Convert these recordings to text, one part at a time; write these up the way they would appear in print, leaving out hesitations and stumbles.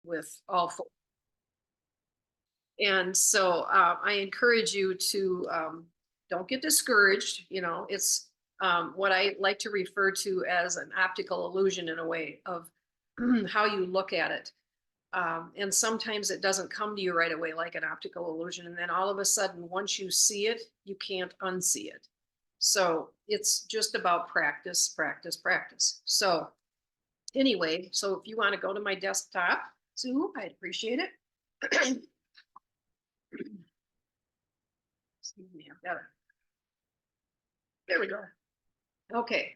with all four. And so I encourage you to don't get discouraged. You know, it's what I like to refer to as an optical illusion in a way of how you look at it. And sometimes it doesn't come to you right away like an optical illusion. And then all of a sudden, once you see it, you can't unsee it. So it's just about practice, practice, practice. So anyway, so if you want to go to my desktop, Sue, I'd appreciate it. Excuse me, I've got it. There we go. Okay,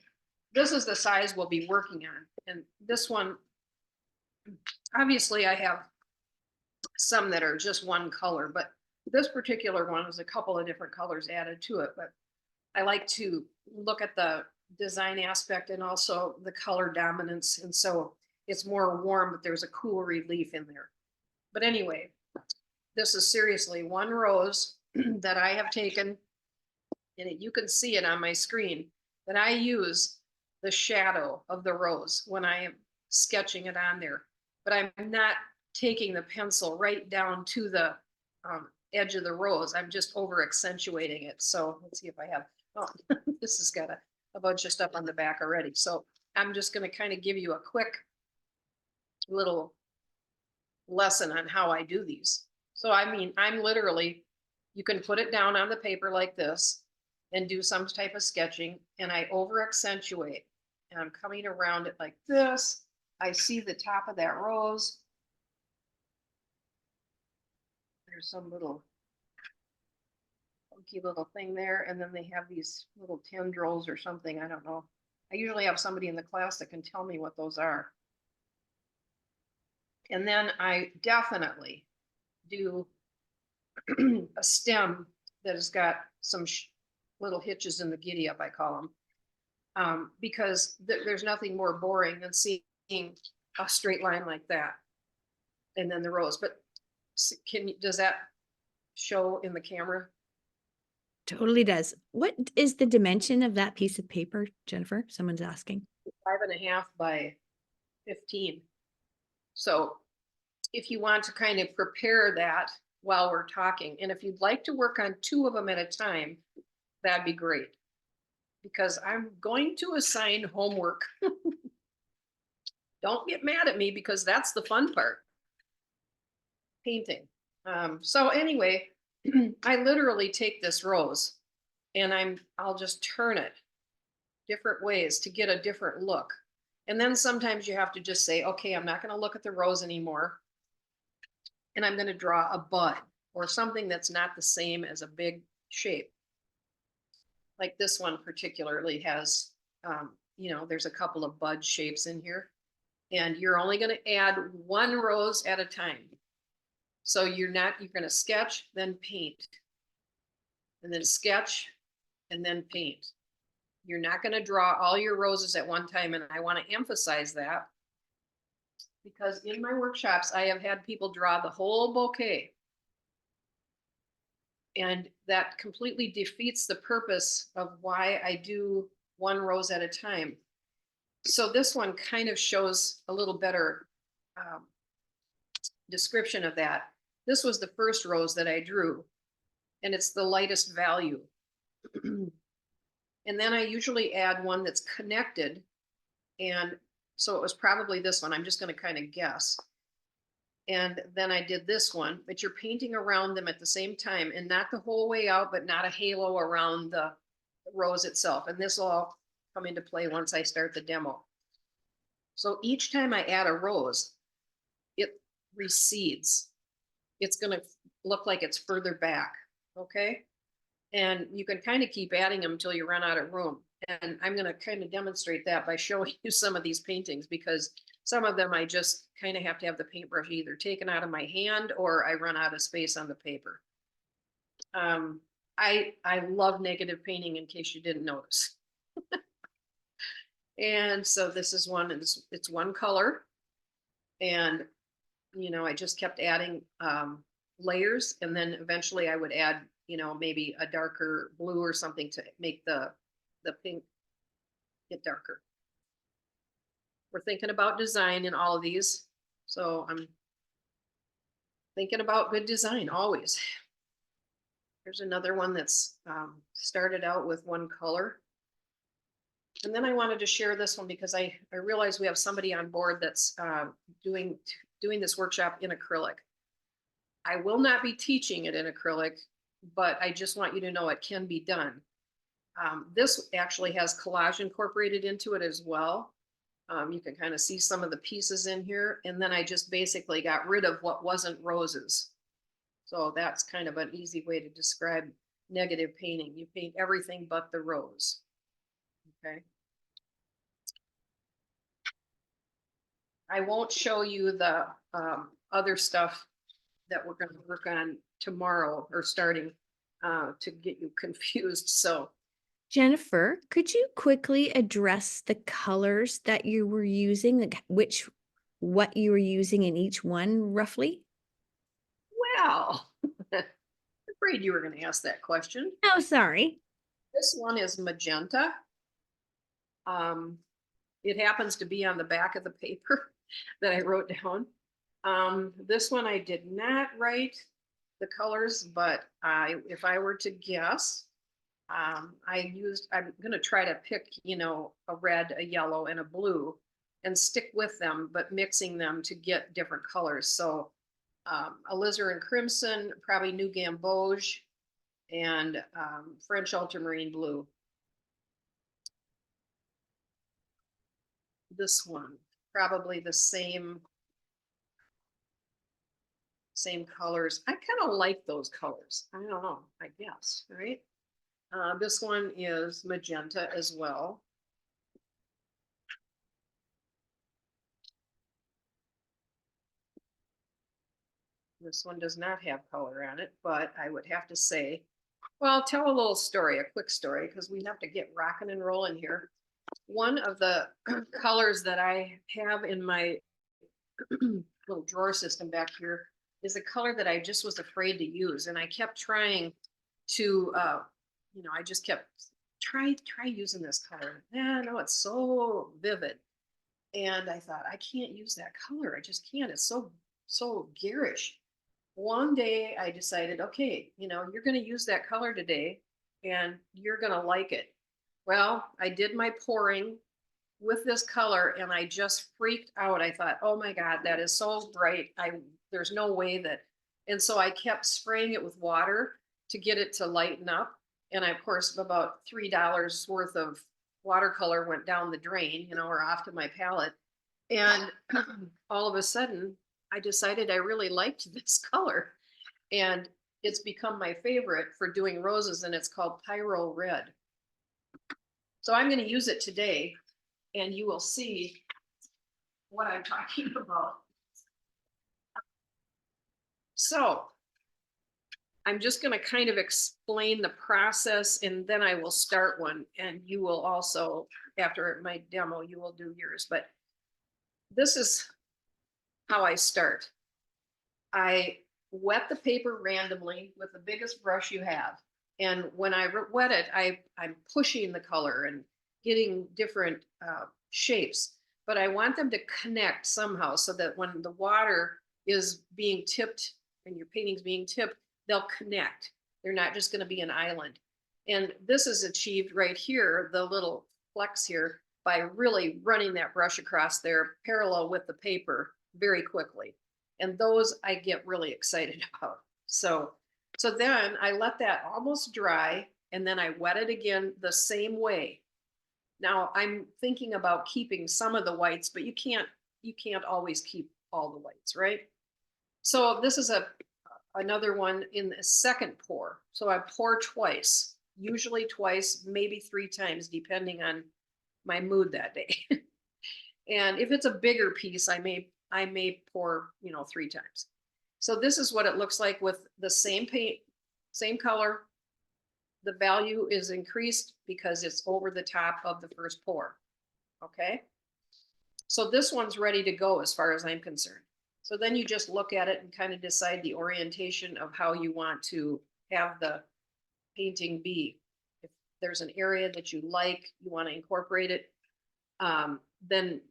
this is the size we'll be working on. And this one, obviously I have some that are just one color, but this particular one is a couple of different colors added to it. But I like to look at the design aspect and also the color dominance. And so it's more warm, but there's a cool relief in there. But anyway, this is seriously one rose that I have taken, and you can see it on my screen, that I use the shadow of the rose when I am sketching it on there. But I'm not taking the pencil right down to the edge of the rose. I'm just over accentuating it. So let's see if I have, oh, this has got a bunch of stuff on the back already. So I'm just going to kind of give you a quick little lesson on how I do these. So I mean, I'm literally, you can put it down on the paper like this and do some type of sketching, and I over accentuate, and I'm coming around it like this. I see the top of that rose. There's some little funky little thing there, and then they have these little tendrils or something, I don't know. I usually have somebody in the class that can tell me what those are. And then I definitely do a stem that has got some little hitches in the giddy up, I call them, because there's nothing more boring than seeing a straight line like that and then the rose. But does that show in the camera? Totally does. What is the dimension of that piece of paper, Jennifer? Someone's asking. 5.5 by 15. So if you want to kind of prepare that while we're talking, and if you'd like to work on 2 of them at a time, that'd be great, because I'm going to assign homework. Don't get mad at me, because that's the fun part, painting. So anyway, I literally take this rose and I'll just turn it different ways to get a different look. And then sometimes you have to just say, okay, I'm not going to look at the rose anymore, and I'm going to draw a bud or something that's not the same as a big shape. Like this one particularly has, there's a couple of bud shapes in here, and you're only going to add one rose at a time. So you're going to sketch, then paint, and then sketch, and then paint. You're not going to draw all your roses at one time. And I want to emphasize that, because in my workshops, I have had people draw the whole bouquet. And that completely defeats the purpose of why I do one rose at a time. So this one kind of shows a little better description of that. This was the first rose that I drew, and it's the lightest value. And then I usually add one that's connected. And so it was probably this one. I'm just going to kind of guess. And then I did this one, but you're painting around them at the same time, and not the whole way out, but not a halo around the rose itself. And this will all come into play once I start the demo. So each time I add a rose, it recedes. It's going to look like it's further back. Okay. And you can kind of keep adding them until you run out of room. And I'm going to kind of demonstrate that by showing you some of these paintings, because some of them I just kind of have to have the paintbrush either taken out of my hand or I run out of space on the paper. I love negative painting, in case you didn't notice. And so this is one, it's one color. And, I just kept adding layers, and then eventually I would add, maybe a darker blue or something to make the pink get darker. We're thinking about design in all of these. So I'm Thinking about good design always. There's another one that's started out with one color. And then I wanted to share this one because I realize we have somebody on board that's doing doing this workshop in acrylic. I will not be teaching it in acrylic, but I just want you to know it can be done. This actually has collage incorporated into it as well. You can kind of see some of the pieces in here. And then I just basically got rid of what wasn't roses. So that's kind of an easy way to describe negative painting. You paint everything but the rose. Okay. I won't show you the other stuff that we're going to work on tomorrow or starting to get you confused. So Jennifer, could you quickly address the colors that you were using, like what you were using in each one roughly? well, afraid you were going to ask that question. Oh, sorry. This one is magenta. Um, it happens to be on the back of the paper that I wrote down. This one I did not write the colors, but if I were to guess, I'm going to try to pick, a red, a yellow, and a blue and stick with them, but mixing them to get different colors. So alizarin crimson, probably new gamboge, and French ultramarine blue. This one, probably the same colors. I kind of like those colors. I don't know, I guess, right? This one is magenta as well. This one does not have color on it, but I would have to say, well, I'll tell a little story, a quick story, because we have to get rocking and rolling here. One of the colors that I have in my little drawer system back here is a color that I just was afraid to use. And I kept trying to, I just kept try using this color. Yeah, no, it's so vivid. And I thought, I can't use that color. I just can't. It's so garish. One day I decided, okay, you're going to use that color today and you're going to like it. Well, I did my pouring with this color and I just freaked out. I thought, oh my God, that is so bright. There's no way that, and so I kept spraying it with water to get it to lighten up. And of course, about $3 worth of watercolor went down the drain, or off to my palette. And all of a sudden, I decided I really liked this color. And it's become my favorite for doing roses, and it's called Pyro Red. So I'm going to use it today, and you will see what I'm talking about. So I'm just going to kind of explain the process, and then I will start one, and you will also, after my demo, you will do yours. But this is how I start. I wet the paper randomly with the biggest brush you have. And when I wet it, I'm pushing the color and getting different shapes. But I want them to connect somehow so that when the water is being tipped and your painting's being tipped, they'll connect. They're not just going to be an island. And this is achieved right here, the little flex here, by really running that brush across there parallel with the paper very quickly. And those I get really excited about. So then I let that almost dry and then I wet it again the same way. Now I'm thinking about keeping some of the whites, but you can't always keep all the whites, right? So this is another one in the second pour. So I pour twice, usually twice, maybe 3 times, depending on my mood that day. And if it's a bigger piece, I may pour, 3 times. So this is what it looks like with the same paint, same color. The value is increased because it's over the top of the first pour. Okay. So this one's ready to go as far as I'm concerned. So then you just look at it and kind of decide the orientation of how you want to have the painting be. If there's an area that you like, you want to incorporate it, then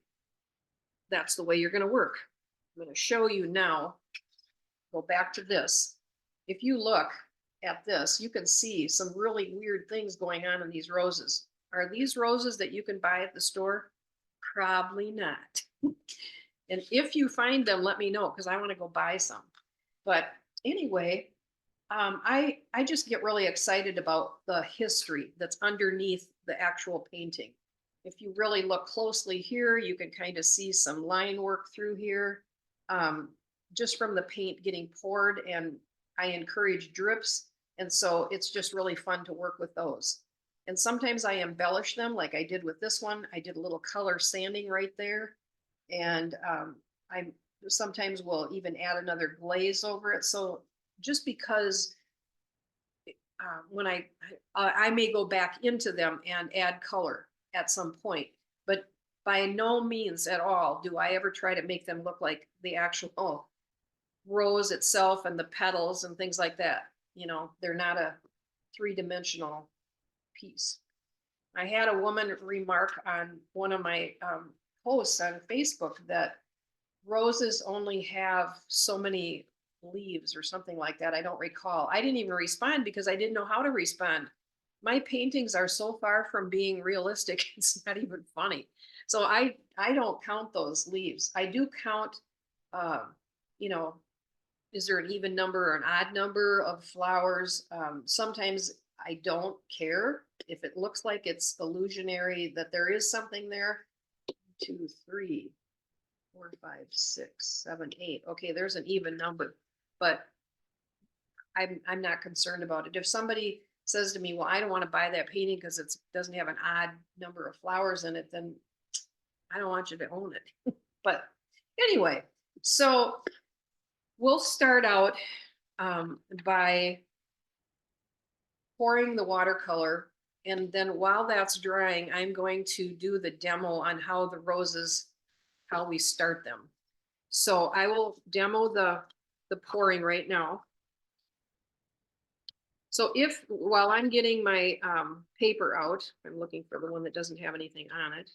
that's the way you're going to work. I'm going to show you now go back to this. If you look at this, you can see some really weird things going on in these roses. Are these roses that you can buy at the store? Probably not. And if you find them, let me know because I want to go buy some. But anyway, I just get really excited about the history that's underneath the actual painting. If you really look closely here, you can kind of see some line work through here, just from the paint getting poured, and I encourage drips. And so it's just really fun to work with those. And sometimes I embellish them like I did with this one. I did a little color sanding right there. And I sometimes will even add another glaze over it. So just because when I may go back into them and add color at some point, but by no means at all do I ever try to make them look like the actual rose itself and the petals and things like that. You know, they're not a three-dimensional piece. I had a woman remark on one of my posts on Facebook that roses only have so many leaves or something like that. I don't recall. I didn't even respond because I didn't know how to respond. My paintings are so far from being realistic, it's not even funny. So I don't count those leaves. I do count, uh, you know, is there an even number or an odd number of flowers? Sometimes I don't care if it looks like it's illusionary that there is something there. 2, 3, 4, 5, 6, 7, 8. Okay, there's an even number, but I'm not concerned about it. If somebody says to me, well, I don't want to buy that painting because it doesn't have an odd number of flowers in it, then I don't want you to own it. But anyway, so we'll start out by pouring the watercolor. And then while that's drying, I'm going to do the demo on how the roses, how we start them. So I will demo the pouring right now. So if, while I'm getting my paper out, I'm looking for the one that doesn't have anything on it,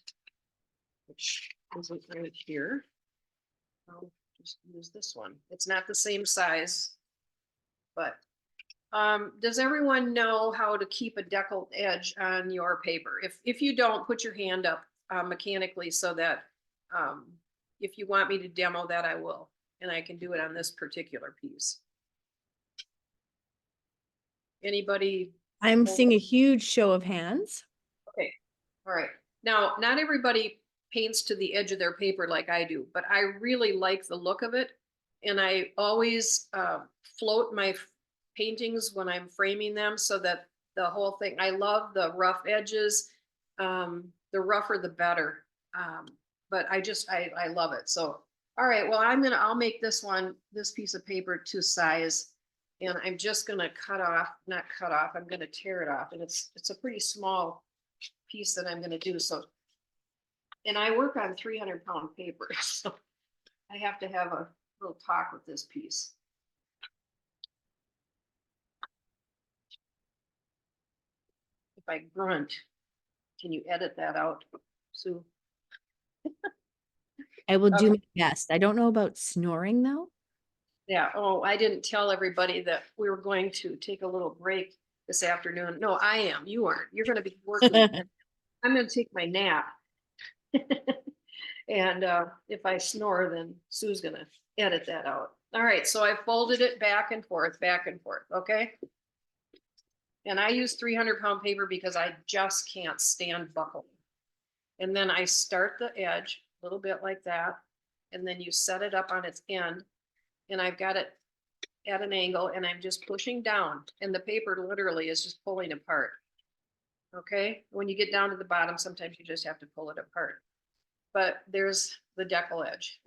which isn't right here. I'll just use this one. It's not the same size, but does everyone know how to keep a deckled edge on your paper? If you don't, put your hand up mechanically so that if you want me to demo that, I will. And I can do it on this particular piece. Anybody? I'm seeing a huge show of hands. Okay, all right. Now, not everybody paints to the edge of their paper like I do, but I really like the look of it. And I always float my paintings when I'm framing them so that the whole thing, I love the rough edges. The rougher, the better. But I love it. So, all right, well, I'll make this piece of paper to size. And I'm just gonna not cut off, I'm gonna tear it off. And it's a pretty small piece that I'm gonna do. So, and I work on 300-pound paper, so I have to have a little talk with this piece. If I grunt, can you edit that out, Sue? I will do Okay. my best. I don't know about snoring though. Yeah, oh, I didn't tell everybody that we were going to take a little break this afternoon. No, I am. You aren't. You're gonna be working. I'm gonna take my nap. And if I snore, then Sue's gonna edit that out. All right, so I folded it back and forth, okay? And I use 300-pound paper because I just can't stand buckling. And then I start the edge a little bit like that, and then you set it up on its end, and I've got it at an angle, and I'm just pushing down, and the paper literally is just pulling apart. Okay, when you get down to the bottom, sometimes you just have to pull it apart. But there's the decal edge.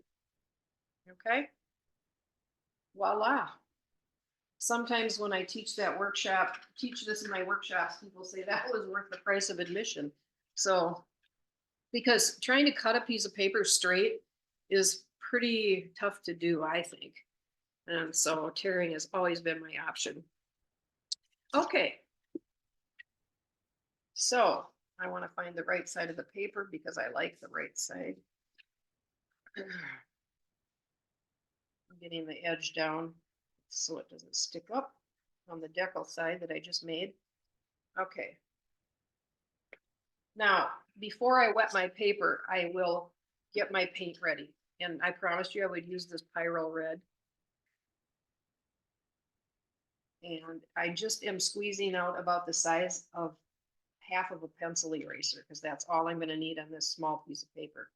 Okay, voila. Sometimes when I teach this in my workshops, people say that was worth the price of admission. So, because trying to cut a piece of paper straight is pretty tough to do, I think. And so tearing has always been my option. Okay. So I want to find the right side of the paper because I like the right side. I'm getting the edge down. so it doesn't stick up on the decal side that I just made. Okay. Now, before I wet my paper, I will get my paint ready. And I promised you I would use this Pyro Red. And I just am squeezing out about the size of half of a pencil eraser because that's all I'm going to need on this small piece of paper.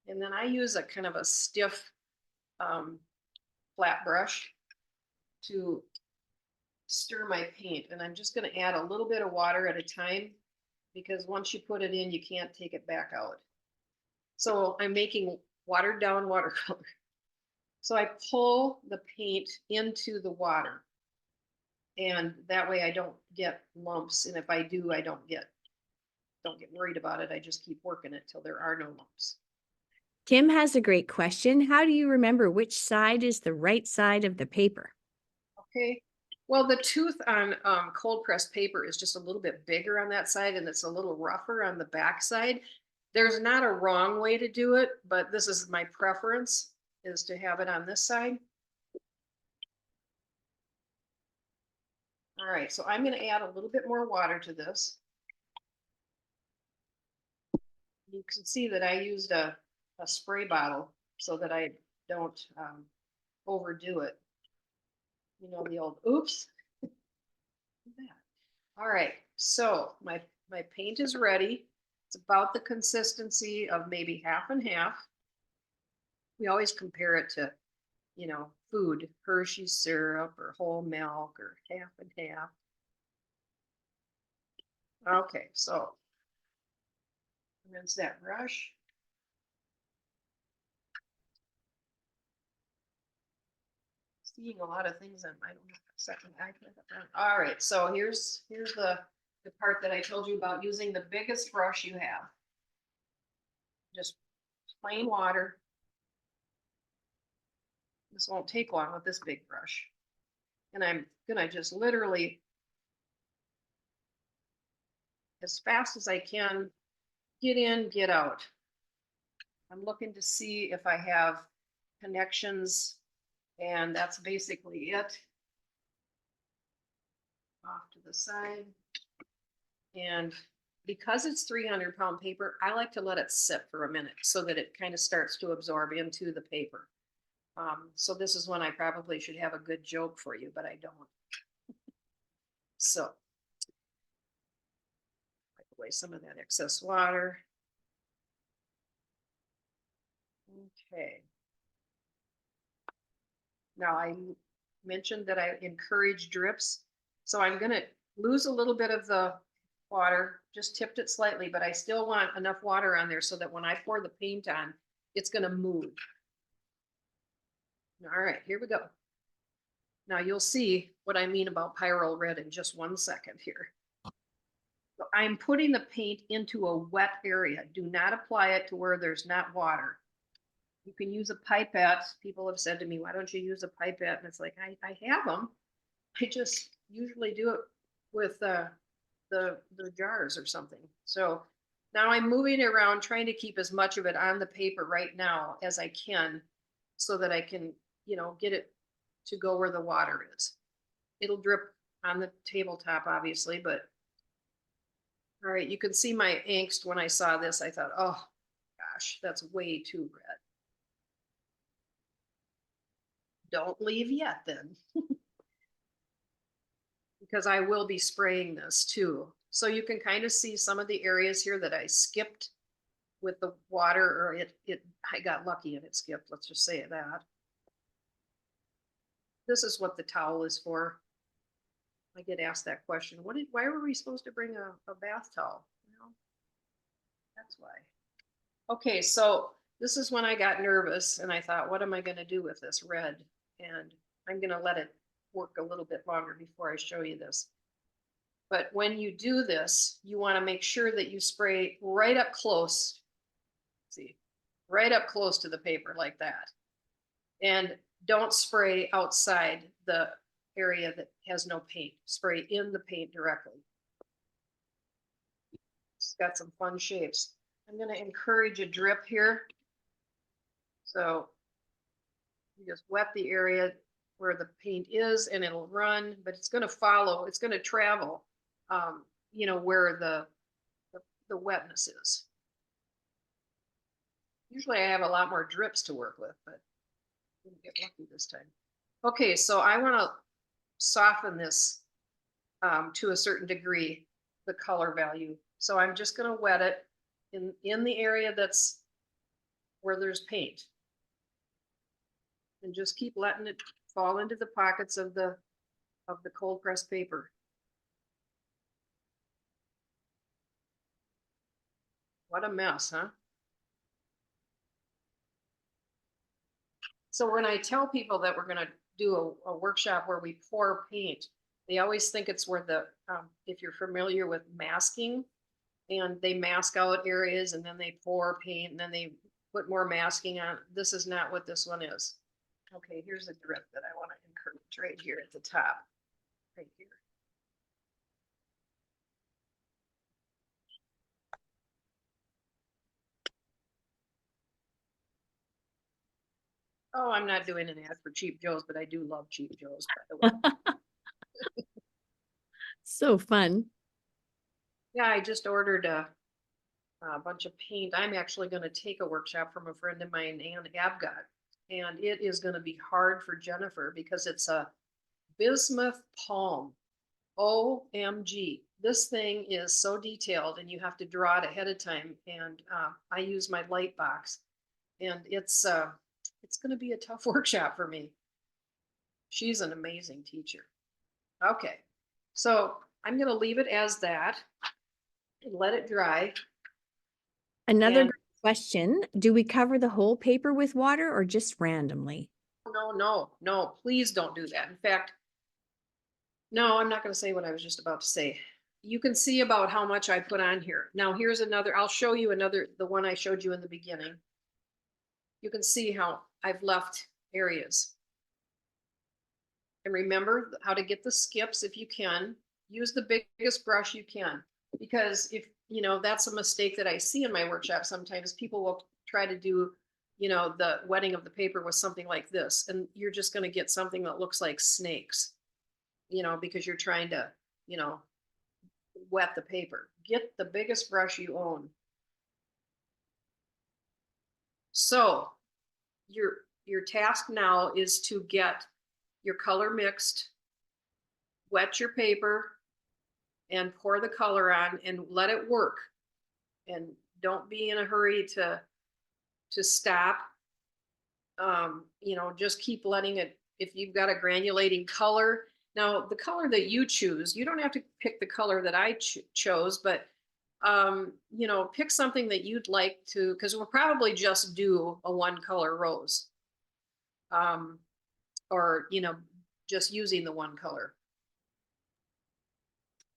And then I use a kind of a stiff flat brush to stir my paint. And I'm just going to add a little bit of water at a time because once you put it in, you can't take it back out. So I'm making watered down watercolor. So I pull the paint into the water. And that way I don't get lumps. And if I do, I don't get worried about it. I just keep working it till there are no lumps. Tim has a great question. How do you remember which side is the right side of the paper? Okay. Well, the tooth on cold pressed paper is just a little bit bigger on that side and it's a little rougher on the back side. There's not a wrong way to do it, but this is my preference, is to have it on this side. All right, so I'm going to add a little bit more water to this. You can see that I used a spray bottle so that I don't overdo it. You know, the old oops. All right, so my paint is ready. It's about the consistency of maybe half and half. We always compare it to, you know, food, Hershey's syrup or whole milk or half and half. Okay, so rinse that brush. Seeing a lot of things on, I don't know, second iPad. All right, so here's the part that I told you about, using the biggest brush you have. Just plain water. This won't take long with this big brush. And I'm gonna just literally, as fast as I can, get in, get out. I'm looking to see if I have connections, and that's basically it. Off to the side. And because it's 300-pound paper, I like to let it sit for a minute so that it kind of starts to absorb into the paper. So this is when I probably should have a good joke for you, but I don't. So wipe away some of that excess water. Okay. Now I mentioned that I encourage drips. So I'm going to lose a little bit of the water, just tipped it slightly, but I still want enough water on there so that when I pour the paint on, it's going to move. All right, here we go. Now you'll see what I mean about Pyro Red in just 1 second here. So I'm putting the paint into a wet area. Do not apply it to where there's not water. You can use a pipette. People have said to me, why don't you use a pipette? And it's like, I have them. I just usually do it with the jars or something. So now I'm moving around, trying to keep as much of it on the paper right now as I can so that I can, you know, get it to go where the water is. It'll drip on the tabletop, obviously, but all right, you can see my angst when I saw this. I thought, oh gosh, that's way too red. Don't leave yet then. Because I will be spraying this too. So you can kind of see some of the areas here that I skipped with the water, or I got lucky and it skipped. Let's just say that. This is what the towel is for. I get asked that question. Why were we supposed to bring a bath towel? You know, that's why. Okay, so this is when I got nervous and I thought, what am I going to do with this red? And I'm going to let it work a little bit longer before I show you this. But when you do this, you want to make sure that you spray right up close. See, right up close to the paper like that. And don't spray outside the area that has no paint. Spray in the paint directly. It's got some fun shapes. I'm going to encourage a drip here. So just wet the area where the paint is and it'll run, but it's gonna follow, it's gonna travel, where the wetness is. Usually I have a lot more drips to work with, but didn't get lucky this time. Okay, so I wanna soften this to a certain degree, the color value. So I'm just gonna wet it in the area that's where there's paint. And just keep letting it fall into the pockets of the cold pressed paper. What a mess, huh? So when I tell people that we're gonna do a workshop where we pour paint, they always think it's where if you're familiar with masking, and they mask out areas and then they pour paint and then they put more masking on. This is not what this one is. Okay, here's a drip that I want to encourage right here at the top, right here. Oh, I'm not doing an ad for Cheap Joe's, but I do love Cheap Joe's, by the way. So fun. Yeah, I just ordered a bunch of paint. I'm actually going to take a workshop from a friend of mine, Ann Abgott, and it is going to be hard for Jennifer because it's a bismuth palm. OMG. This thing is so detailed and you have to draw it ahead of time. And I use my light box and it's going to be a tough workshop for me. She's an amazing teacher. Okay. So I'm going to leave it as that and let it dry. Another And great question. Do we cover the whole paper with water or just randomly? no, please don't do that. In fact, no, I'm not going to say what I was just about to say. You can see about how much I put on here. Now here's another, I'll show you another, the one I showed you in the beginning. You can see how I've left areas. And remember how to get the skips if you can. Use the biggest brush you can. Because if, that's a mistake that I see in my workshop sometimes. People will try to do, the wetting of the paper with something like this. And you're just going to get something that looks like snakes, because you're trying to, wet the paper. Get the biggest brush you own. So your task now is to get your color mixed, wet your paper, and pour the color on and let it work. And don't be in a hurry to stop. Just keep letting it, if you've got a granulating color. Now, the color that you choose, you don't have to pick the color that I chose, but pick something that you'd like to, because we'll probably just do a one color rose. Or, just using the one color.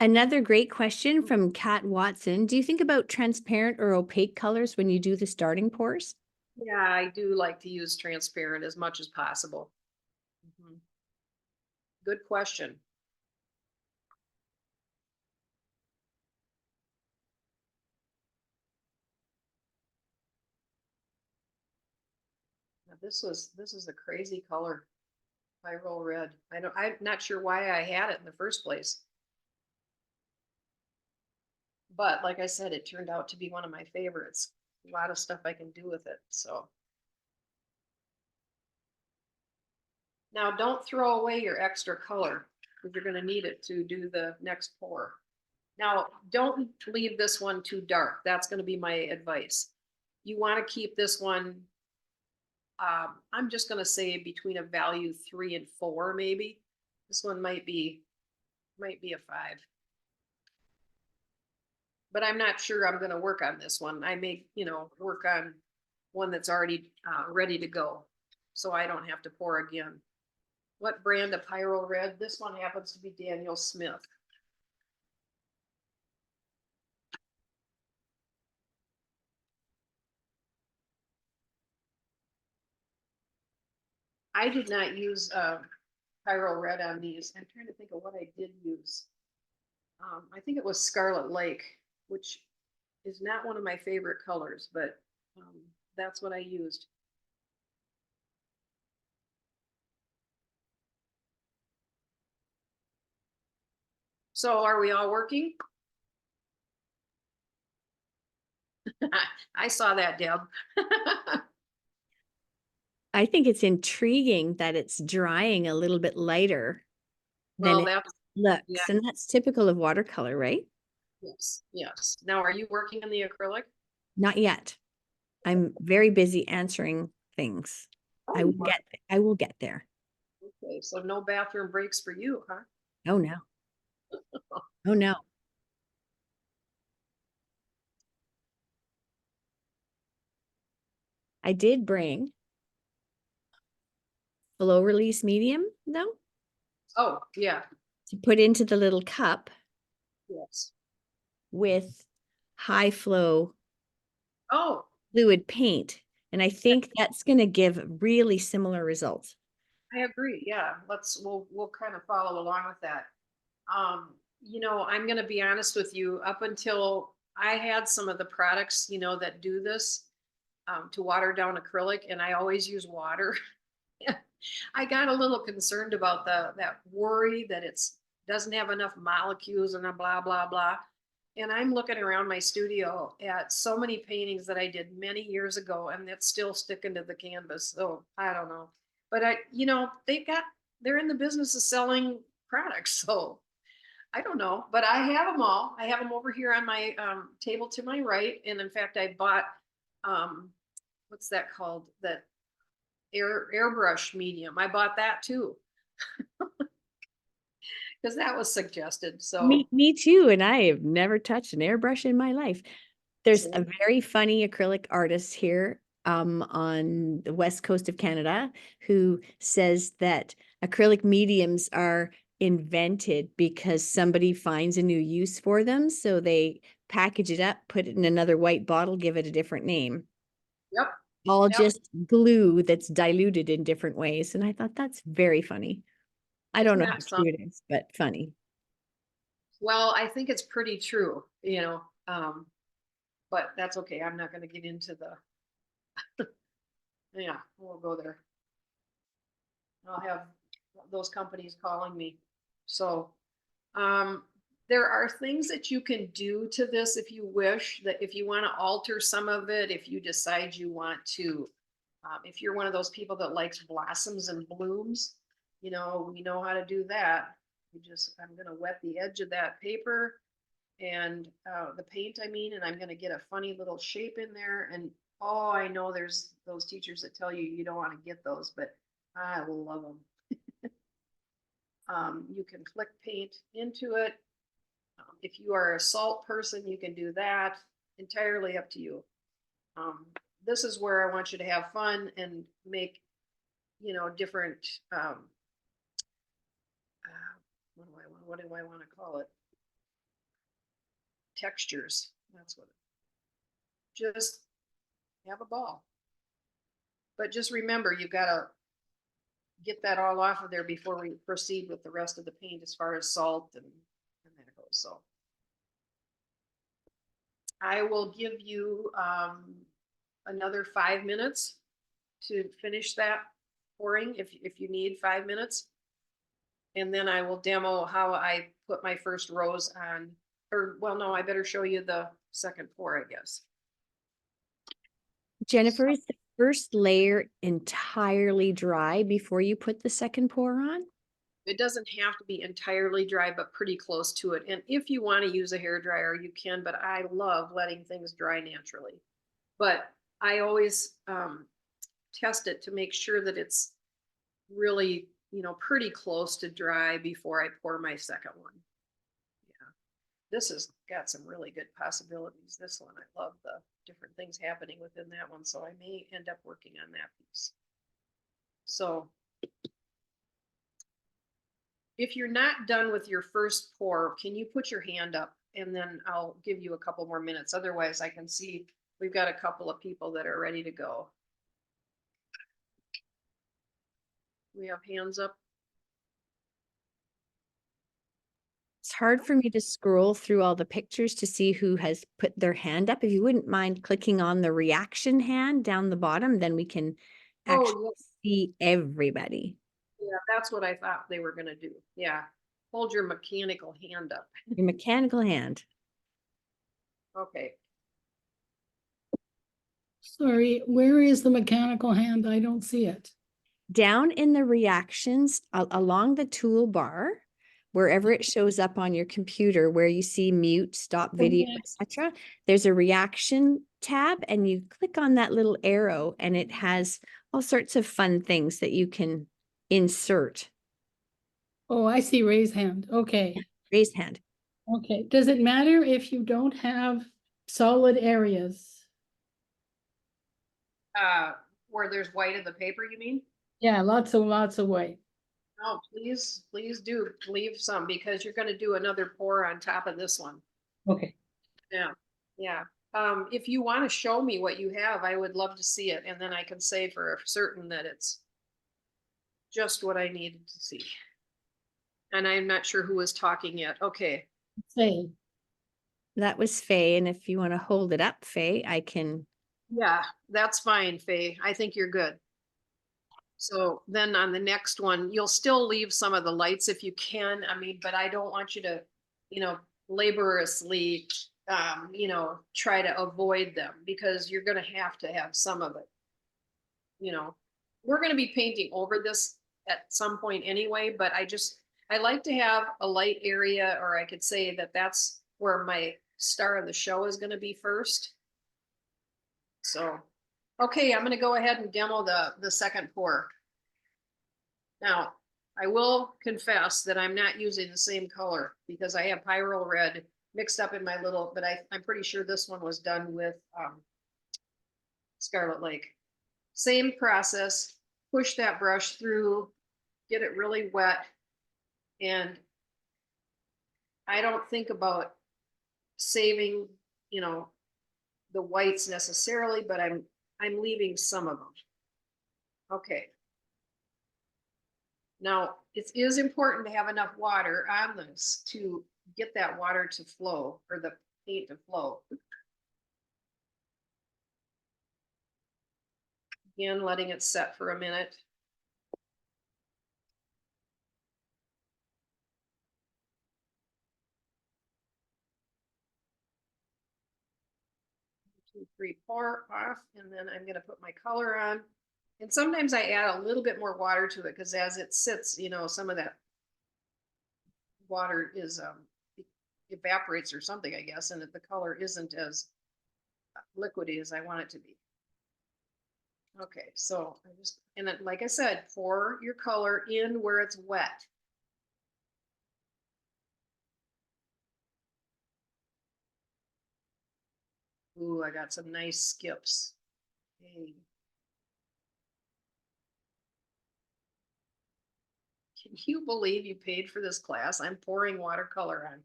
Another great question from Kat Watson. Do you think about transparent or opaque colors when you do the starting pours? Yeah, I do like to use transparent as much as possible. Good question. Now, this is a crazy color. Pyro red. I'm not sure why I had it in the first place. But like I said, it turned out to be one of my favorites. A lot of stuff I can do with it. So now don't throw away your extra color because you're going to need it to do the next pour. Now, don't leave this one too dark. That's going to be my advice. You want to keep this one, I'm just going to say between a value 3 and 4, maybe. This one might be a 5. But I'm not sure I'm going to work on this one. I may, work on one that's already ready to go. So I don't have to pour again. What brand of Pyro Red? This one happens to be Daniel Smith. I did not use Pyro Red on these. I'm trying to think of what I did use. I think it was Scarlet Lake, which is not one of my favorite colors, but that's what I used. So are we all working? I saw that, Deb. I think it's intriguing that it's drying a little bit lighter than Well, it that's, yeah, looks, and that's typical of watercolor, right? yes, yes. Now, are you working in the acrylic? Not yet. I'm very busy answering things. Oh, I will you are. get I will get there. Okay, so no bathroom breaks for you, huh? Oh no. Oh no. I did bring flow release medium though Oh, yeah, to put into the little cup yes. with high flow Oh, fluid paint. And I think that's going to give really similar results. I agree. Yeah, we'll kind of follow along with that. I'm going to be honest with you. Up until I had some of the products, that do this to water down acrylic, and I always use water. I got a little concerned about that worry that it's doesn't have enough molecules and a blah blah blah. And I'm looking around my studio at so many paintings that I did many years ago, and that's still sticking to the canvas. So I don't know, but they're in the business of selling products, so I don't know. But I have them all. I have them over here on my table to my right, and in fact, I bought um, what's that called? That airbrush medium. I bought that too because that was suggested. So, Me too. And I have never touched an airbrush in my life. There's a so very funny acrylic artist here on the west coast of Canada who says that acrylic mediums are invented because somebody finds a new use for them. So they package it up, put it in another white bottle, give it a different name. yep, All yep. just glue that's diluted in different ways. And I thought that's very funny. I don't Isn't know how that true something? it is, but funny. Well, I think it's pretty true, but that's okay. I'm not going to get into yeah, we'll go there. I'll have those companies calling me. So, um, there are things that you can do to this if you wish, that if you want to alter some of it, if you decide you want to, if you're one of those people that likes blossoms and blooms, we know how to do that. I'm going to wet the edge of that paper and the paint, I mean, and I'm going to get a funny little shape in there. And oh, I know there's those teachers that tell you you don't want to get those, but I love them. You can flick paint into it. If you are a salt person, you can do that. Entirely up to you. Um, this is where I want you to have fun and make, different. What do I want to call it? Textures. That's what. Just have a ball. But just remember, you've got to get that all off of there before we proceed with the rest of the paint as far as salt and that goes. So I will give you another 5 minutes to finish that pouring if you need 5 minutes. And then I will demo how I put my first rows on, or well, no, I better show you the second pour, I guess. Jennifer, is the first layer entirely dry before you put the second pour on? It doesn't have to be entirely dry, but pretty close to it. And if you want to use a hair dryer, you can, but I love letting things dry naturally. But I always test it to make sure that it's really, pretty close to dry before I pour my second one. Yeah. This has got some really good possibilities. This one, I love the different things happening within that one. So I may end up working on that piece. So if you're not done with your first pour, can you put your hand up and then I'll give you a couple more minutes. Otherwise, I can see we've got a couple of people that are ready to go. We have hands up. It's hard for me to scroll through all the pictures to see who has put their hand up. If you wouldn't mind clicking on the reaction hand down the bottom, then we can actually Oh, see everybody. yeah, that's what I thought they were going to do. Yeah. hold your mechanical hand up. Your mechanical hand. Okay. Sorry, where is the mechanical hand? I don't see it. Down in the reactions along the toolbar, wherever it shows up on your computer, where you see mute, stop video, Okay. etc., there's a reaction tab, and you click on that little arrow, and it has all sorts of fun things that you can insert. Oh, I see raise hand. Okay. Raise hand. Okay. Does it matter if you don't have solid areas? Where there's white in the paper, you mean? Yeah, lots of white. No, please do leave some because you're gonna do another pour on top of this one. Okay. Yeah, yeah. If you want to show me what you have, I would love to see it, and then I can say for certain that it's just what I needed to see. And I'm not sure who was talking yet. Okay. Say, That was Faye, and if you want to hold it up, Faye, I can. Yeah, that's fine, Faye. I think you're good. So then on the next one, you'll still leave some of the lights if you can. I mean, but I don't want you to, laboriously, try to avoid them because you're gonna have to have some of it. We're gonna be painting over this at some point anyway, but I like to have a light area, or I could say that that's where my star of the show is gonna be first. So, okay, I'm gonna go ahead and demo the second pour. Now, I will confess that I'm not using the same color because I have Pyro Red mixed up in my little, but I'm pretty sure this one was done with Scarlet Lake. Same process, push that brush through, get it really wet. And I don't think about saving, the whites necessarily, but I'm leaving some of them. Okay. Now, it is important to have enough water on this to get that water to flow, or the paint to flow. Again, letting it set for a minute. Two, three, pour off, and then I'm gonna put my color on. And sometimes I add a little bit more water to it because as it sits, some of that water is evaporates or something, I guess, and that the color isn't as liquidy as I want it to be. Okay, so and then, like I said, pour your color in where it's wet. Ooh, I got some nice skips. Hey. Can you believe you paid for this class? I'm pouring watercolor on.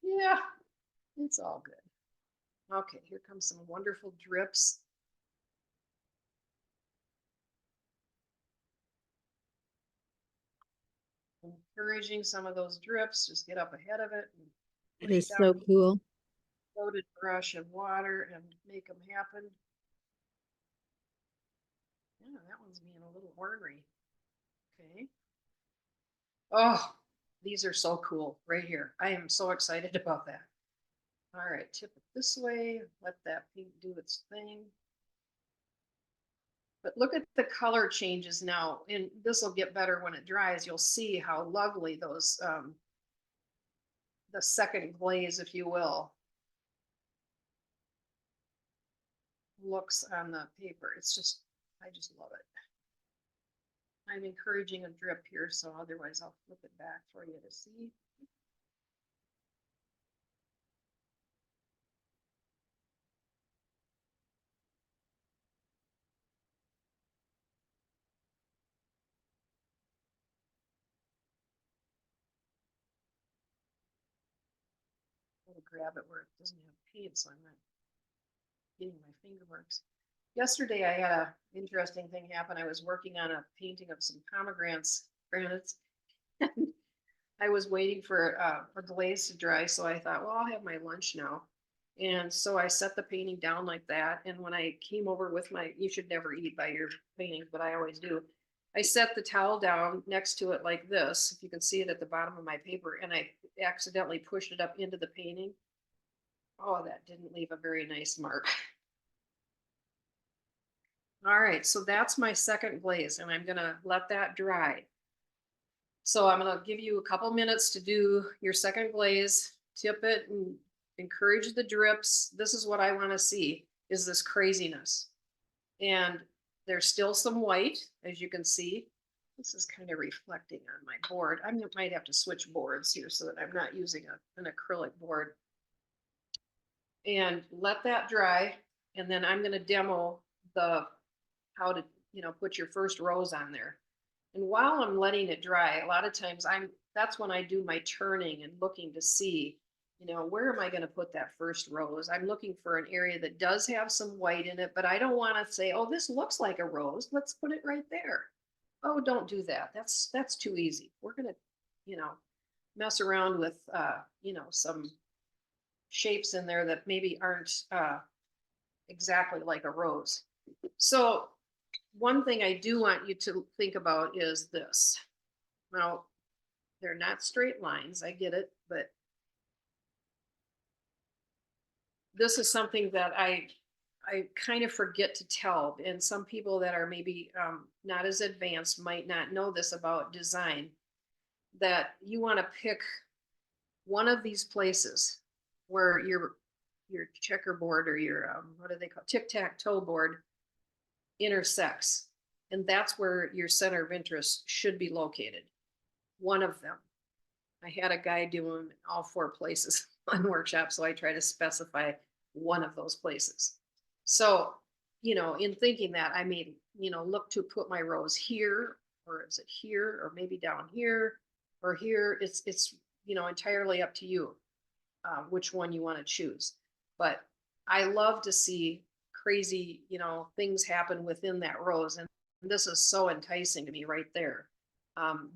Yeah, it's all good. Okay, here comes some wonderful drips. Encouraging some of those drips, just get up ahead of it. It is so cool. Loaded brush of water and make them happen. Yeah, that one's being a little ornery. Okay. Oh, these are so cool right here. I am so excited about that. All right, tip it this way. Let that pink do its thing. But look at the color changes now, and this will get better when it dries. You'll see how lovely those, the second glaze, if you will, looks on the paper. I just love it. I'm encouraging a drip here, so otherwise I'll flip it back for you to see. I'm gonna grab it where it doesn't have paint, so I'm not getting my finger marks. Yesterday I had a interesting thing happen. I was working on a painting of some pomegranates. I was waiting for a glaze to dry, so I thought, well, I'll have my lunch now. And so I set the painting down like that. And when I came over with you should never eat by your paintings, but I always do. I set the towel down next to it like this, if you can see it at the bottom of my paper, and I accidentally pushed it up into the painting. Oh, that didn't leave a very nice mark. All right, so that's my second glaze, and I'm gonna let that dry. So I'm gonna give you a couple minutes to do your second glaze, tip it and encourage the drips. This is what I wanna see, is this craziness. And there's still some white, as you can see. This is kind of reflecting on my board. I might have to switch boards here so that I'm not using an acrylic board. And let that dry. And then I'm gonna demo how to, put your first rose on there. And while I'm letting it dry, a lot of times that's when I do my turning and looking to see, where am I going to put that first rose? I'm looking for an area that does have some white in it, but I don't want to say, oh, this looks like a rose. Let's put it right there. Oh, don't do that. That's too easy. We're going to, mess around with, some shapes in there that maybe aren't exactly like a rose. So one thing I do want you to think about is this. Now, they're not straight lines, I get it, but this is something that I kind of forget to tell. And some people that are maybe not as advanced might not know this about design, that you want to pick one of these places where your checkerboard or your, what do they call, tic-tac-toe board intersects. And that's where your center of interest should be located. One of them. I had a guy doing all 4 places on workshop, so I try to specify one of those places. So, in thinking that, I may, look to put my rose here, or is it here, or maybe down here, or here. It's entirely up to you which one you want to choose. But I love to see crazy, things happen within that rose. And this is so enticing to me right there.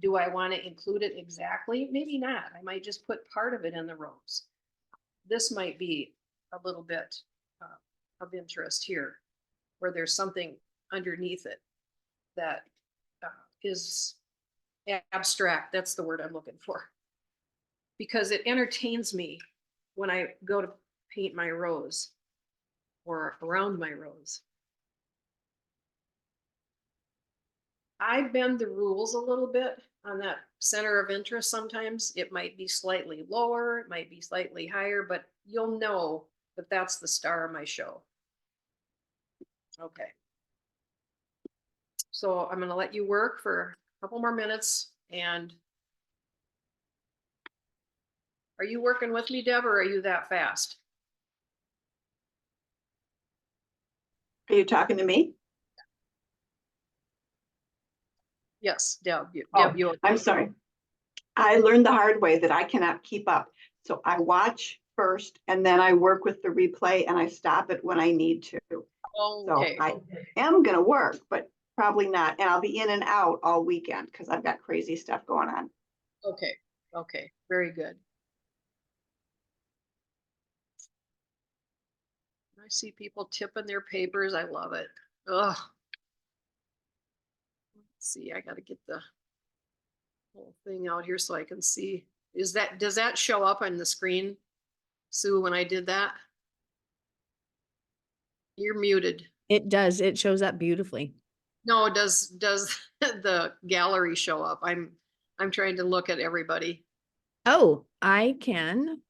Do I want to include it exactly? Maybe not. I might just put part of it in the rose. This might be a little bit of interest here, where there's something underneath it that is abstract. That's the word I'm looking for. Because it entertains me when I go to paint my rose or around my rose. I bend the rules a little bit on that center of interest. Sometimes it might be slightly lower, it might be slightly higher, but you'll know that that's the star of my show. Okay. So I'm going to let you work for a couple more minutes. And are you working with me, Deb, or are you that fast? Are you talking to me? Yes, Deb. Oh, Deb, I'm sorry. I learned the hard way that I cannot keep up. So I watch first and then I work with the replay and I stop it when I need to. okay. So I am going to work, but probably not. And I'll be in and out all weekend because I've got crazy stuff going on. Okay. Okay. Very good. I see people tipping their papers. I love it. Ugh. Let's see, I got to get the whole thing out here so I can see. Does that show up on the screen, Sue, when I did that? You're muted. It does. It shows up beautifully. No, does the gallery show up? I'm trying to look at everybody. Oh, I can.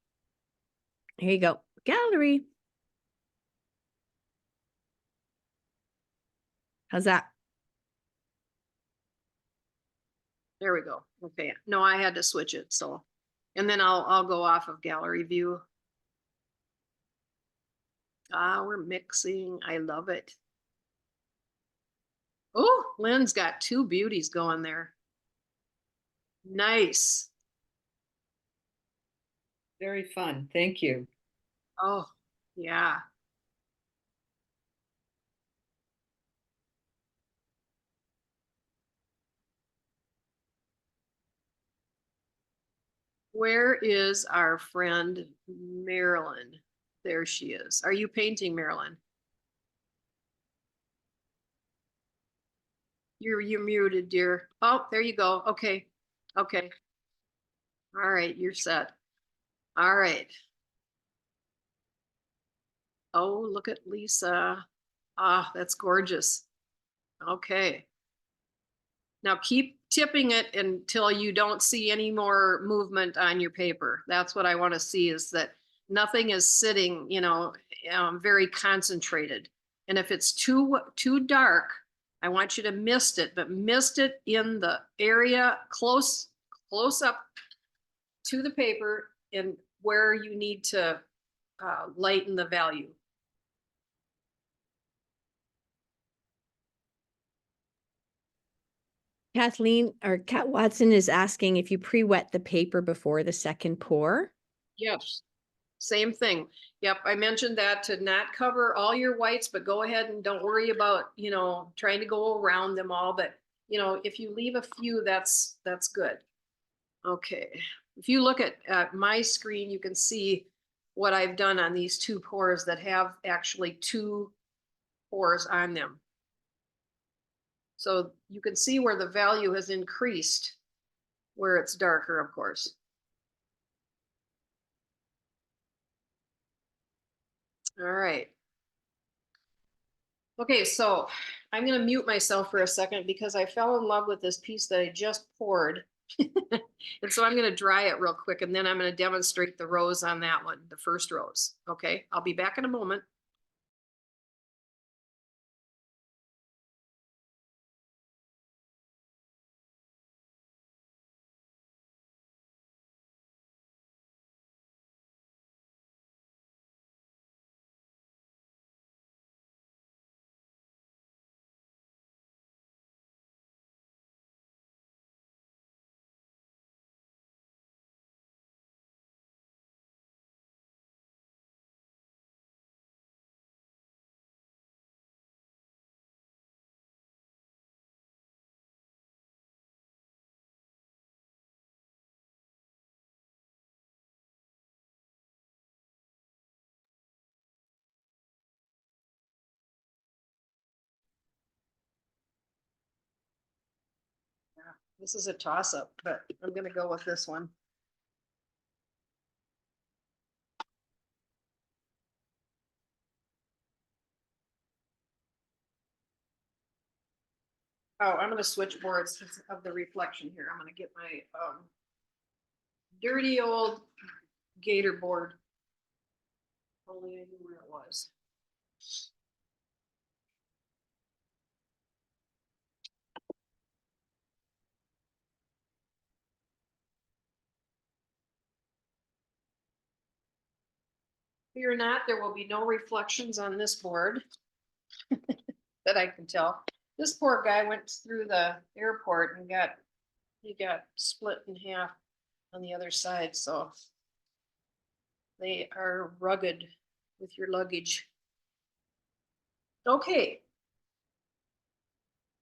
Here you go. Gallery. How's that? There we go. Okay. No, I had to switch it. So, and then I'll go off of gallery view. Ah, we're mixing. I love it. Oh, Lynn's got 2 beauties going there. Nice. Very fun. Thank you. Oh, yeah. Where is our friend Marilyn? There she is. Are you painting, Marilyn? You're muted, dear. Oh, there you go. Okay. Okay. All right, you're set. All right. Oh, look at Lisa. Ah, that's gorgeous. Okay. Now keep tipping it until you don't see any more movement on your paper. That's what I want to see, is that nothing is sitting, very concentrated. And if it's too dark, I want you to mist it, but mist it in the area close up to the paper and where you need to lighten the value. Kathleen or Kat Watson is asking if you pre-wet the paper before the second pour. Yes, same thing. Yep, I mentioned that to not cover all your whites, but go ahead and don't worry about, trying to go around them all. But, if you leave a few, that's good. Okay, if you look at my screen, you can see what I've done on these two pours that have actually two pours on them. So you can see where the value has increased, where it's darker, of course. All right. Okay, so I'm going to mute myself for a second because I fell in love with this piece that I just poured. And so I'm going to dry it real quick, and then I'm going to demonstrate the rose on that one, the first rose. Okay, I'll be back in a moment. This is a toss-up, but I'm going to go with this one. Oh, I'm going to switch boards of the reflection here. I'm going to get my dirty old gator board. Only I knew where it was. Fear not, there will be no reflections on this board that I can tell. This poor guy went through the airport and he got split in half on the other side, so they are rugged with your luggage. Okay.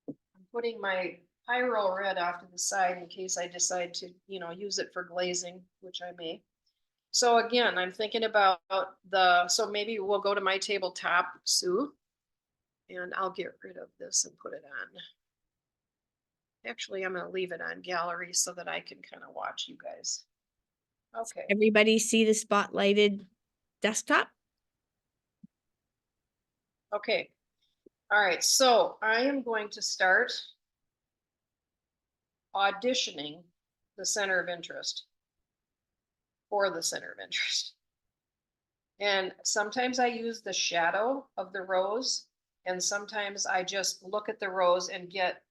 I'm putting my pyro red off to the side in case I decide to, use it for glazing, which I may. So again, I'm thinking about so maybe we'll go to my tabletop, Sue, and I'll get rid of this and put it on. Actually, I'm going to leave it on gallery so that I can kind of watch you guys. Okay. Everybody see the spotlighted desktop? Okay. All right. So I am going to start auditioning the center of interest for the center of interest. And sometimes I use the shadow of the rose, and sometimes I just look at the rose and get,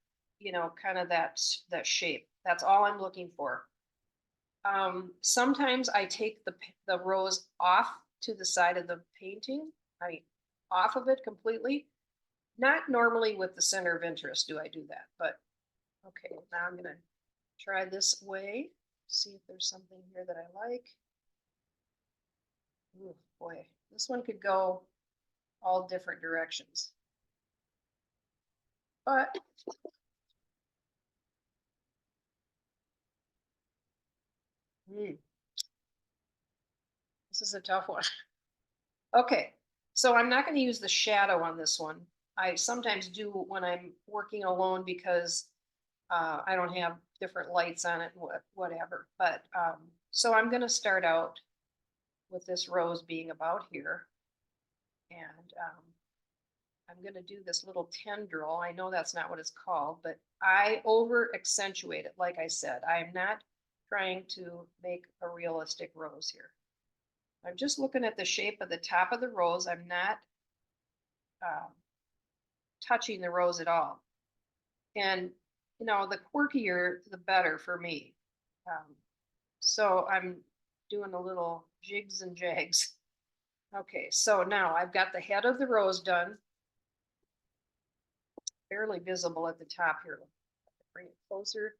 kind of that shape. That's all I'm looking for. Sometimes I take the rose off to the side of the painting. I mean, off of it completely. Not normally with the center of interest do I do that, but okay, now I'm gonna try this way, see if there's something here that I like. Ooh, boy, this one could go all different directions. But this is a tough one. Okay, so I'm not going to use the shadow on this one. I sometimes do when I'm working alone because I don't have different lights on it, whatever. But so I'm gonna start out with this rose being about here. And I'm gonna do this little tendril. I know that's not what it's called, but I over accentuate it. Like I said, I'm not trying to make a realistic rose here. I'm just looking at the shape of the top of the rose. I'm not touching the rose at all. And, you know, the quirkier, the better for me. So I'm doing a little jigs and jags. Okay, so now I've got the head of the rose done. Barely visible at the top here. Bring it closer.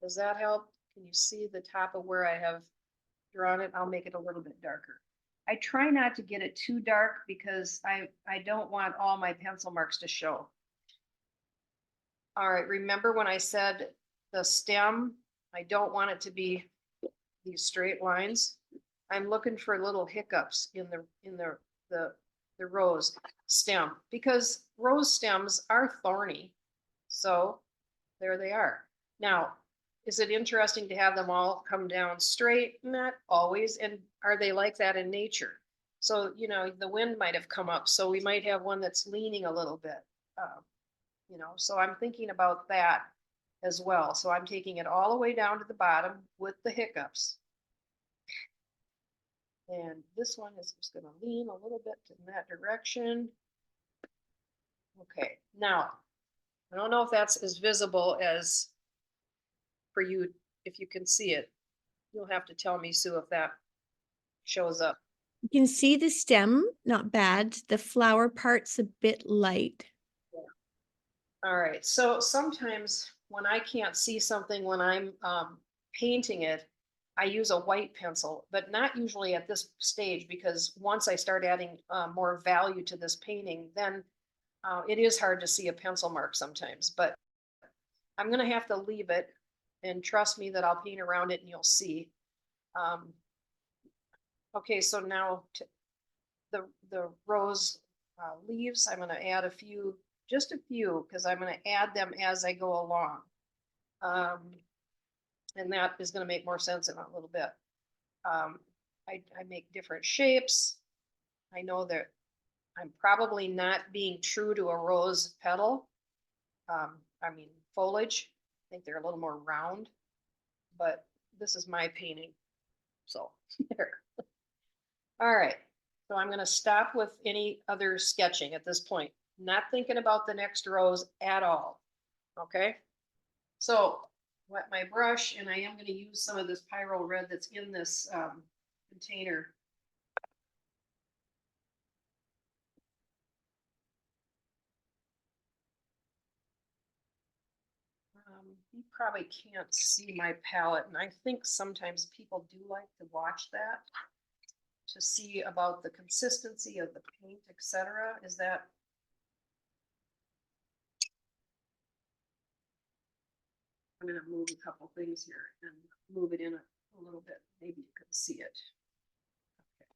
Does that help? Can you see the top of where I have drawn it? I'll make it a little bit darker. I try not to get it too dark because I don't want all my pencil marks to show. All right, remember when I said the stem, I don't want it to be these straight lines. I'm looking for little hiccups in the rose stem because rose stems are thorny. So there they are. Now, is it interesting to have them all come down straight? Not always. And are they like that in nature? So, you know, the wind might have come up, so we might have one that's leaning a little bit. You know, so I'm thinking about that as well. So I'm taking it all the way down to the bottom with the hiccups. And this one is just going to lean a little bit in that direction. Okay, now, I don't know if that's as visible as for you, if you can see it. You'll have to tell me, Sue, if that shows up. You can see the stem, not bad. The flower part's a bit light. All right, so sometimes when I can't see something when I'm painting it, I use a white pencil, but not usually at this stage because once I start adding more value to this painting, then it is hard to see a pencil mark sometimes, but I'm gonna have to leave it and trust me that I'll paint around it and you'll see. Okay, so now the rose leaves, I'm gonna add a few, just a few, because I'm gonna add them as I go along. And that is gonna make more sense in a little bit. I make different shapes. I know that I'm probably not being true to a rose petal. I mean, foliage. I think they're a little more round, but this is my painting. So there. All right. So I'm going to stop with any other sketching at this point. Not thinking about the next rose at all. Okay. So wet my brush and I am going to use some of this Pyro Red that's in this container. You probably can't see my palette, and I think sometimes people do like to watch that to see about the consistency of the paint, etc. Is that? I'm going to move a couple things here and move it in a little bit. Maybe you can see it. Okay.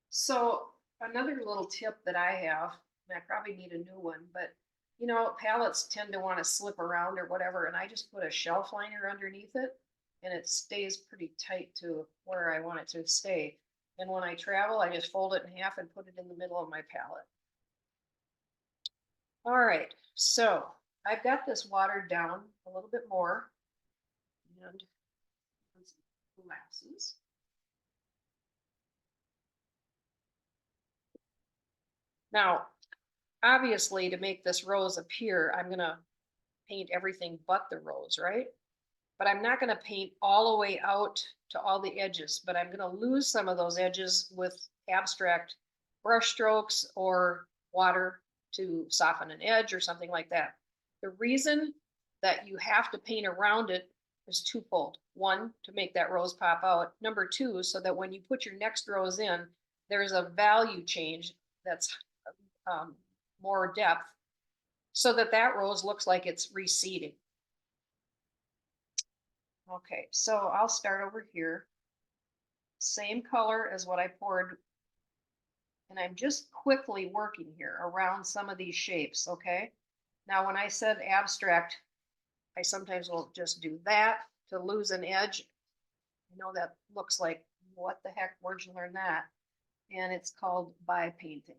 So another little tip that I have, and I probably need a new one, but you know, palettes tend to want to slip around or whatever, and I just put a shelf liner underneath it and it stays pretty tight to where I want it to stay. And when I travel, I just fold it in half and put it in the middle of my palette. All right, so I've got this watered down a little bit more. And glasses. Now, obviously, to make this rose appear, I'm going to paint everything but the rose, right? But I'm not going to paint all the way out to all the edges, but I'm going to lose some of those edges with abstract brush strokes or water to soften an edge or something like that. The reason that you have to paint around it is twofold. One, to make that rose pop out. Number two, so that when you put your next rose in, there's a value change that's more depth so that that rose looks like it's receding. Okay, so I'll start over here. Same color as what I poured And I'm just quickly working here around some of these shapes, okay? Now, when I said abstract, I sometimes will just do that to lose an edge. I know that looks like, what the heck, where'd you learn that? And it's called by painting.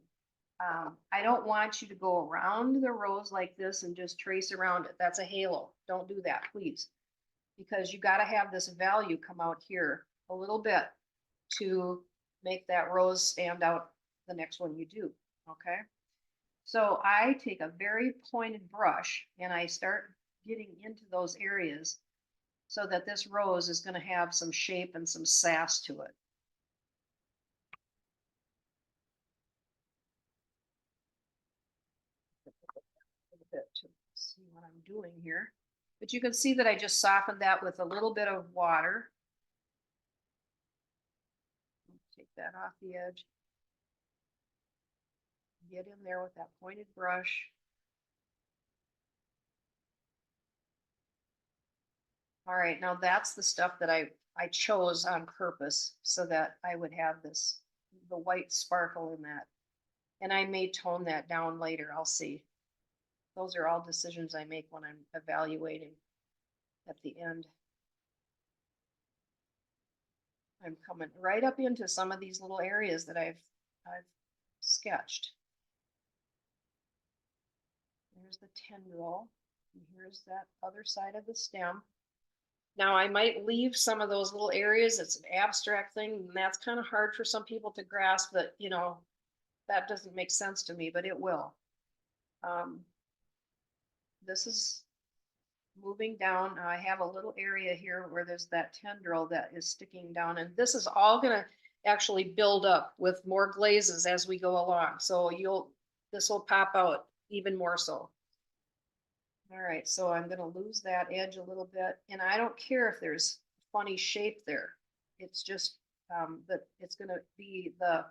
I don't want you to go around the rose like this and just trace around it. That's a halo. Don't do that, please. Because you got to have this value come out here a little bit to make that rose stand out the next one you do, okay? So I take a very pointed brush and I start getting into those areas so that this rose is going to have some shape and some sass to it. A bit to see what I'm doing here. But you can see that I just softened that with a little bit of water. Take that off the edge. Get in there with that pointed brush. All right, now that's the stuff that I chose on purpose so that I would have this, the white sparkle in that. And I may tone that down later, I'll see. Those are all decisions I make when I'm evaluating at the end. I'm coming right up into some of these little areas that I've sketched. Here's the tendril, and here's that other side of the stem. Now I might leave some of those little areas. It's an abstract thing, and that's kind of hard for some people to grasp that, you know, that doesn't make sense to me, but it will. This is moving down. I have a little area here where there's that tendril that is sticking down, and this is all gonna actually build up with more glazes as we go along. So this will pop out even more so. All right, so I'm gonna lose that edge a little bit, and I don't care if there's funny shape there. It's just that it's gonna be the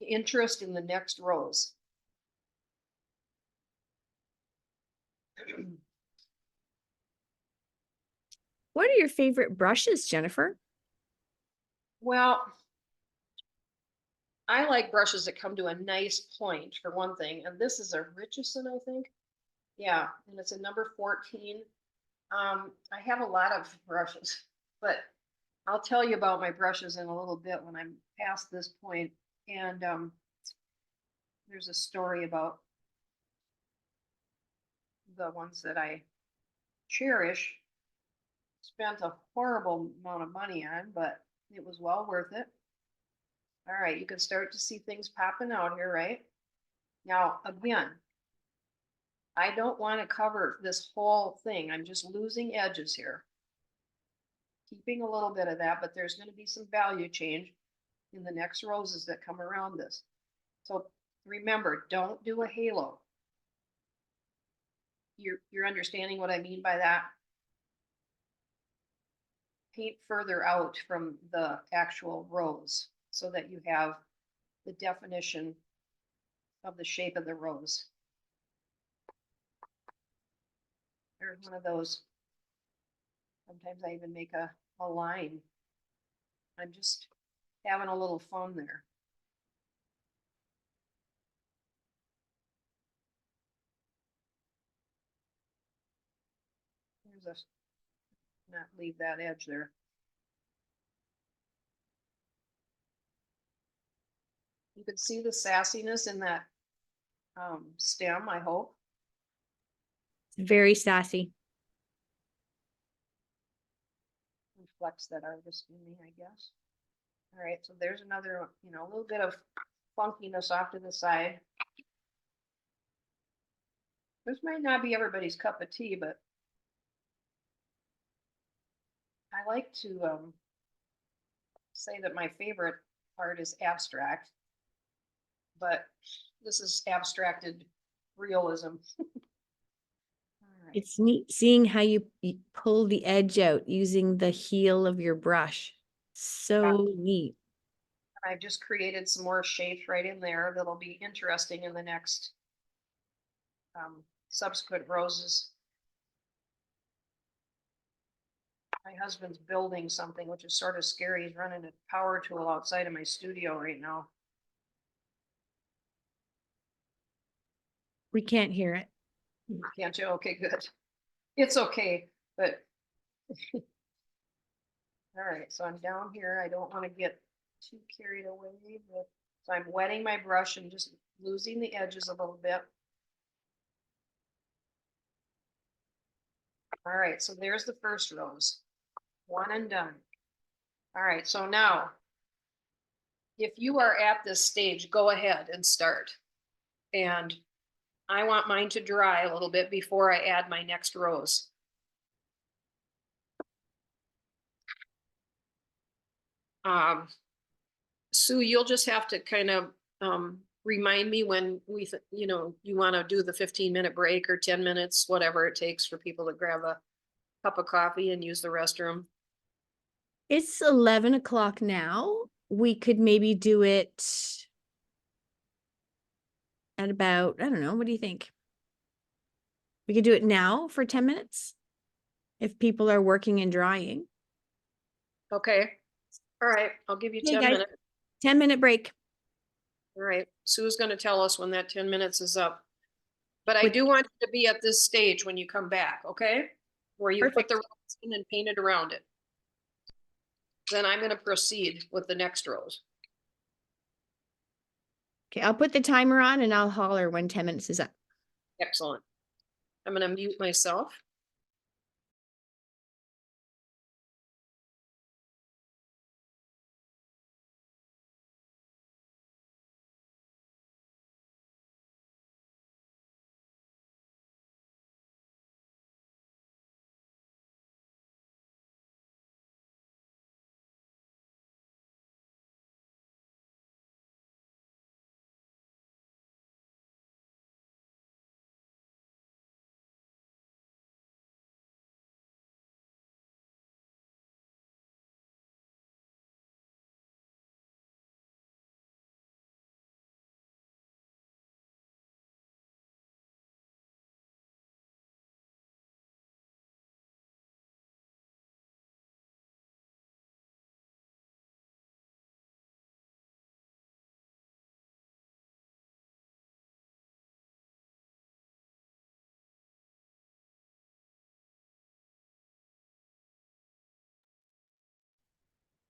interest in the next rows. What are your favorite brushes, Jennifer? Well, I like brushes that come to a nice point for one thing, and this is a Richardson, I think. Yeah, and it's a number 14. I have a lot of brushes, but I'll tell you about my brushes in a little bit when I'm past this point. And there's a story about the ones that I cherish. Spent a horrible amount of money on, but it was well worth it. All right, you can start to see things popping out here, right? Now, again, I don't want to cover this whole thing. I'm just losing edges here. Keeping a little bit of that, but there's going to be some value change in the next roses that come around this. So remember, don't do a halo. You're understanding what I mean by that? Paint further out from the actual rose so that you have the definition of the shape of the rose. There's one of those. Sometimes I even make a line. I'm just having a little fun there. There's a, not leave that edge there. You can see the sassiness in that stem, I hope. Very sassy. Reflects that artist in me, I guess. All right, so there's another, you know, a little bit of funkiness off to the side. This might not be everybody's cup of tea, but I like to say that my favorite art is abstract, but this is abstracted realism. All right. It's neat seeing how you pull the edge out using the heel of your brush. So neat. I've just created some more shapes right in there that'll be interesting in the next subsequent roses. My husband's building something, which is sort of scary. He's running a power tool outside of my studio right now. We can't hear it. Can't you? Okay, good. It's okay, but. All right, so I'm down here. I don't want to get too carried away with, so I'm wetting my brush and just losing the edges a little bit. All right, so there's the first rose. One and done. All right, so now, if you are at this stage, go ahead and start. And I want mine to dry a little bit before I add my next rose. Sue, you'll just have to kind of remind me when you want to do the 15-minute break or 10 minutes, whatever it takes for people to grab a cup of coffee and use the restroom. It's 11 o'clock now. We could maybe do it at about, I don't know, what do you think? We could do it now for 10 minutes if people are working and drying. Okay. All right, I'll give you Hey, 10 guys. minutes. 10-minute break. All right, Sue's going to tell us when that 10 minutes is up. But I With- do want you to be at this stage when you come back, okay? Where you put the Perfect. rose in and paint it around it. Then I'm going to proceed with the next rose. Okay, I'll put the timer on and I'll holler when 10 minutes is up. Excellent. I'm going to mute myself.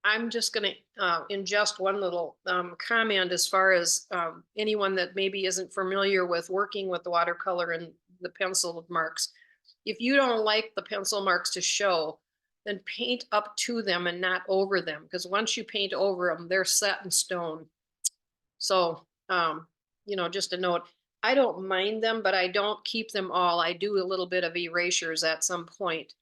I'm just going to ingest one little comment as far as anyone that maybe isn't familiar with working with the watercolor and the pencil marks. If you don't like the pencil marks to show, then paint up to them and not over them, because once you paint over them, they're set in stone. So, just a note, I don't mind them, but I don't keep them all. I do a little bit of erasures at some point.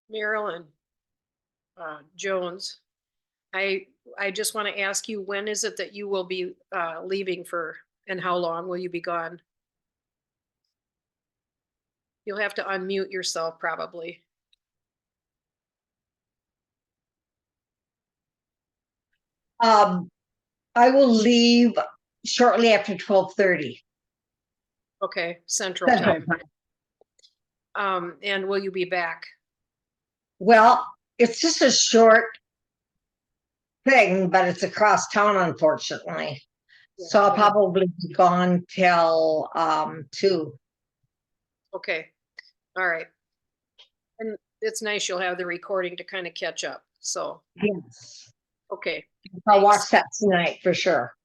Marilyn Jones, I just want to ask you, when is it that you will be leaving for, and how long will you be gone? You'll have to unmute yourself probably. Um, I will leave shortly after 12:30. Okay, Central Time. And will you be back? Well, it's just a short thing, but it's across town, unfortunately. So I'll probably be gone till 2. Okay, all right. And it's nice you'll have the recording to kind of catch up. So, Yes. okay, I'll Thanks. watch that tonight for sure.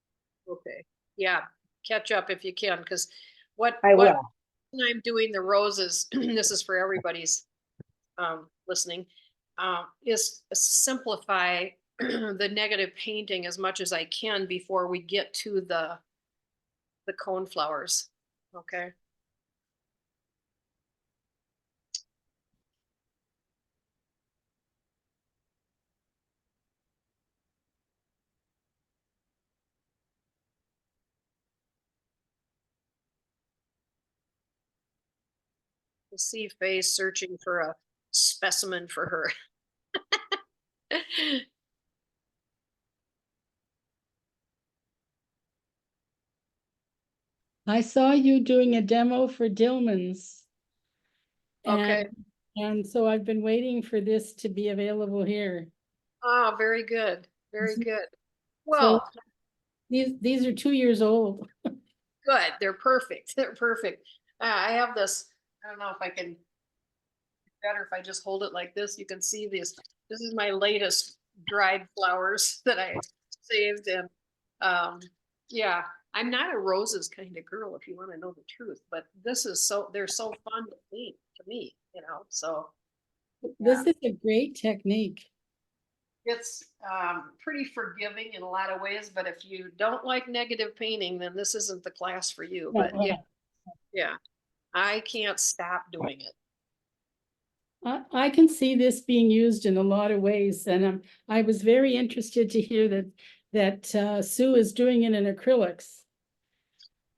okay. Yeah, catch up if you can, because what I what will. I'm doing the roses, this is for everybody's listening, is simplify the negative painting as much as I can before we get to the cone flowers. Okay. I see Faye searching for a specimen for her. I saw you doing a demo for Dillman's. Okay. And so I've been waiting for this to be available here. Oh, very good. Very Mhm. good. Well, These are 2 years old. good. They're perfect. They're perfect. I have this, I don't know if I can, better if I just hold it like this. You can see this. This is my latest dried flowers that I saved. And yeah, I'm not a roses kind of girl, if you want to know the truth, but this is they're so fun to paint to me, so. This is a great technique. It's pretty forgiving in a lot of ways, but if you don't like negative painting, then this isn't the class for you. But yeah, I can't stop doing it. I can see this being used in a lot of ways, and I was very interested to hear that Sue is doing it in acrylics.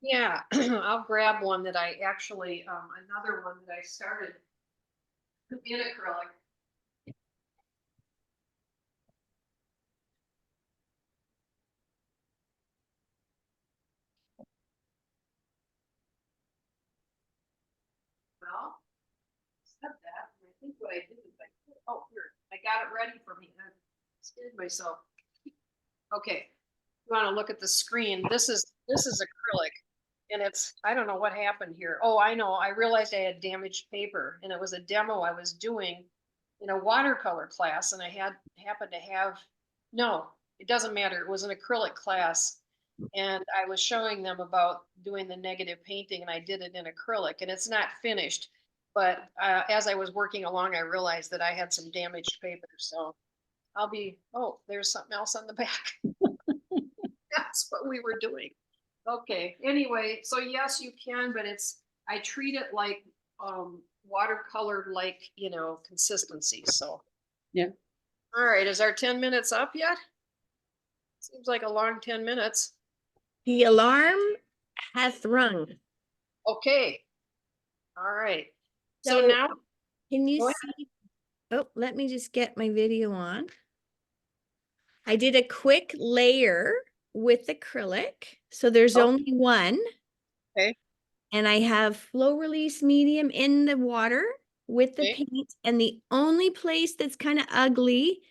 Yeah, I'll grab one that I actually, another one that I started in acrylic. Well, said that, and I think what I did is oh, here, I got it ready for me. I scared myself. Okay, you want to look at the screen. This is acrylic, and I don't know what happened here. Oh, I know. I realized I had damaged paper, and it was a demo I was doing in a watercolor class, and I happened to have, no, it doesn't matter. It was an acrylic class, and I was showing them about doing the negative painting, and I did it in acrylic, and it's not finished. But as I was working along, I realized that I had some damaged paper, so oh, there's something else on the back. That's what we were doing. Okay, anyway, so yes, you can, but I treat it like watercolor, like, consistency. So, Yeah. All right, is our 10 minutes up yet? Seems like a long 10 minutes. The alarm hath rung. Okay. All right. So So now, can you go ahead. see? Oh, let me just get my video on. I did a quick layer with acrylic. So there's Oh. only one. Okay. And I have flow release medium in the water with the Okay. paint. And the only place that's kind of ugly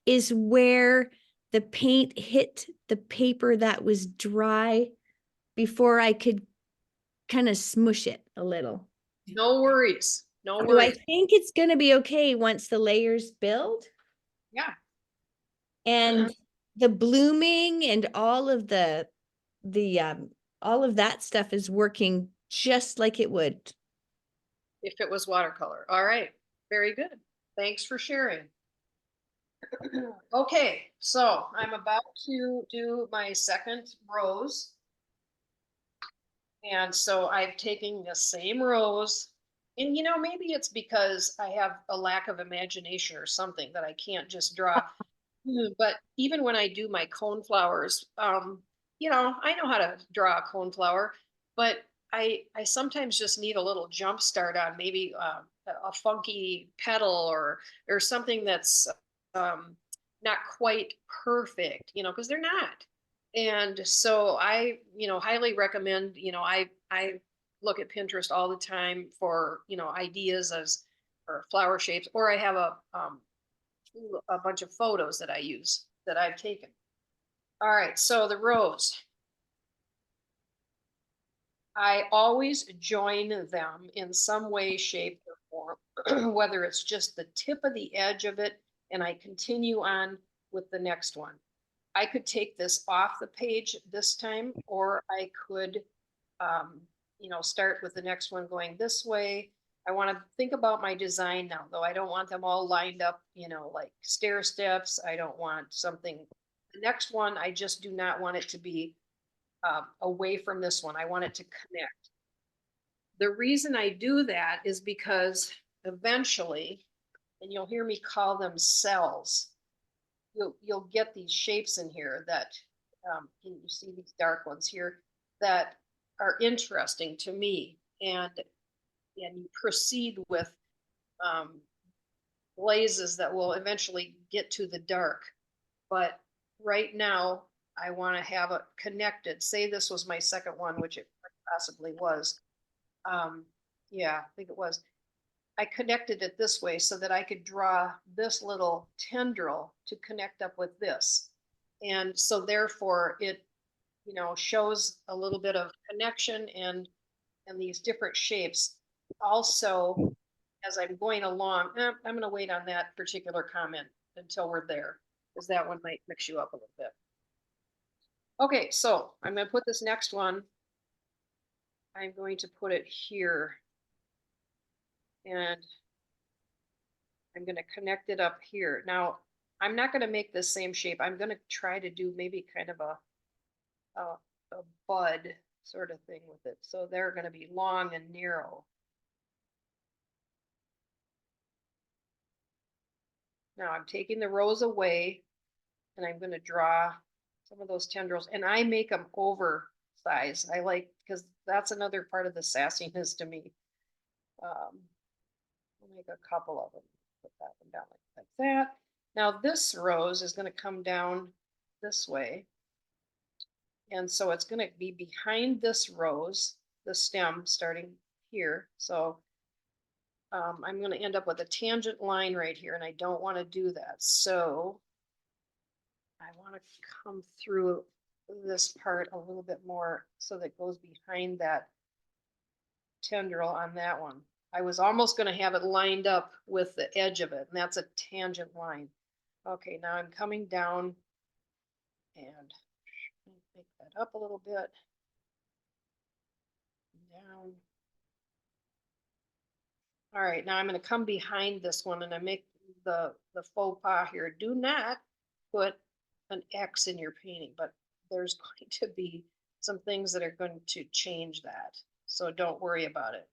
is where the paint hit the paper that was dry before I could kind of smush it a little. No worries. No So I worries. think it's going to be okay once the layers build. Yeah. And the blooming and all of all of that stuff is working just like it would. If it was watercolor. All right. Very good. Thanks for sharing. Okay, so I'm about to do my second rose. And so I've taken the same rose And maybe it's because I have a lack of imagination or something that I can't just draw. But even when I do my cone flowers, I know how to draw a cone flower, but I sometimes just need a little jump start on maybe a funky petal or something that's um, not quite perfect, because they're not. And so I, highly recommend, I look at Pinterest all the time for, ideas as or flower shapes, or I have a bunch of photos that I use that I've taken. All right, so the rose. I always join them in some way, shape, or form, whether it's just the tip of the edge of it, and I continue on with the next one. I could take this off the page this time, or I could, start with the next one going this way. I want to think about my design now, though. I don't want them all lined up, like stair steps. I don't want something. The next one, I just do not want it to be away from this one. I want it to connect. The reason I do that is because eventually, and you'll hear me call them cells, you'll get these shapes in here that can you see these dark ones here that are interesting to me, and you proceed with um, blazes that will eventually get to the dark. But right now, I want to have it connected. Say this was my second one, which it possibly was. Yeah, I think it was. I connected it this way so that I could draw this little tendril to connect up with this. And so therefore it, shows a little bit of connection and these different shapes. Also, as I'm going along, I'm going to wait on that particular comment until we're there, because that one might mix you up a little bit. Okay, so I'm going to put this next one. I'm going to put it here. And I'm going to connect it up here. Now, I'm not going to make the same shape. I'm going to try to do maybe kind of a bud sort of thing with it. So they're going to be long and narrow. Now I'm taking the rose away and I'm going to draw some of those tendrils, and I make them oversized. I like, because that's another part of the sassiness to me. I'll make a couple of them. Put that one down like that. Now this rose is going to come down this way. And so it's going to be behind this rose, the stem starting here. So I'm going to end up with a tangent line right here, and I don't want to do that. So I want to come through this part a little bit more so that it goes behind that tendril on that one. I was almost going to have it lined up with the edge of it, and that's a tangent line. Okay, now I'm coming down and make that up a little bit. Down. All right, now I'm going to come behind this one and I make the faux pas here. Do not put an X in your painting, but there's going to be some things that are going to change that. So don't worry about it.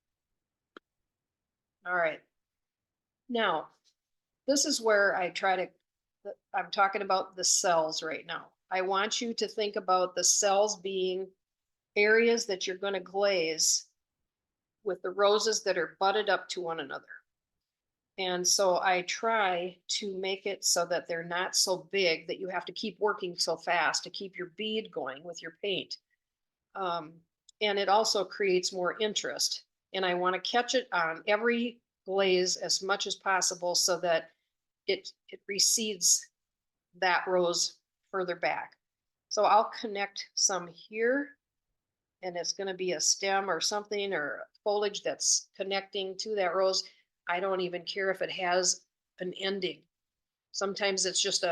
All right. Now, this is where I try to, I'm talking about the cells right now. I want you to think about the cells being areas that you're going to glaze with the roses that are butted up to one another. And so I try to make it so that they're not so big that you have to keep working so fast to keep your bead going with your paint. And it also creates more interest. And I want to catch it on every glaze as much as possible so that it recedes that rose further back. So I'll connect some here, and it's going to be a stem or something or foliage that's connecting to that rose. I don't even care if it has an ending. Sometimes it's just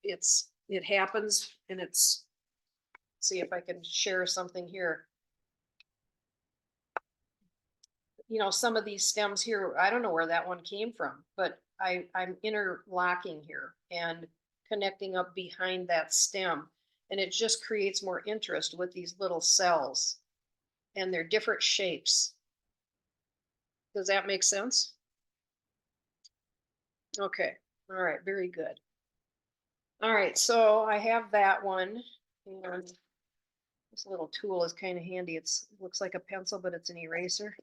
it happens, and it's, see if I can share something here. Some of these stems here, I don't know where that one came from, but I'm interlocking here and connecting up behind that stem. And it just creates more interest with these little cells, and they're different shapes. Does that make sense? Okay, all right, very good. All right, so I have that one, and this little tool is kind of handy. It looks like a pencil, but it's an eraser.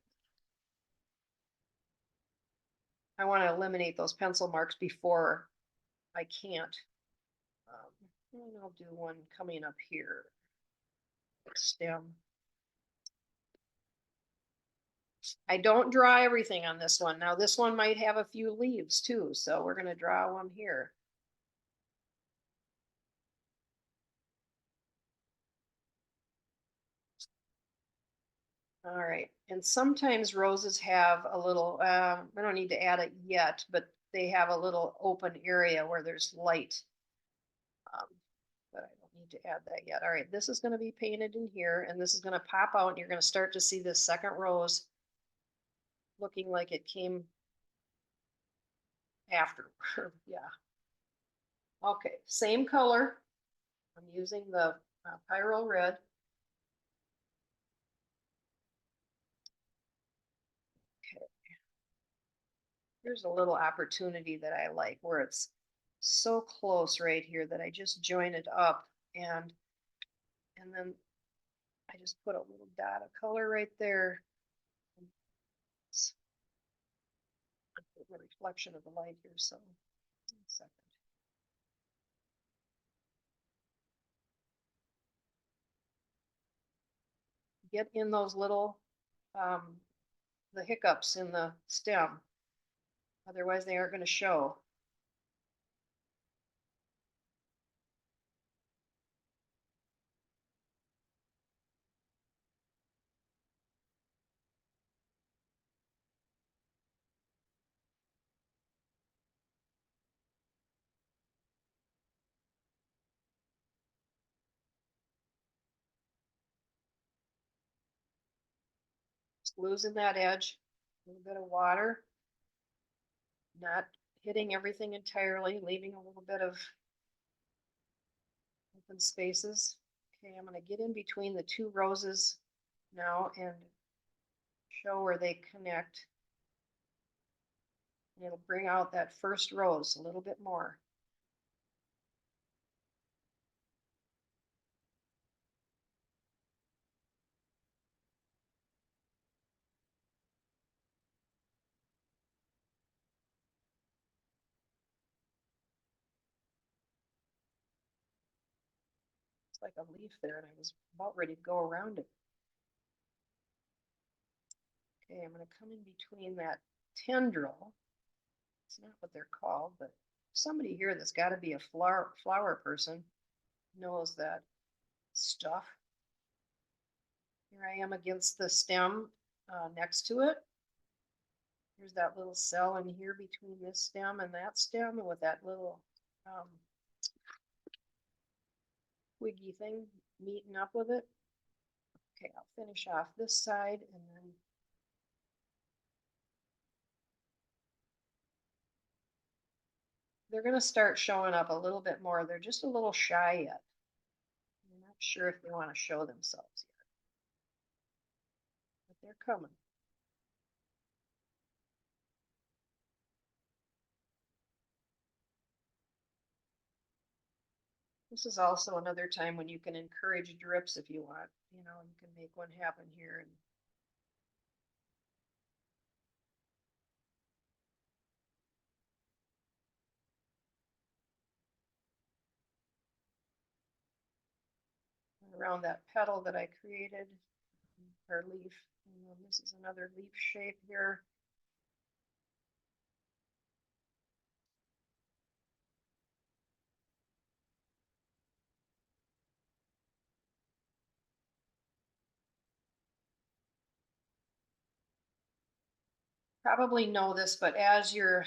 I want to eliminate those pencil marks before I can't. And I'll do one coming up here. Stem. I don't draw everything on this one. Now this one might have a few leaves too, so we're gonna draw one here. All right, and sometimes roses have a little, I don't need to add it yet, but they have a little open area where there's light. But I don't need to add that yet. All right, this is gonna be painted in here, and this is gonna pop out, and you're gonna start to see this second rose looking like it came after, yeah. Okay, same color. I'm using the Pyro Red. Okay. Here's a little opportunity that I like where it's so close right here that I just join it up and then I just put a little dot of color right there. It's the reflection of the light here, so 1 second. Get in those little the hiccups in the stem. Otherwise they aren't going to show. Just losing that edge. A little bit of water. Not hitting everything entirely, leaving a little bit of open spaces. Okay, I'm going to get in between the two roses now and show where they connect. And it'll bring out that first rose a little bit more. It's like a leaf there, and I was about ready to go around it. Okay, I'm going to come in between that tendril. It's not what they're called, but somebody here that's got to be a flower person knows that stuff. Here I am against the stem next to it. Here's that little cell in here between this stem and that stem, and with that little twiggy thing meeting up with it. Okay, I'll finish off this side and then they're going to start showing up a little bit more. They're just a little shy yet. I'm not sure if they want to show themselves yet, but they're coming. This is also another time when you can encourage drips if you want. You know, you can make one happen here. And around that petal that I created, or leaf. And then this is another leaf shape here. Probably know this, but as you're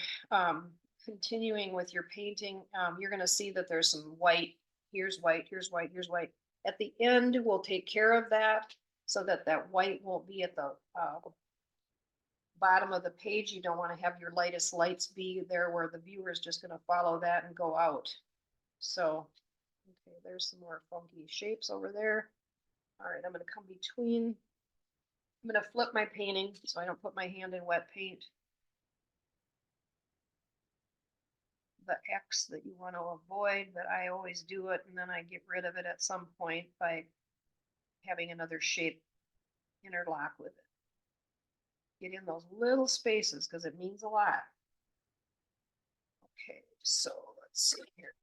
continuing with your painting, you're going to see that there's some white. Here's white, here's white, here's white. At the end, we'll take care of that so that that white won't be at the bottom of the page. You don't want to have your lightest lights be there where the viewer is just going to follow that and go out. So, okay, there's some more funky shapes over there. All right, I'm going to come between I'm gonna flip my painting so I don't put my hand in wet paint. The X that you want to avoid, but I always do it and then I get rid of it at some point by having another shape interlock with it. Get in those little spaces because it means a lot. Okay, so let's see here.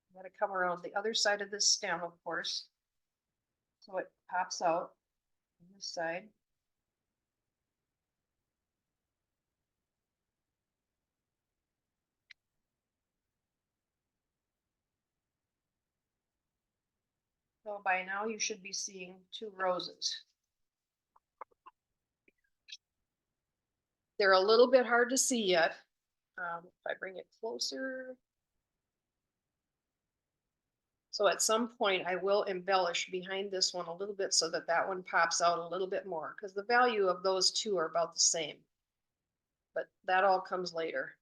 I'm gonna come around the other side of this stem, of course. So it pops out on this side. So by now you should be seeing 2 roses. They're a little bit hard to see yet. If I bring it closer. So at some point I will embellish behind this one a little bit so that that one pops out a little bit more because the value of those 2 are about the same. But that all comes later.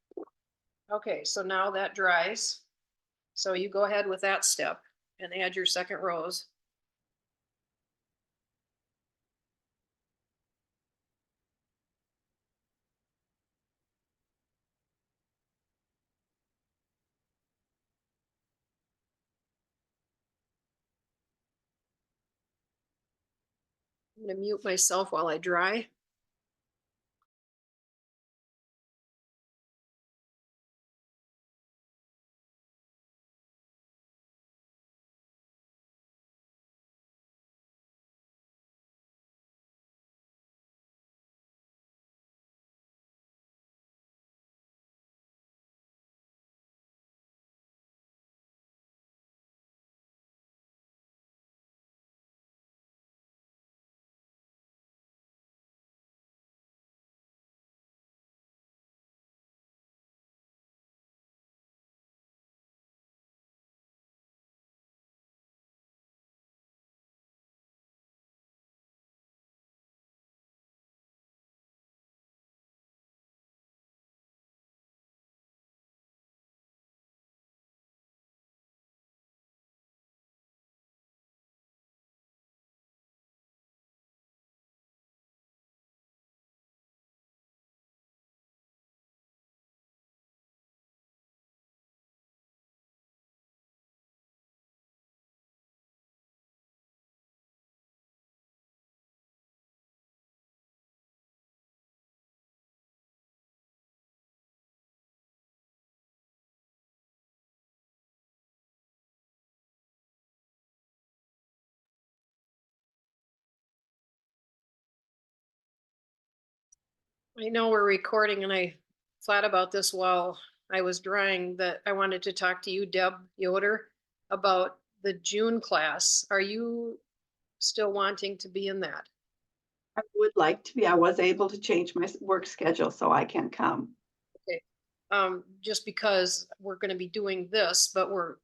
Okay, so now that dries. So you go ahead with that step and add your second rose. I'm going to mute myself while I dry. I know we're recording and I thought about this while I was drying that I wanted to talk to you, Deb Yoder, about the June class. Are you still wanting to be in that? I would like to be. I was able to change my work schedule so I can come. Okay. Just because we're going to be doing this, but we're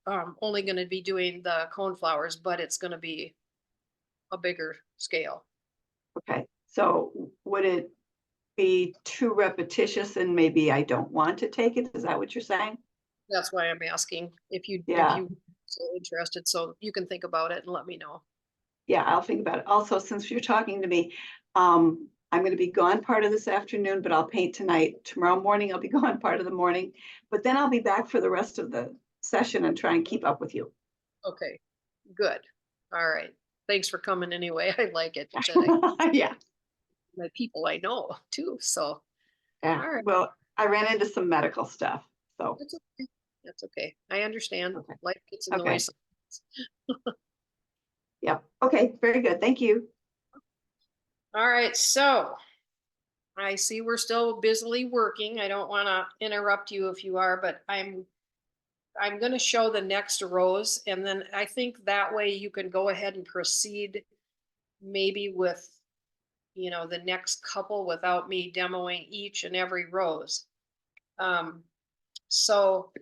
only going to be doing the cone flowers, but it's going to be a bigger scale. Okay, so would it be too repetitious and maybe I don't want to take it? Is that what you're saying? That's why I'm asking if Yeah. you so interested, so you can think about it and let me know. Yeah, I'll think about it. Also, since you're talking to me, I'm going to be gone part of this afternoon, but I'll paint tonight. Tomorrow morning, I'll be gone part of the morning, but then I'll be back for the rest of the session and try and keep up with you. Okay, good. All right. Thanks for coming anyway. I like it. That Yeah, my people I know too. So yeah. all right. Well, I ran into some medical stuff, so. That's okay. That's okay. I understand. Okay. Life gets in the way. Okay. sometimes. Yeah, okay, very good. Thank you. All right. So I see we're still busily working. I don't want to interrupt you if you are, but I'm going to show the next rows, and then I think that way you can go ahead and proceed maybe with, the next couple without me demoing each and every rose. So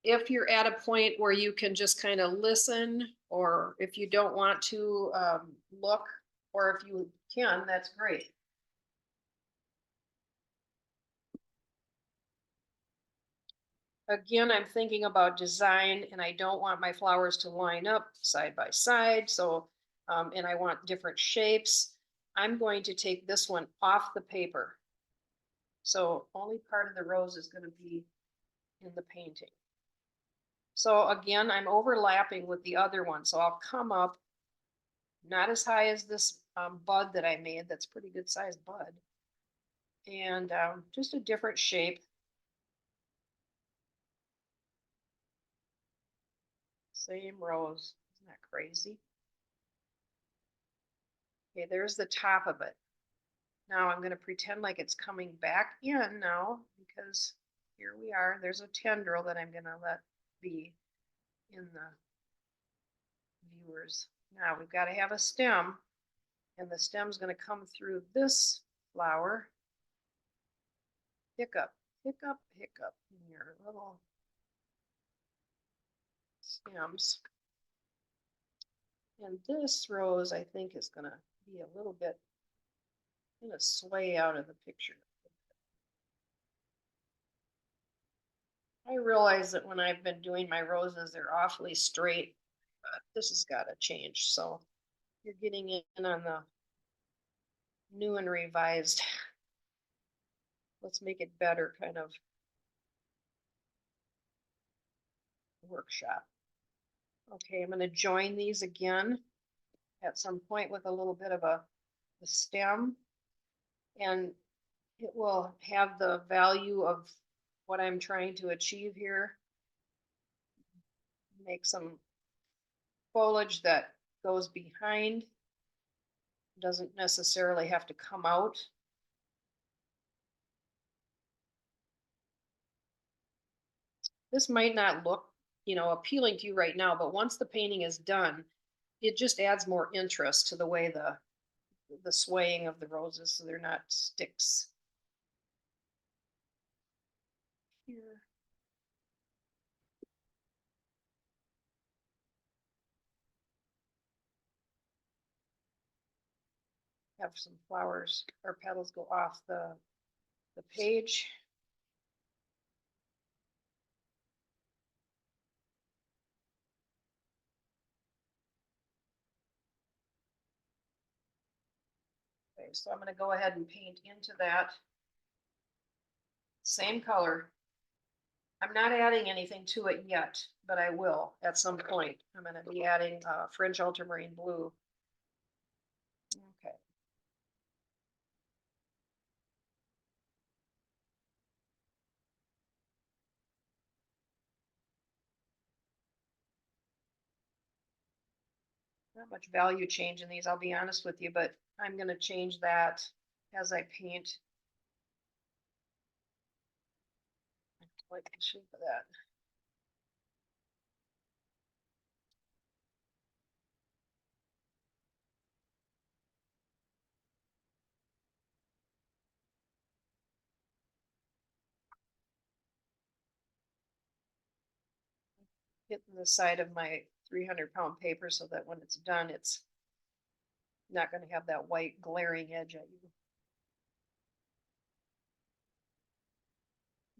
if you're at a point where you can just kind of listen, or if you don't want to look, or if you can, that's great. Again, I'm thinking about design and I don't want my flowers to line up side by side. So, and I want different shapes. I'm going to take this one off the paper. So only part of the rose is gonna be in the painting. So again, I'm overlapping with the other one, so I'll come up not as high as this bud that I made. That's pretty good sized bud. And just a different shape. Same rose. Isn't that crazy? Okay, there's the top of it. Now I'm going to pretend like it's coming back in now because here we are. There's a tendril that I'm going to let be in the viewers. Now we've got to have a stem, and the stem's going to come through this flower. Hiccup, hiccup, hiccup in your little stems. And this rose, I think, is going to be a little bit, going to sway out of the picture. I realize that when I've been doing my roses, they're awfully straight, but this has got to change. So you're getting in on the new and revised. Let's make it better kind of workshop. Okay, I'm going to join these again at some point with a little bit of a stem, and it will have the value of what I'm trying to achieve here. Make some foliage that goes behind, doesn't necessarily have to come out. This might not look, appealing to you right now, but once the painting is done, it just adds more interest to the way the swaying of the roses, so they're not sticks. Here. Have some flowers or petals go off the page. Okay, so I'm going to go ahead and paint into that same color. I'm not adding anything to it yet, but I will at some point. I'm going to be adding French ultramarine blue. Okay. Not much value change in these, I'll be honest with you, but I'm going to change that as I paint. I like the shape of that. Hitting the side of my 300-pound paper so that when it's done, it's not going to have that white glaring edge at you.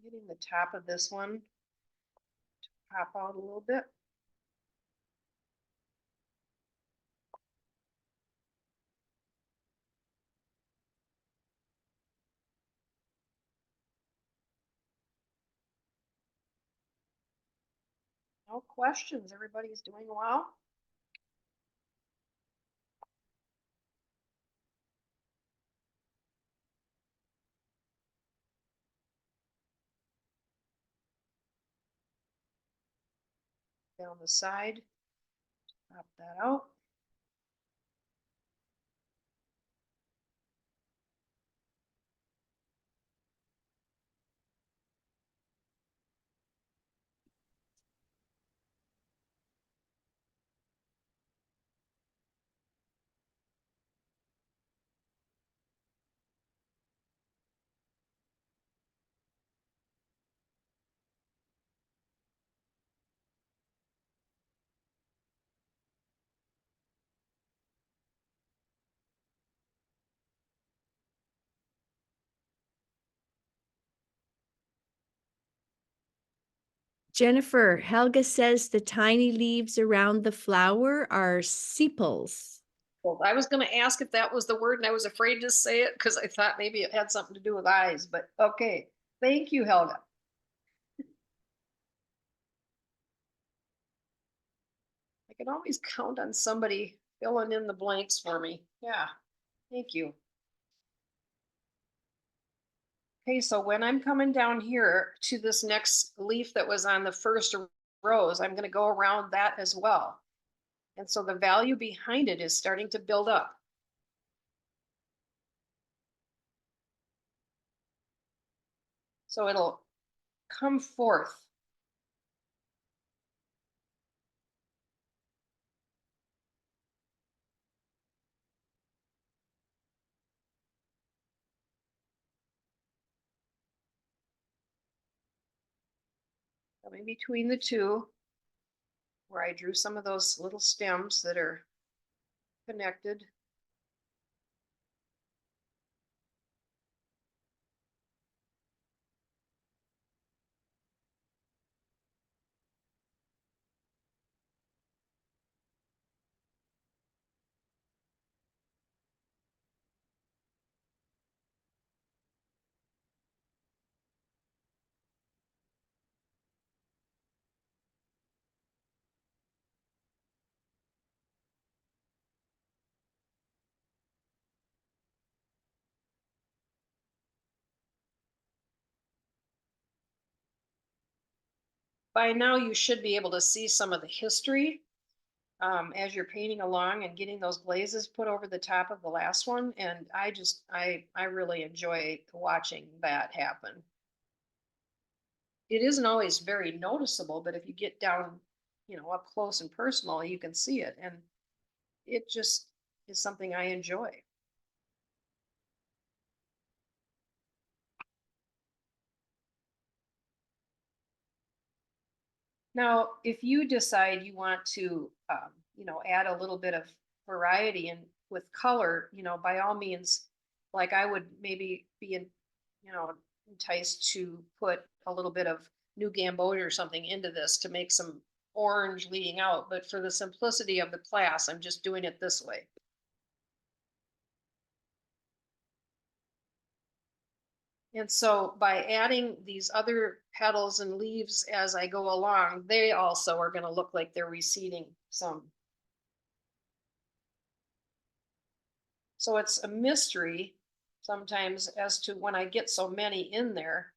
Getting the top of this one to pop out a little bit. No questions. Everybody's doing well. Down the side, pop that out. Jennifer, Helga says the tiny leaves around the flower are sepals. Well, I was gonna ask if that was the word and I was afraid to say it because I thought maybe it had something to do with eyes, but okay. Thank you, Helga. I can always count on somebody filling in the blanks for me. Yeah, thank you. Okay, so when I'm coming down here to this next leaf that was on the first rose, I'm gonna go around that as well. And so the value behind it is starting to build up. So it'll come forth. Coming between the two, where I drew some of those little stems that are connected. By now, you should be able to see some of the history as you're painting along and getting those glazes put over the top of the last one. And I really enjoy watching that happen. It isn't always very noticeable, but if you get down, up close and personal, you can see it. And it just is something I enjoy. Now, if you decide you want to, add a little bit of variety and with color, by all means, like I would maybe be enticed to put a little bit of new gamboge or something into this to make some orange leading out. But for the simplicity of the class, I'm just doing it this way. And so by adding these other petals and leaves as I go along, they also are going to look like they're receding some. So it's a mystery sometimes as to when I get so many in there,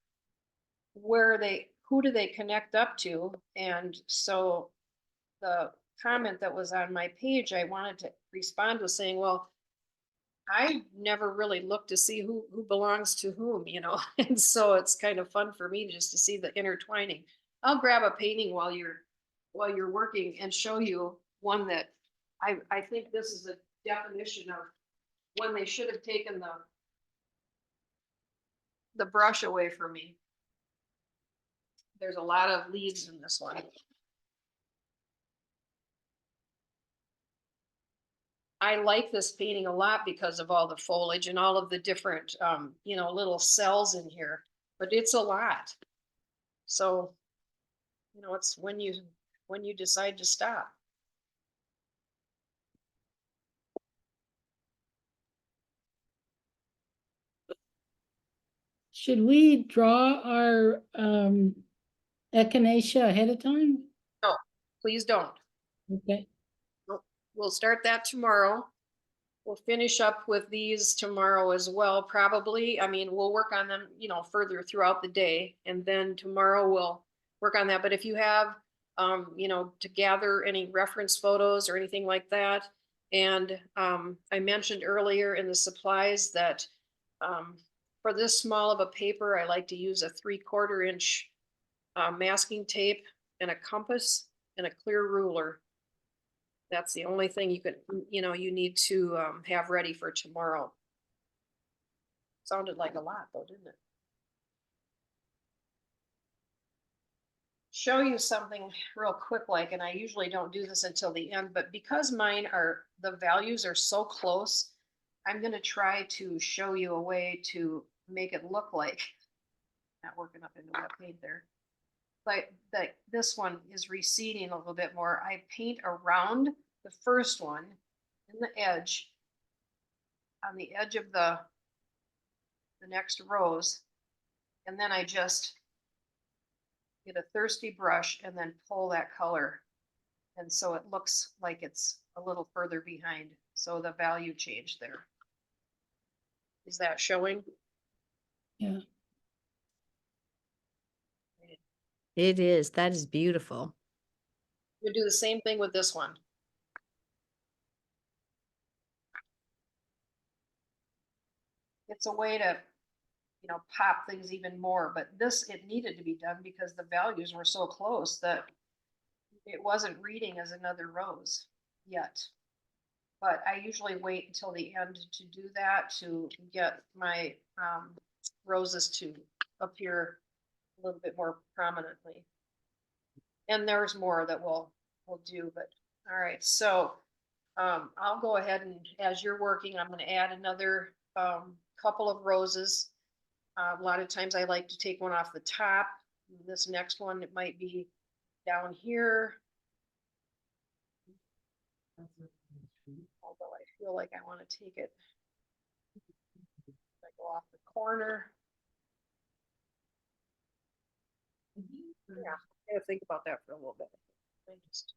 who do they connect up to? And so the comment that was on my page, I wanted to respond with saying, well, I never really looked to see who belongs to whom, and so it's kind of fun for me just to see the intertwining. I'll grab a painting while you're working and show you one that I think this is a definition of when they should have taken the brush away from me. There's a lot of leaves in this one. I like this painting a lot because of all the foliage and all of the different, little cells in here, but it's a lot. So, it's when you decide to stop. Should we draw our echinacea ahead of time? No, please don't. Okay. Nope. We'll start that tomorrow. We'll finish up with these tomorrow as well, probably. I mean, we'll work on them, further throughout the day. And then tomorrow we'll work on that. But if you have, to gather any reference photos or anything like that. And I mentioned earlier in the supplies that for this small of a paper, I like to use a 3/4 inch masking tape and a compass and a clear ruler. That's the only thing you need to have ready for tomorrow. Sounded like a lot though, didn't it? Show you something real quick, and I usually don't do this until the end, but because the values are so close, I'm gonna try to show you a way to make it look like, not working up into that paint there. But this one is receding a little bit more. I paint around the first one, in the edge, on the edge of the next rows. And then I just get a thirsty brush and then pull that color. And so it looks like it's a little further behind. So the value change there. Is that showing? Yeah. It is. That is beautiful. We do the same thing with this one. It's a way to, pop things even more, but this, it needed to be done because the values were so close that it wasn't reading as another rose yet. But I usually wait until the end to do that, to get my roses to appear a little bit more prominently. And there's more that we'll do, but all right, so I'll go ahead and as you're working, I'm gonna add another couple of roses. A lot of times I like to take one off the top. This next one, it might be down here. Although I feel like I want to take it. I go off the corner. Yeah, I gotta think about that for a little bit. I just.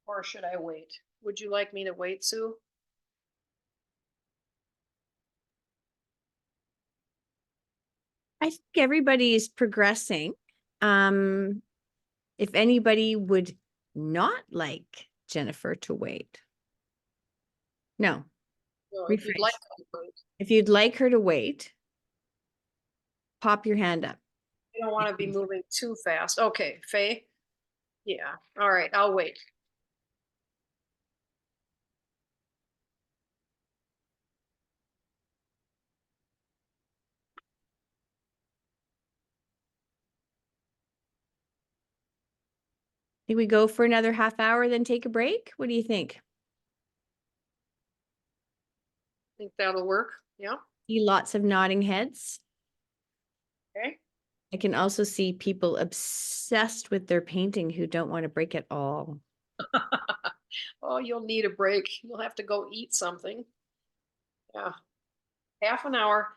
Or should I wait? Would you like me to wait, Sue? I think everybody is progressing. If anybody would not like Jennifer to wait. No, No, if you'd like rephrase. to wait. If you'd like her to wait, pop your hand up. I don't want to be moving too fast. Okay, Faye? Yeah, all right, I'll wait. Think we go for another half hour, then take a break? What do you think? Think that'll work? Yeah, See lots of nodding heads. okay. I can also see people obsessed with their painting who don't want to break at all. Oh, you'll need a break. You'll have to go eat something. Yeah, half an hour.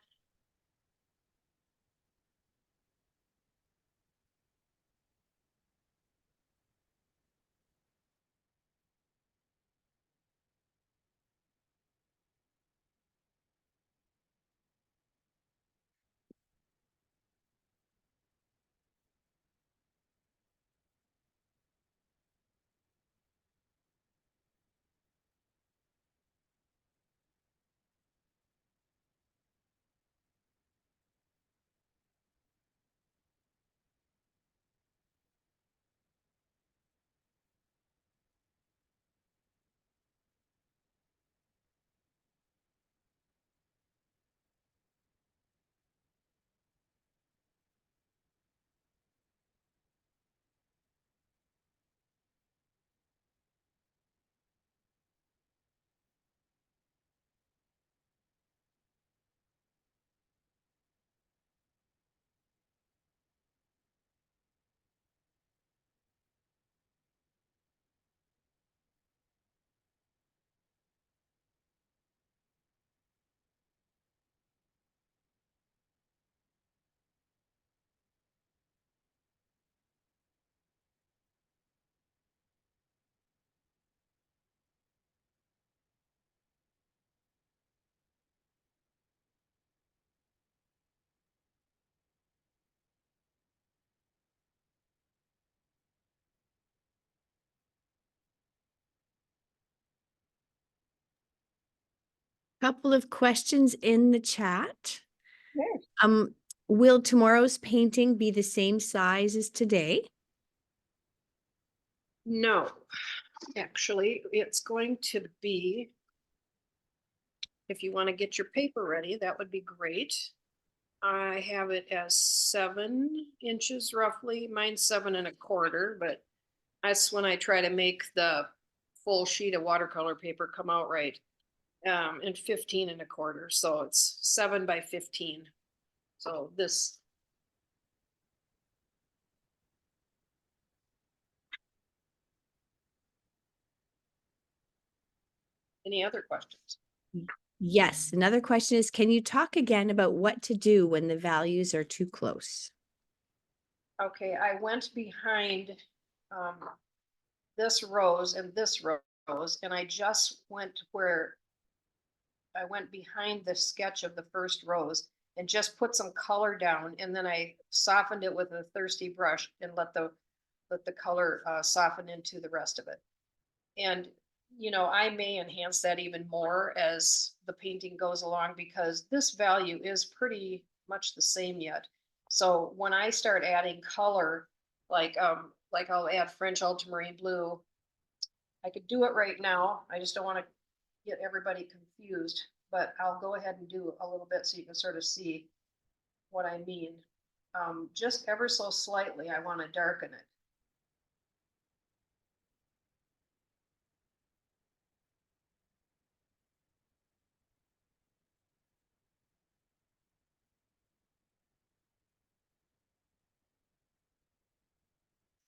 Couple of questions in the chat. Okay. Will tomorrow's painting be the same size as today? No, actually, it's going to be, if you want to get your paper ready, that would be great. I have it as 7 inches roughly. Mine's 7 1/4, but that's when I try to make the full sheet of watercolor paper come out right. and 15 1/4. So it's 7 by 15. So this. Any other questions? Yes, another question is, can you talk again about what to do when the values are too close? Okay, I went behind this rose and this rose, and I just went where I went behind the sketch of the first rose and just put some color down, and then I softened it with a thirsty brush and let the color soften into the rest of it. And I may enhance that even more as the painting goes along because this value is pretty much the same yet. So when I start adding color, like I'll add French ultramarine blue, I could do it right now. I just don't want to get everybody confused, but I'll go ahead and do a little bit so you can sort of see what I mean. Just ever so slightly, I want to darken it.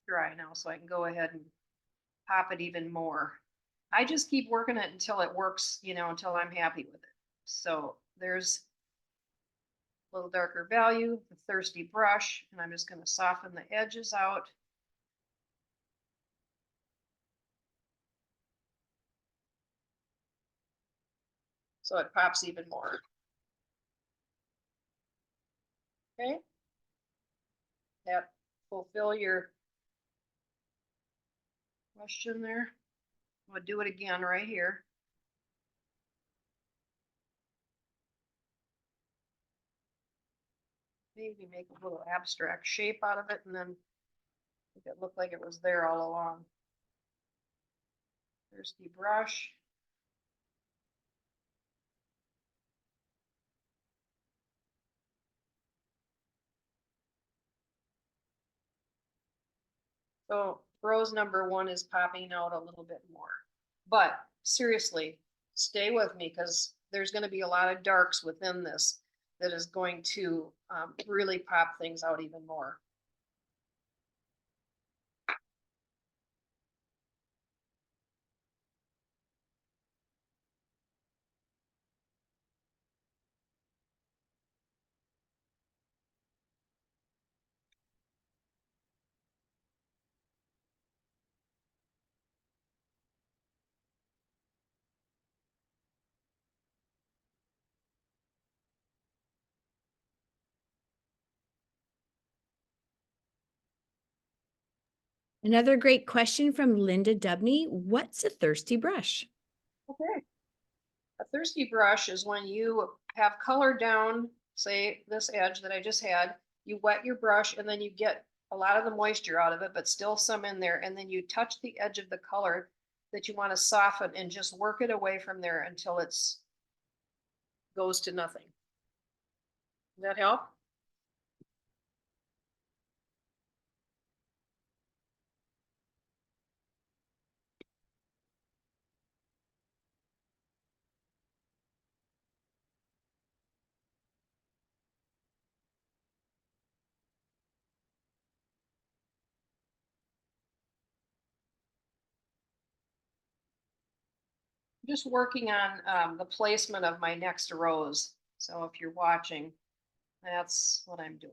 Dry now, so I can go ahead and pop it even more. I just keep working it until it works, until I'm happy with it. So there's a little darker value, the thirsty brush, and I'm just going to soften the edges out. So it pops even more. Okay. That fulfill your question there. I'm gonna do it again right here. Maybe make a little abstract shape out of it and then make it look like it was there all along. Thirsty brush. So rose number 1 is popping out a little bit more. But seriously, stay with me because there's going to be a lot of darks within this that is going to really pop things out even more. Another great question from Linda Dubney. What's a thirsty brush? Okay. A thirsty brush is when you have color down, say this edge that I just had, you wet your brush and then you get a lot of the moisture out of it, but still some in there. And then you touch the edge of the color that you want to soften and just work it away from there until it's goes to nothing. Does that help? Just working on the placement of my next rows. So if you're watching, that's what I'm doing.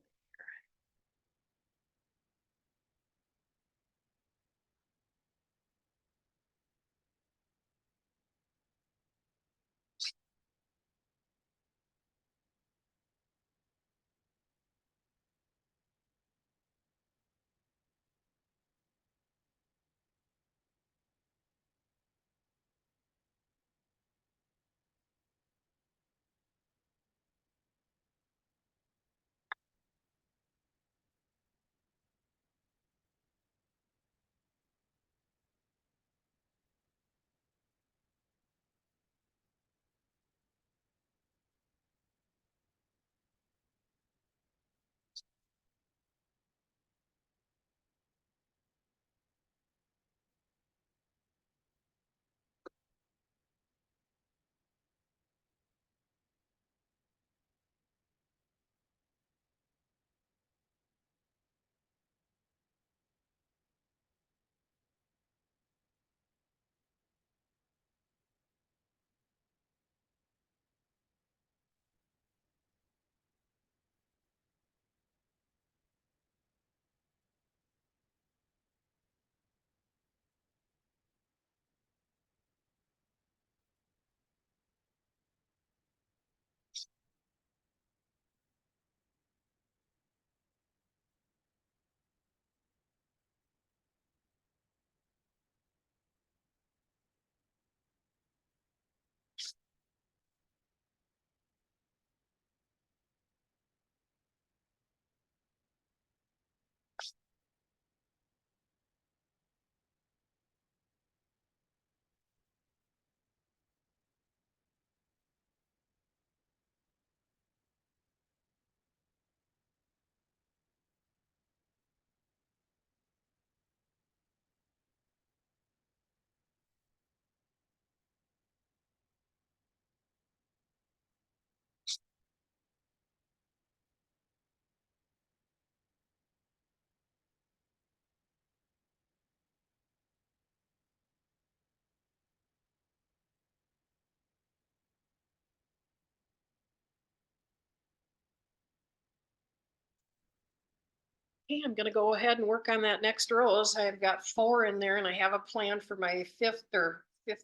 Okay, I'm gonna go ahead and work on that next rose. I've got 4 in there and I have a plan for my fifth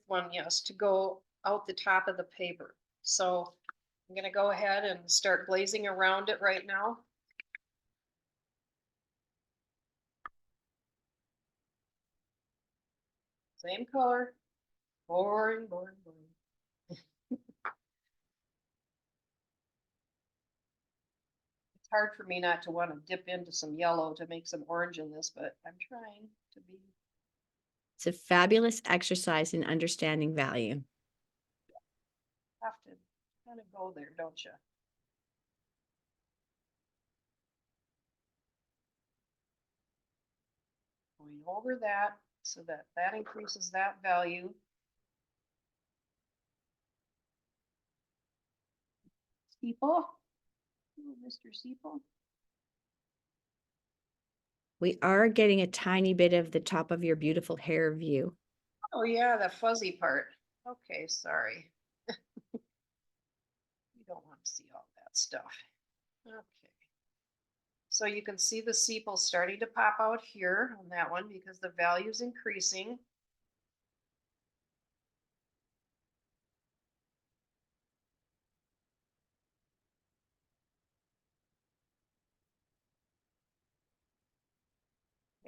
one, yes, to go out the top of the paper. So I'm gonna go ahead and start glazing around it right now. Same color. Boring, boring, boring. It's hard for me not to want to dip into some yellow to make some orange in this, but I'm trying to be. It's a fabulous exercise in understanding value. Have to kind of go there, don't you? Going over that so that that increases that value. Steeple, ooh, Mr. Steeple. We are getting a tiny bit of the top of your beautiful hair view. Oh yeah, the fuzzy part. Okay, sorry. You don't want to see all that stuff. Okay. So you can see the sepal starting to pop out here on that one because the value is increasing.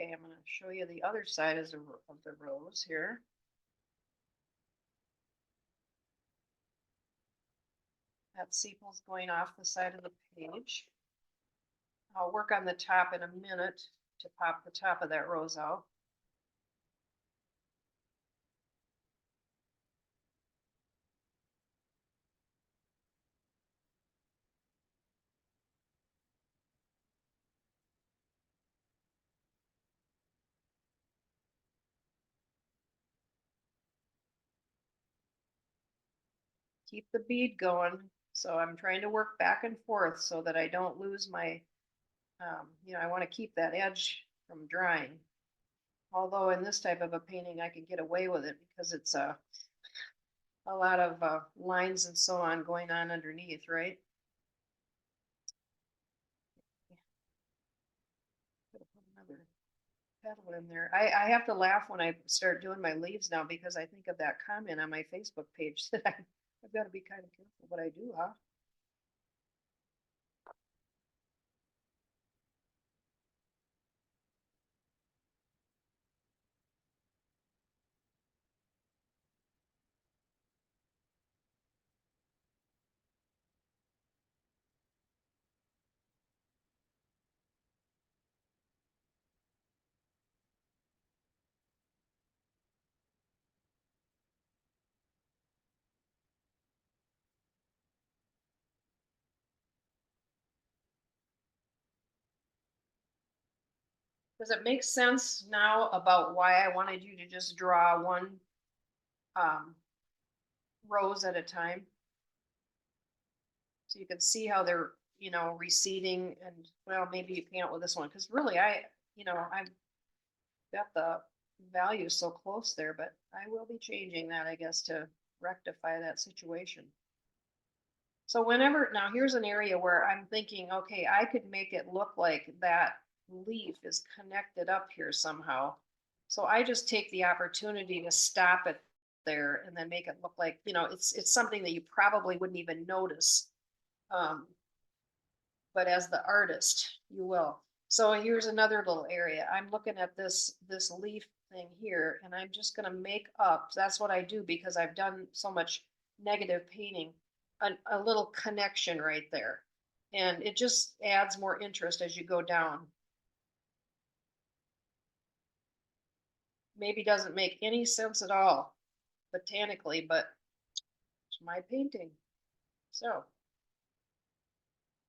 Okay, I'm going to show you the other side of the rose here. That sepal's going off the side of the page. I'll work on the top in a minute to pop the top of that rose out. Keep the bead going. So I'm trying to work back and forth so that I don't lose my, I want to keep that edge from drying. Although in this type of a painting, I could get away with it because it's a lot of lines and so on going on underneath, right? Gotta put another petal in there. I have to laugh when I start doing my leaves now because I think of that comment on my Facebook page that I've got to be kind of careful what I do, huh? Does it make sense now about why I wanted you to just draw one um, rose at a time? So you can see how they're, receding and, well, maybe you can't with this one, because really I've got the value so close there, but I will be changing that, I guess, to rectify that situation. So now here's an area where I'm thinking, okay, I could make it look like that leaf is connected up here somehow. So I just take the opportunity to stop it there and then make it look like, it's something that you probably wouldn't even notice. But as the artist, you will. So here's another little area. I'm looking at this leaf thing here, and I'm just gonna make up, that's what I do because I've done so much negative painting, a little connection right there. And it just adds more interest as you go down. Maybe doesn't make any sense at all botanically, but it's my painting. So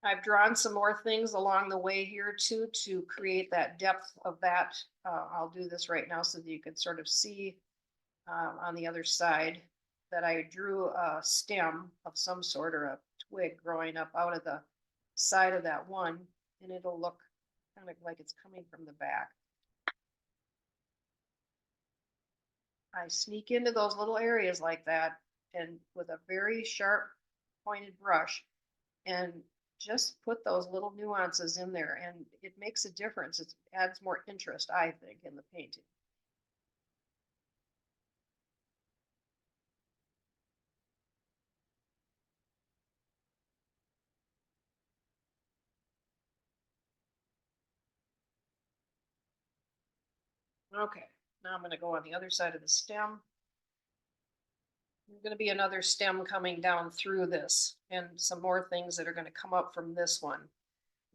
I've drawn some more things along the way here too to create that depth of that. I'll do this right now so that you can sort of see on the other side that I drew a stem of some sort or a twig growing up out of the side of that one, and it'll look kind of like it's coming from the back. I sneak into those little areas like that and with a very sharp pointed brush and just put those little nuances in there and it makes a difference. It adds more interest, I think, in the painting. Okay, now I'm gonna go on the other side of the stem. There's gonna be another stem coming down through this and some more things that are gonna come up from this one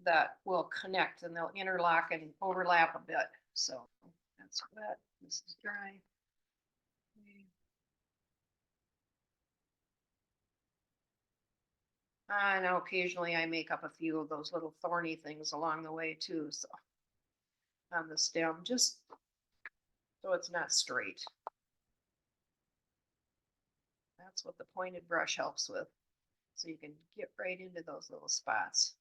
that will connect and they'll interlock and overlap a bit. So that's wet, this is dry. Okay. I know occasionally I make up a few of those little thorny things along the way too, so on the stem, just so it's not straight. That's what the pointed brush helps with. So you can get right into those little spots.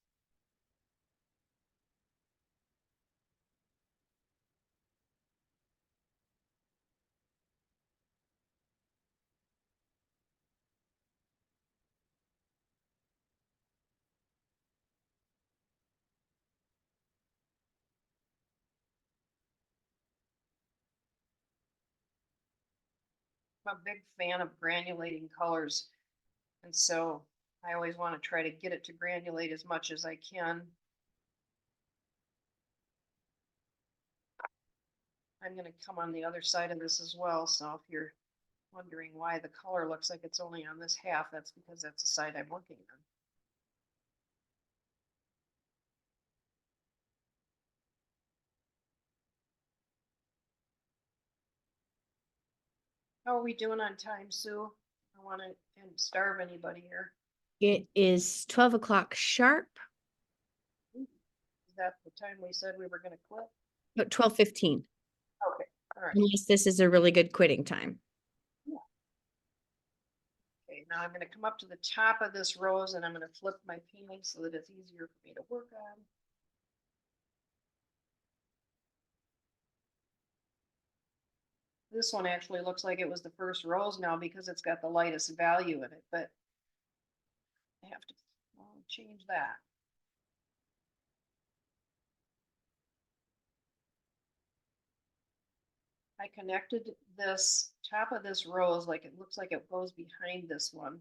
I'm a big fan of granulating colors. And so I always want to try to get it to granulate as much as I can. I'm going to come on the other side of this as well. So if you're wondering why the color looks like it's only on this half, that's because that's the side I'm working on. How are we doing on time, Sue? I don't want to starve anybody here. It is 12 o'clock sharp, Is that the time we said we were going to quit? but 12:15, Okay, all right. unless this is a really good quitting time. Okay, now I'm going to come up to the top of this rose and I'm going to flip my painting so that it's easier for me to work on. This one actually looks like it was the first rose now because it's got the lightest value in it, but I have to change that. I connected this top of this rose like it looks like it goes behind this one.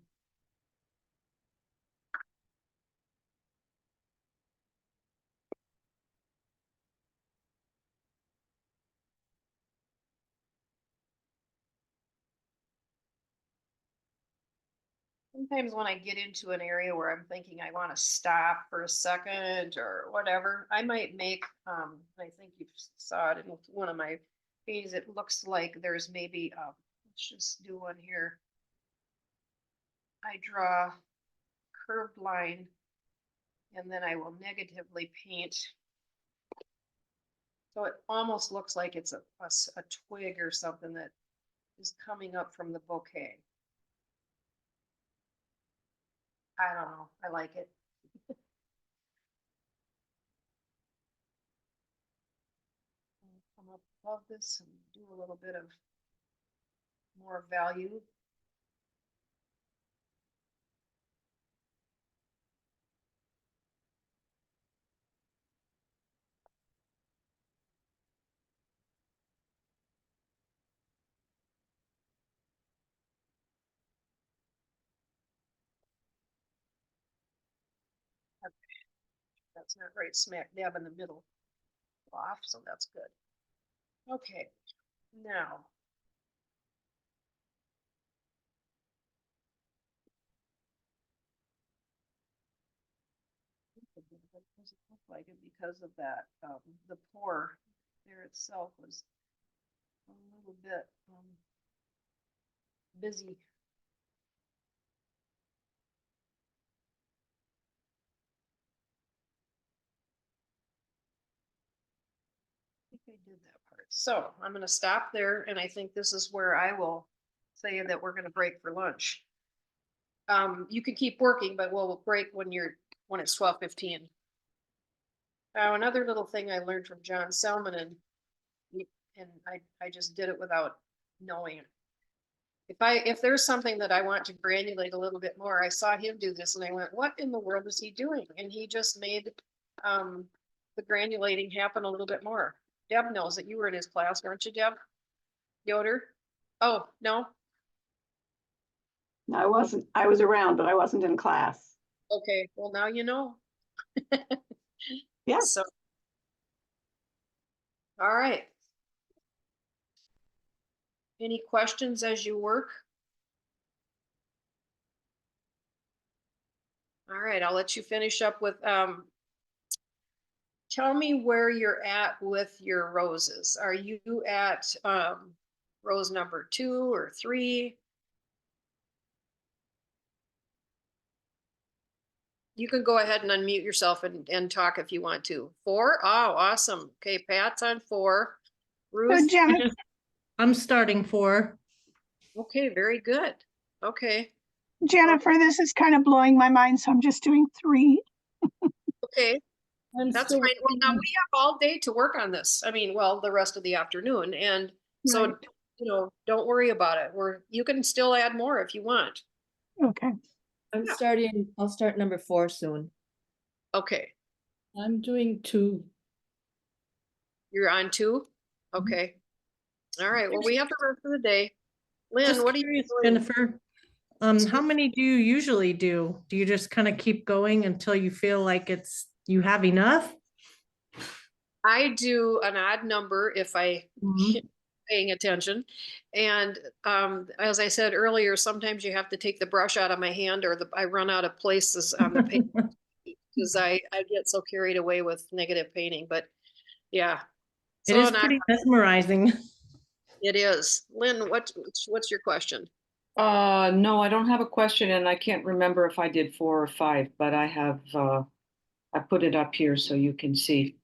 Sometimes when I get into an area where I'm thinking I want to stop for a second or whatever, I might make, I think you saw it in one of my pages, it looks like there's maybe, let's just do one here. I draw a curved line and then I will negatively paint. So it almost looks like it's a twig or something that is coming up from the bouquet. I don't know. I like it. Come up above this and do a little bit of more value. Okay. That's not right smack dab in the middle off, so that's good. Okay, now it doesn't look like it because of that. The pour there itself was a little bit busy. I think I did that part. So I'm going to stop there, and I think this is where I will say that we're going to break for lunch. You can keep working, but we'll break when it's 12:15. Now, another little thing I learned from John Selman, and I just did it without knowing it. if there's something that I want to granulate a little bit more, I saw him do this and I went, what in the world is he doing? And he just made the granulating happen a little bit more. Deb knows that you were in his class, weren't you, Deb? Yoder? Oh, no? No, I wasn't, I was around, but I wasn't in class. Okay, well, now you know. Yeah. So. All right. Any questions as you work? All right, I'll let you finish up with, tell me where you're at with your roses. Are you at rose number 2 or 3? You can go ahead and unmute yourself and talk if you want to. 4? Oh, awesome. Okay, Pat's on 4. So Ruth? Jennifer, I'm starting 4. Okay, very good. Okay, Jennifer, this is kind of blowing my mind, so I'm just doing 3. okay, I'm that's still fine. Well, now working we have all day to work on this. I mean, well, the rest of the afternoon. And so, Right. you know, don't worry about it. You can still add more if you want. Okay. I'll start number 4 soon. Okay, I'm doing 2. you're on 2? Okay. All right, well, we have the rest of the day. Lynn, Just what are you curious, doing? Jennifer. How many do you usually do? Do you just kind of keep going until you feel like you have enough? I do an odd number if I Mhm. paying attention. And as I said earlier, sometimes you have to take the brush out of my hand or I run out of places on the page because I get so carried away with negative painting. But yeah, It so is pretty mesmerizing. it is. Lynn, what's your question? No, I don't have a question and I can't remember if I did 4 or 5, but I have, I put it up here so you can see.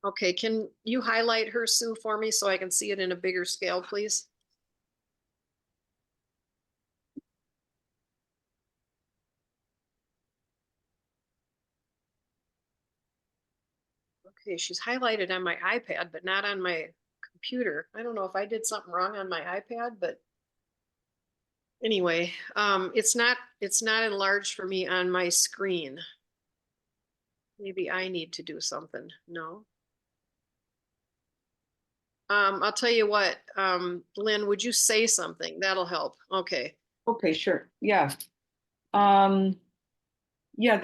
Okay, can you highlight her, Sue, for me so I can see it in a bigger scale, please? Okay, she's highlighted on my iPad, but not on my computer. I don't know if I did something wrong on my iPad, but anyway, it's not enlarged for me on my screen. Maybe I need to do something. No. I'll tell you what, Lynn, would you say something? That'll help. Okay. Okay, sure. Yeah. Yeah,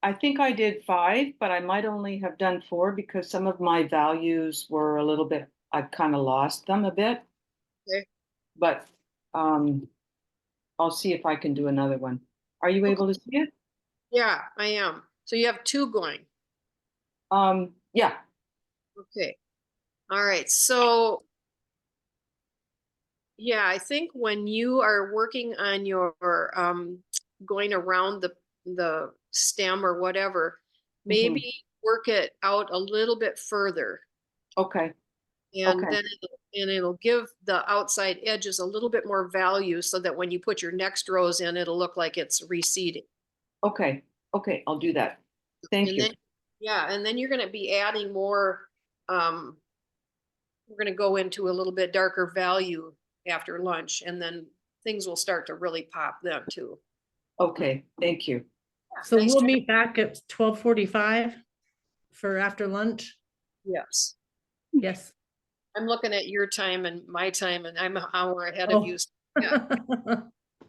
I think I did 5, but I might only have done 4 because some of my values were a little bit, I've kind of lost them a bit. Okay. But I'll see if I can do another one. Are you able to see it? Yeah, I am. So you have 2 going. Yeah. Okay. All right. So yeah, I think when you are working on your going around the stem or whatever, maybe work it out a little bit further. Okay. And Okay. then it'll give the outside edges a little bit more value so that when you put your next rows in, it'll look like it's receding. Okay. Okay. I'll do that. Thank And you. then, yeah, and then you're going to be adding more. We're going to go into a little bit darker value after lunch, and then things will start to really pop then too. Okay. Thank you. So Nice we'll job. meet back at 12:45 for after lunch. Yes. Yes. I'm looking at your time and my time, and I'm an hour ahead of Oh. you. Yeah.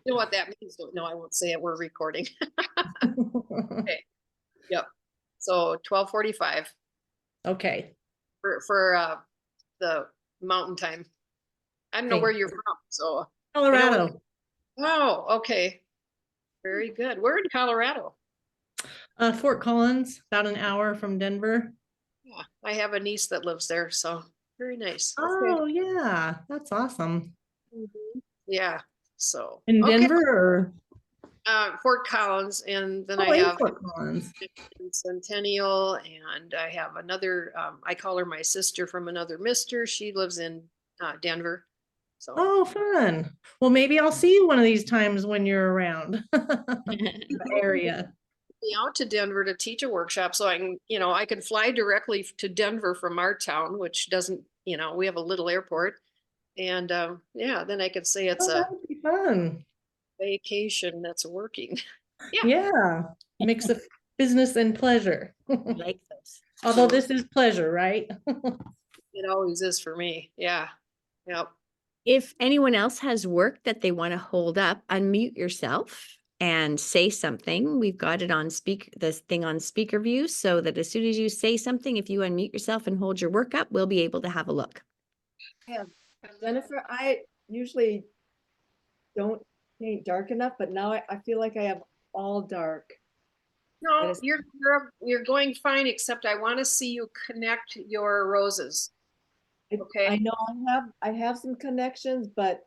You know what that means? No, I won't say it. We're recording. Yep. So 12:45 Okay. for the mountain time. I don't know Thank where you're from, so. Colorado. Oh, okay. Very good. We're in Colorado. Fort Collins, about an hour from Denver. Yeah, I have a niece that lives there, so very nice. Okay. Oh, yeah, that's awesome. Mhm. Yeah, so. In Okay. Denver or? Fort Collins, and then Oh, I in have Fort Collins. Centennial, and I have another, I call her my sister from another mister. She lives in Denver. So Oh, fun. Well, maybe I'll see you one of these times when you're around the area. be out to Denver to teach a workshop so I can, I can fly directly to Denver from our town, which doesn't, we have a little airport. And yeah, then I could say it's Oh, a that would be fun. vacation that's working. Yeah. Yeah, mix of business and pleasure. Like those. Although this is pleasure, right? It always is for me. Yeah. Yep. If anyone else has work that they want to hold up, unmute yourself and say something. We've got it on this thing on speaker view, so that as soon as you say something, if you unmute yourself and hold your work up, we'll be able to have a look. Jennifer, I usually don't paint dark enough, but now I feel like I have all dark. No, is- you're going fine, except I want to see you connect your roses. Okay. I know I have some connections, but.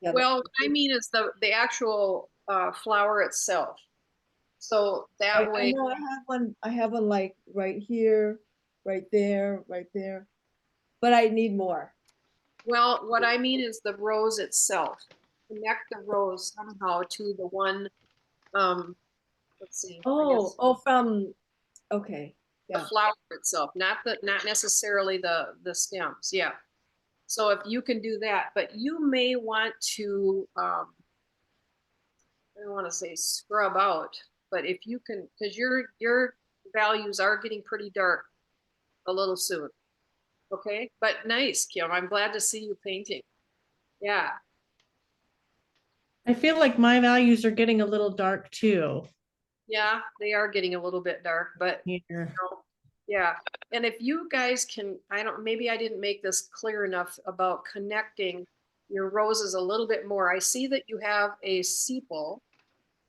Yeah, Well, what I mean is the actual flower itself. So I that way, know I have one like right here, right there, right there. But I need more. well, what I mean is the rose itself. Connect the rose somehow to the one, let's see. Okay, The yeah. flower itself, not necessarily the stems. Yeah. So if you can do that, but you may want to, I don't want to say scrub out, but if you can, because your values are getting pretty dark a little soon. Okay, but nice, Kim. I'm glad to see you painting. Yeah. I feel like my values are getting a little dark too. Yeah, they are getting a little bit dark, but Here. yeah. And if you guys can, maybe I didn't make this clear enough about connecting your roses a little bit more. I see that you have a sepal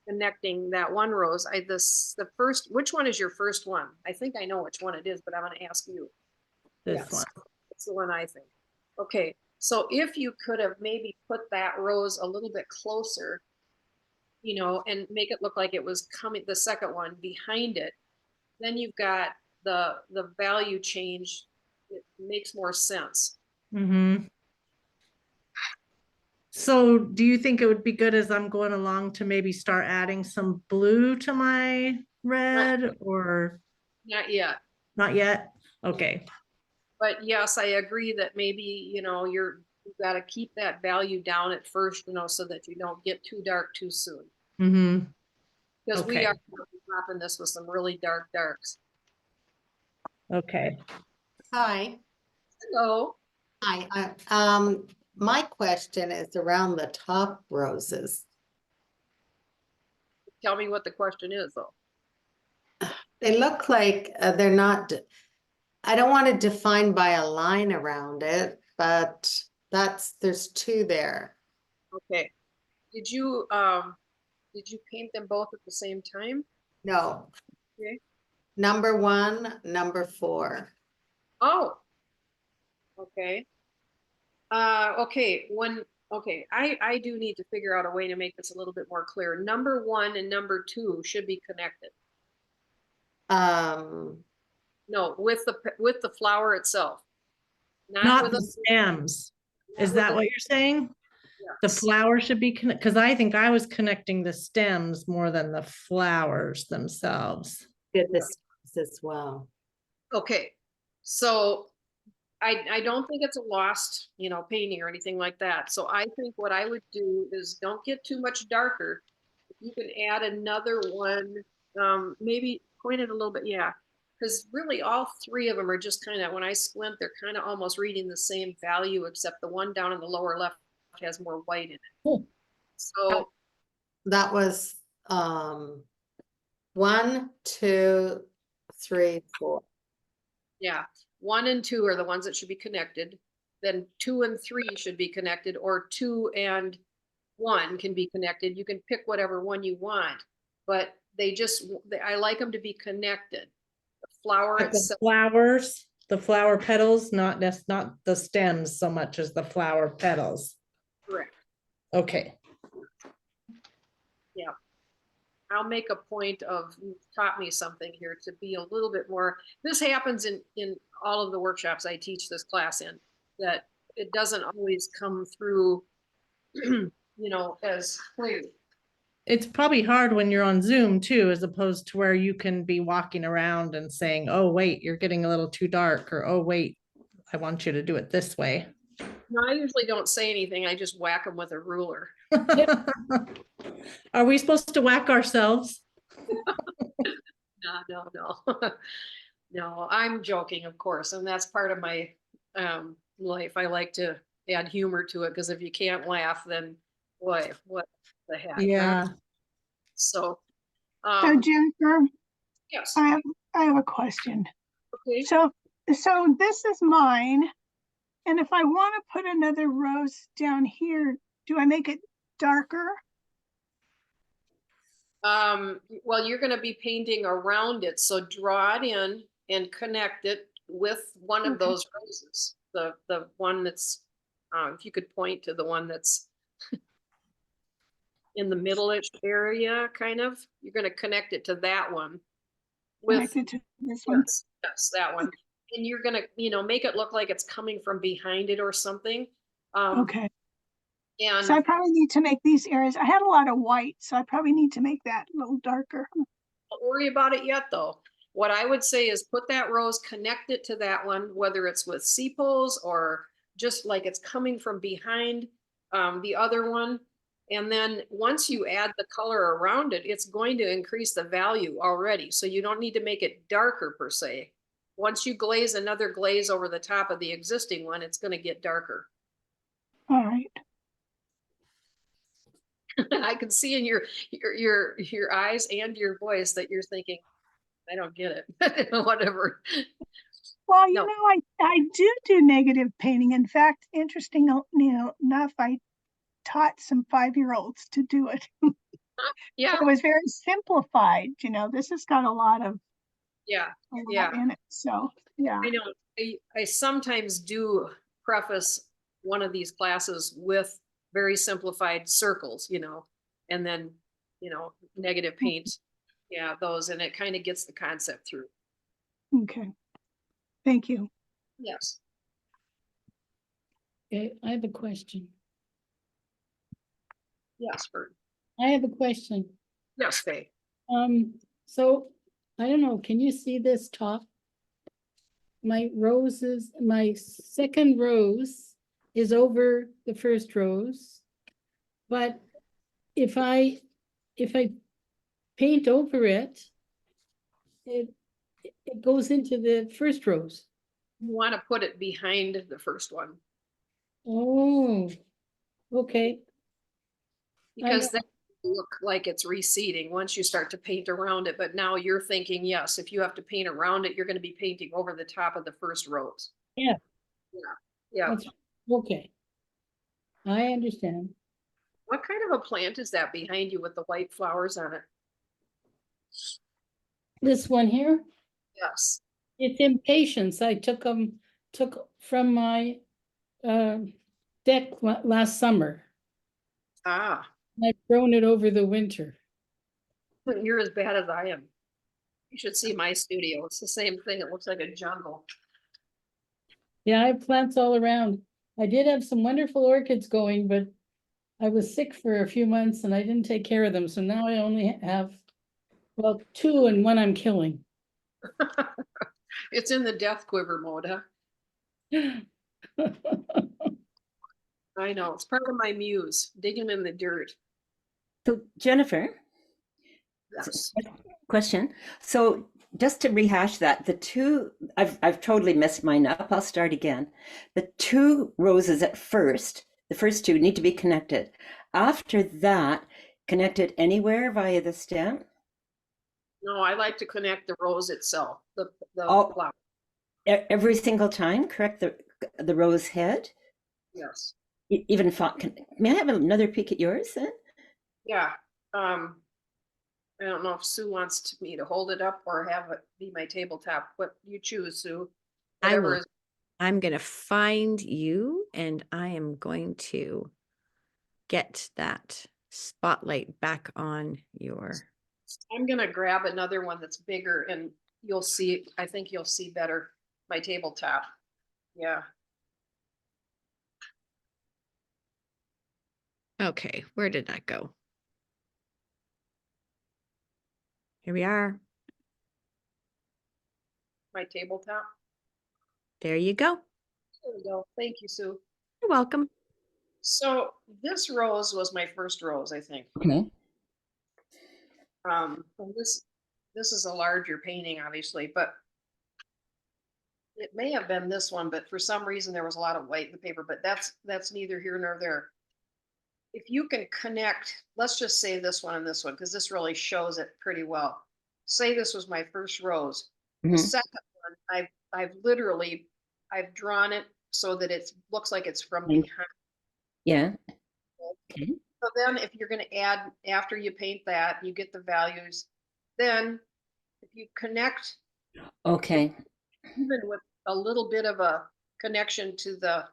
connecting that one rose. The first, which one is your first one? I think I know which one it is, but I'm going to ask you. This Yes, one. it's the one I think. Okay, so if you could have maybe put that rose a little bit closer, and make it look like it was coming, the second one behind it, then you've got the value change. It makes more sense. Mm-hmm. So do you think it would be good as I'm going along to maybe start adding some blue to my red or Not yet, not yet? Okay. but yes, I agree that maybe, you've got to keep that value down at first, so that you don't get too dark too soon. Mm-hmm. Because we Okay. are popping this with some really dark darks. Okay. Hi, Hello. my question is around the top roses. Tell me what the question is, though. They look like they're not, I don't want to define by a line around it, but there's two there. Okay. Did you paint them both at the same time? No, Okay. number 1, number 4. Oh. Okay. Okay. I do need to figure out a way to make this a little bit more clear. Number 1 and number 2 should be connected. No, with the flower itself. Not with the stems. Is with that the- what you're saying? The yes. flower should be connected, because I think I was connecting the stems more than the flowers themselves. Did the stems as well. Okay. So I don't think it's a lost, painting or anything like that. So I think what I would do is don't get too much darker. If you can add another one, maybe point it a little bit, yeah. Because really all three of them are just kind of, when I squint, they're kind of almost reading the same value, except the one down in the lower left has more white in it. Cool. So That was 1, 2, 3, 4. yeah, 1 and 2 are the ones that should be connected. Then 2 and 3 should be connected, or 2 and 1 can be connected. You can pick whatever one you want, but I like them to be connected. The flower But the itself, flowers, the flower petals, not the stems so much as the flower petals. correct. Okay. Yeah. I'll make a point of, you've taught me something here to be a little bit more, this happens in all of the workshops I teach this class in, that it doesn't always come through, as clear. It's probably hard when you're on Zoom too, as opposed to where you can be walking around and saying, oh, wait, you're getting a little too dark, or oh, wait, I want you to do it this way. No, I usually don't say anything. I just whack them with a ruler. Are we supposed to whack ourselves? No. No, I'm joking, of course, and that's part of my life. I like to add humor to it because if you can't laugh, then boy, what the heck? Huh? Yeah. So, So Jennifer, yes, I have a question. okay. So this is mine, and if I want to put another rose down here, do I make it darker? Well, you're going to be painting around it, so draw it in and connect it with one of Okay. those roses. The one that's, if you could point to the one that's in the middle-ish area, kind of, you're going to connect it to that one. With Connected to this one. yes, that one, and you're going to, make it look like it's coming from behind it or something. Okay. And So I probably need to make these areas. I had a lot of white, so I probably need to make that a little darker. don't worry about it yet, though. What I would say is put that rose, connect it to that one, whether it's with sepals or just like it's coming from behind the other one. And then once you add the color around it, it's going to increase the value already. So you don't need to make it darker per se. Once you glaze another glaze over the top of the existing one, it's going to get darker. All right. I can see in your eyes and your voice that you're thinking, I don't get it. Whatever. Well, No. I do negative painting. In fact, interesting, enough, I taught some 5-year-olds to do it. Yeah, It was very simplified. This has got a lot yeah, in it. So yeah. I know. I sometimes do preface one of these classes with very simplified circles, and then, negative paint. Yeah, those, and it kind of gets the concept through. Okay. Thank you. Yes. Okay, I have a question. Yes, Bert. I have a question. Yes, Faye. So I don't know, can you see this top? My second rose is over the first rose. But if I paint over it, it goes into the first rose. You want to put it behind the first one Oh, okay. because then it'll look like it's receding once you start to paint around it. But now you're thinking, yes, if you have to paint around it, you're going to be painting over the top of the first rose. Yeah. Yeah. That's okay. I understand. What kind of a plant is that behind you with the white flowers on it? This one here, Yes. it's impatience. I took from my deck last summer. Ah, I've grown it over the winter. you're as bad as I am. You should see my studio. It's the same thing. It looks like a jungle. Yeah, I have plants all around. I did have some wonderful orchids going, but I was sick for a few months and I didn't take care of them. So now I only have, well, 2 and 1 I'm killing. It's in the death quiver mode, huh? I know. It's part of my muse, digging in the dirt. So Jennifer, Yes. question. So just to rehash that, I've totally messed mine up. I'll start again. The 2 roses at first, the first 2 need to be connected. After that, connected anywhere via the stem? No, I like to connect the rose itself, the flower. Every single time, correct the rose head? Yes. Even may I have another peek at yours then? Yeah. I don't know if Sue wants me to hold it up or have it be my tabletop. What you choose, Sue. I Whatever will. is. I'm going to find you and I am going to get that spotlight back on your. I'm gonna grab another one that's bigger and you'll see, I think you'll see better my tabletop. Yeah. Okay, where did that go? Here we are. My tabletop. There you go. There we go. Thank you, Sue. You're welcome. So this rose was my first rose, I think. Okay. And this is a larger painting, obviously, but it may have been this one, but for some reason there was a lot of white in the paper, but that's neither here nor there. If you can connect, let's just say this one and this one, because this really shows it pretty well. Say this was my first rose. The Mhm. second one, I've drawn it so that it looks like it's from Thank- behind. Yeah. Okay. So then if you're going to add, after you paint that, you get the values. Then if you connect Okay. even with a little bit of a connection to the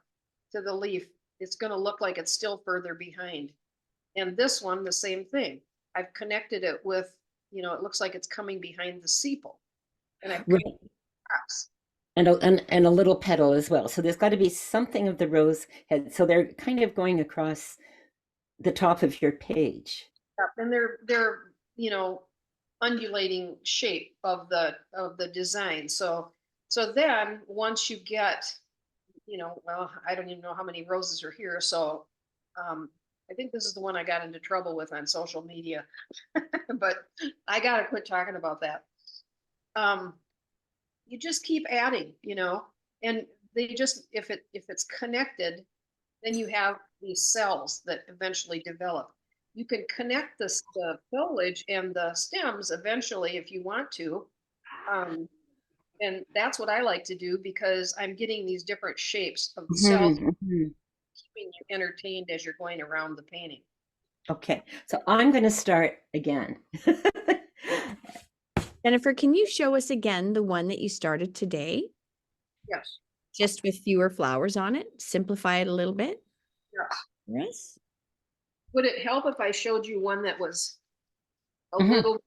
leaf, it's going to look like it's still further behind. And this one, the same thing. I've connected it with, it looks like it's coming behind the sepal. And I've Right. connected the caps. And a little petal as well. So there's got to be something of the rose head. So they're kind of going across the top of your page. And they're undulating shape of the design. So then once you get, well, I don't even know how many roses are here. So I think this is the one I got into trouble with on social media, but I gotta quit talking about that. You just keep adding, and they just, if it's connected, then you have these cells that eventually develop. You can connect the foliage and the stems eventually if you want to. And that's what I like to do because I'm getting these different shapes of the cells, Mhm, mhm. keeping you entertained as you're going around the painting. Okay. So I'm going to start again. Jennifer, can you show us again the one that you started today? Yes. Just with fewer flowers on it? Simplify it a little bit? Yes. Yes. Would it help if I showed you one that was a Mhm. little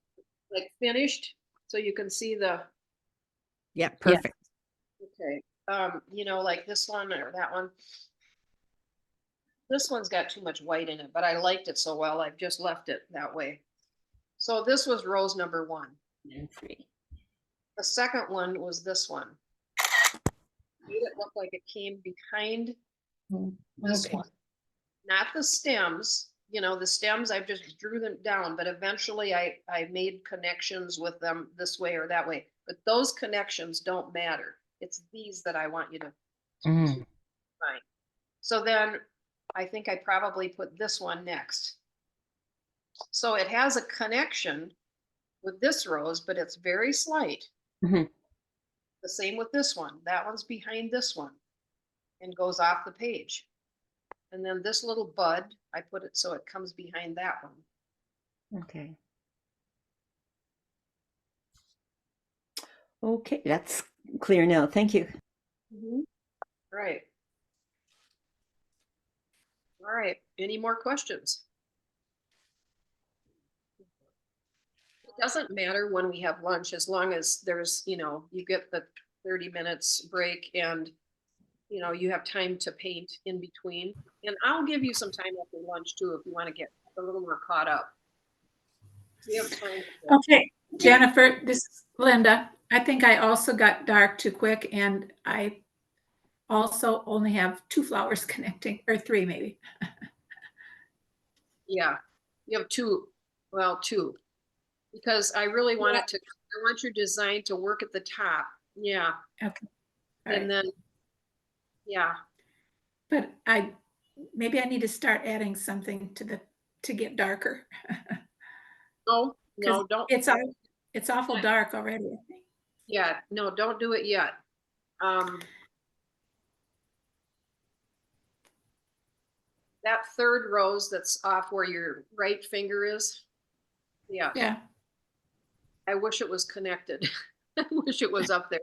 like finished so you can see the, Yeah, perfect. okay, like this one or that one. This one's got too much white in it, but I liked it so well, I've just left it that way. So this was rose number 1. And 3. The second one was this one. Made it look like it came behind this Okay. one. Not the stems, the stems, I just drew them down, but eventually I made connections with them this way or that way. But those connections don't matter. It's these that I want you to Mm. find. So then I think I probably put this one next. So it has a connection with this rose, but it's very slight. Mhm. The same with this one. That one's behind this one and goes off the page. And then this little bud, I put it so it comes behind that one. Okay. Okay, that's clear now. Thank you. Right. All right. Any more questions? It doesn't matter when we have lunch as long as there's, you get the 30 minutes break and, you have time to paint in between. And I'll give you some time after lunch too if you want to get a little more caught up. We have time. Okay, Jennifer, this is Linda. I think I also got dark too quick and I also only have 2 flowers connecting, or 3 maybe. Yeah, you have 2, well, 2, because I really want it to, I want your design to work at the top. Yeah. Okay. All And right. then, yeah, But maybe I need to start adding something to get darker. no, 'Cause don't. it's awful dark already, I think. Yeah, no, don't do it yet. That third rose that's off where your right finger is. Yeah, Yeah. I wish it was connected. I wish it was up there.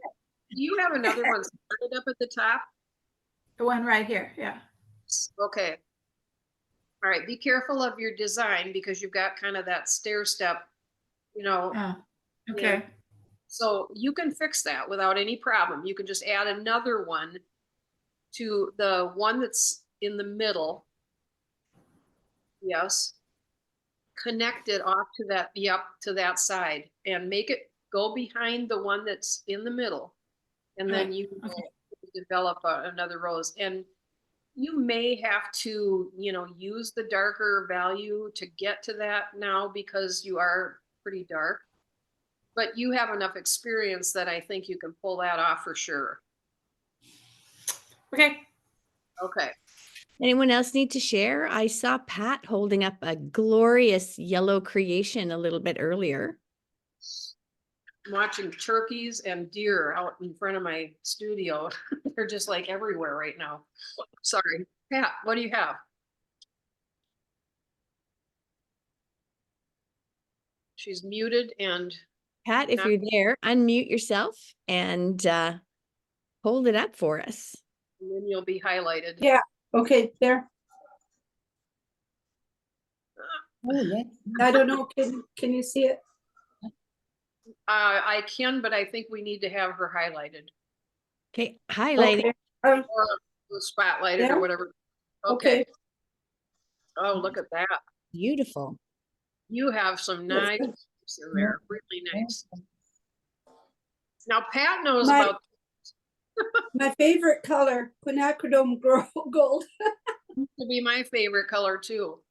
Do you have another one started up at the top? The one right here, yeah. Okay. All right, be careful of your design because you've got kind of that stair step, Oh, okay. So you can fix that without any problem. You can just add another one to the one that's in the middle. Yes. Connect it off to that, yep, to that side and make it go behind the one that's in the middle. And then Right, you okay. develop another rose. And you may have to, use the darker value to get to that now because you are pretty dark. But you have enough experience that I think you can pull that off for sure. Okay. Okay. Anyone else need to share? I saw Pat holding up a glorious yellow creation a little bit earlier. I'm watching turkeys and deer out in front of my studio. They're just like everywhere right now. Sorry. Pat, what do you have? She's muted and Pat, if you're there, unmute yourself and hold it up for us. then you'll be highlighted. Yeah, okay, there. Oh, yeah. I don't know, can you see it? I can, but I think we need to have her highlighted Okay, highlighting. Okay, or spotlighted Yeah. or whatever. okay. Oh, look at that. Beautiful. You have some nice good. shapes in there. Really nice. Now Pat knows My- about My favorite color, quinacridone gold. to be my favorite color too.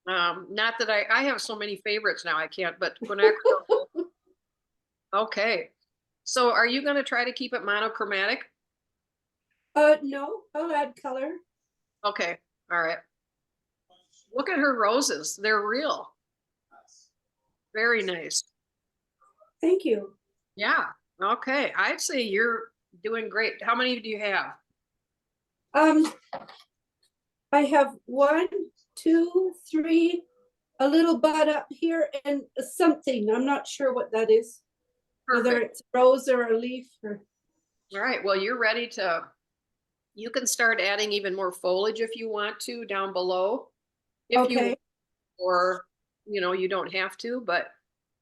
Not that I have so many favorites now, I can't, but quinacridone. Okay. So are you gonna try to keep it monochromatic? No, I'll add color. Okay, all right. Look at her roses. They're real. Very nice. Thank you. Yeah. Okay. I'd say you're doing great. How many do you have? I have 1, 2, 3, a little bud up here and something. I'm not sure what that is. Whether Perfect. it's a rose or a leaf or. All right. Well, you're ready to, you can start adding even more foliage if you want to down below. If you, Okay, or, you don't have to, but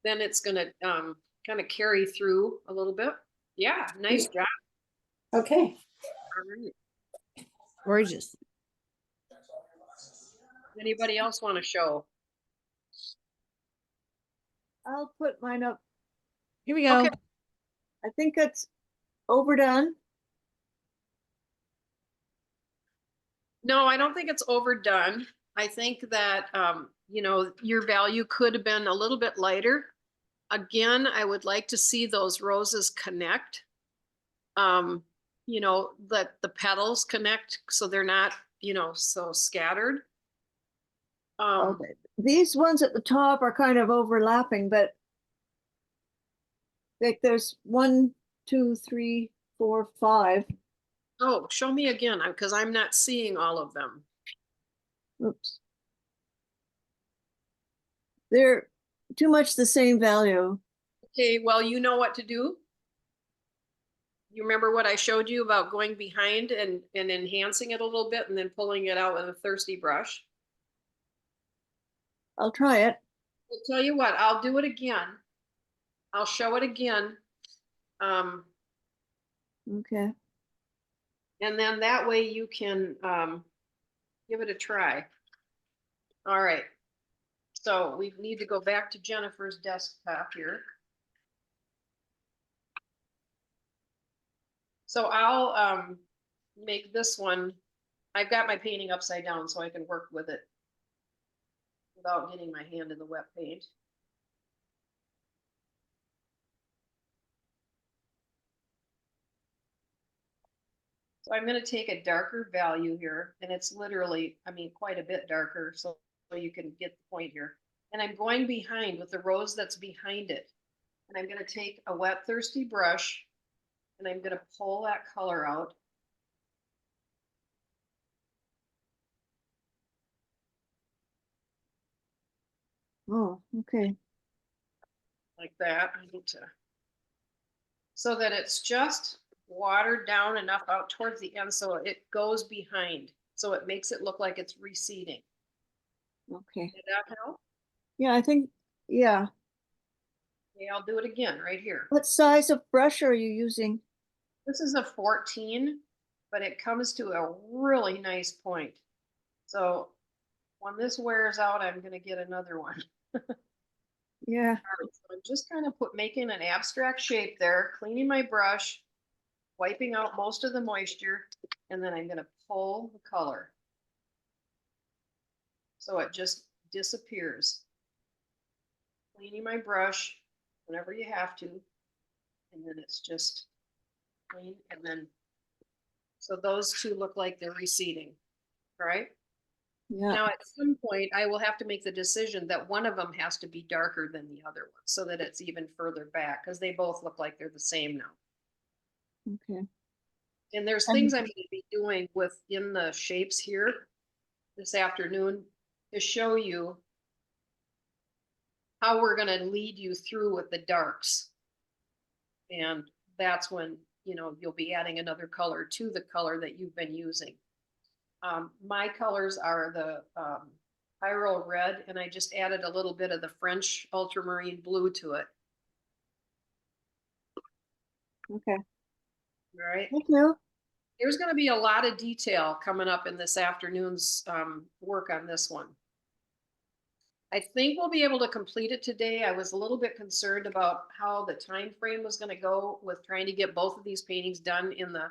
then it's gonna kind of carry through a little bit. Yeah, nice job. okay. All right. Gorgeous. Anybody else want to show? I'll put mine up. Here we go. Okay. I think it's overdone. No, I don't think it's overdone. I think that, your value could have been a little bit lighter. Again, I would like to see those roses connect. That the petals connect so they're not, so scattered. Okay. These ones at the top are kind of overlapping, but like there's 1, 2, 3, 4, 5. Oh, show me again, because I'm not seeing all of them. Oops. They're too much the same value. Okay, well, you know what to do. You remember what I showed you about going behind and enhancing it a little bit and then pulling it out with a thirsty brush? I'll try it. I'll tell you what, I'll do it again. I'll show it again. Okay. And then that way you can give it a try. All right. So we need to go back to Jennifer's desktop here. So I'll make this one. I've got my painting upside down so I can work with it without getting my hand in the wet paint. So I'm going to take a darker value here, and it's literally, quite a bit darker, so you can get the point here. And I'm going behind with the rose that's behind it. And I'm going to take a wet, thirsty brush, and I'm going to pull that color out. Oh, okay. Like that. I need to, so that it's just watered down enough out towards the end so it goes behind. So it makes it look like it's receding. Okay. Did that help? Yeah, I think, yeah. Okay, I'll do it again right here. What size of brush are you using? This is a 14, but it comes to a really nice point. So when this wears out, I'm going to get another one. Yeah. So I'm just kind of making an abstract shape there, cleaning my brush, wiping out most of the moisture, and then I'm gonna pull the color. So it just disappears. Cleaning my brush whenever you have to. And then it's just clean, and then, so those two look like they're receding, right? Yeah. Now, at some point, I will have to make the decision that one of them has to be darker than the other one, so that it's even further back, because they both look like they're the same now. Okay. And there's things I'm gonna be doing within the shapes here this afternoon to show you how we're gonna lead you through with the darks. And that's when, you'll be adding another color to the color that you've been using. My colors are the Pyro Red, and I just added a little bit of the French ultramarine blue to it. Okay. All right. Thank you. There's going to be a lot of detail coming up in this afternoon's work on this one. I think we'll be able to complete it today. I was a little bit concerned about how the time frame was going to go with trying to get both of these paintings done in the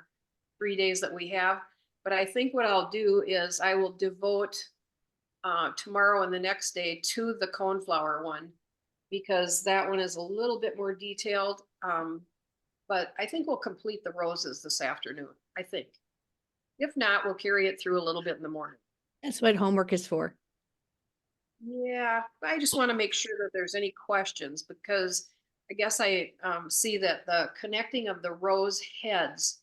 3 days that we have. But I think what I'll do is I will devote tomorrow and the next day to the coneflower one, because that one is a little bit more detailed. But I think we'll complete the roses this afternoon, I think. If not, we'll carry it through a little bit in the morning. That's what homework is for. Yeah, I just want to make sure that there's any questions, because I guess I see that the connecting of the rose heads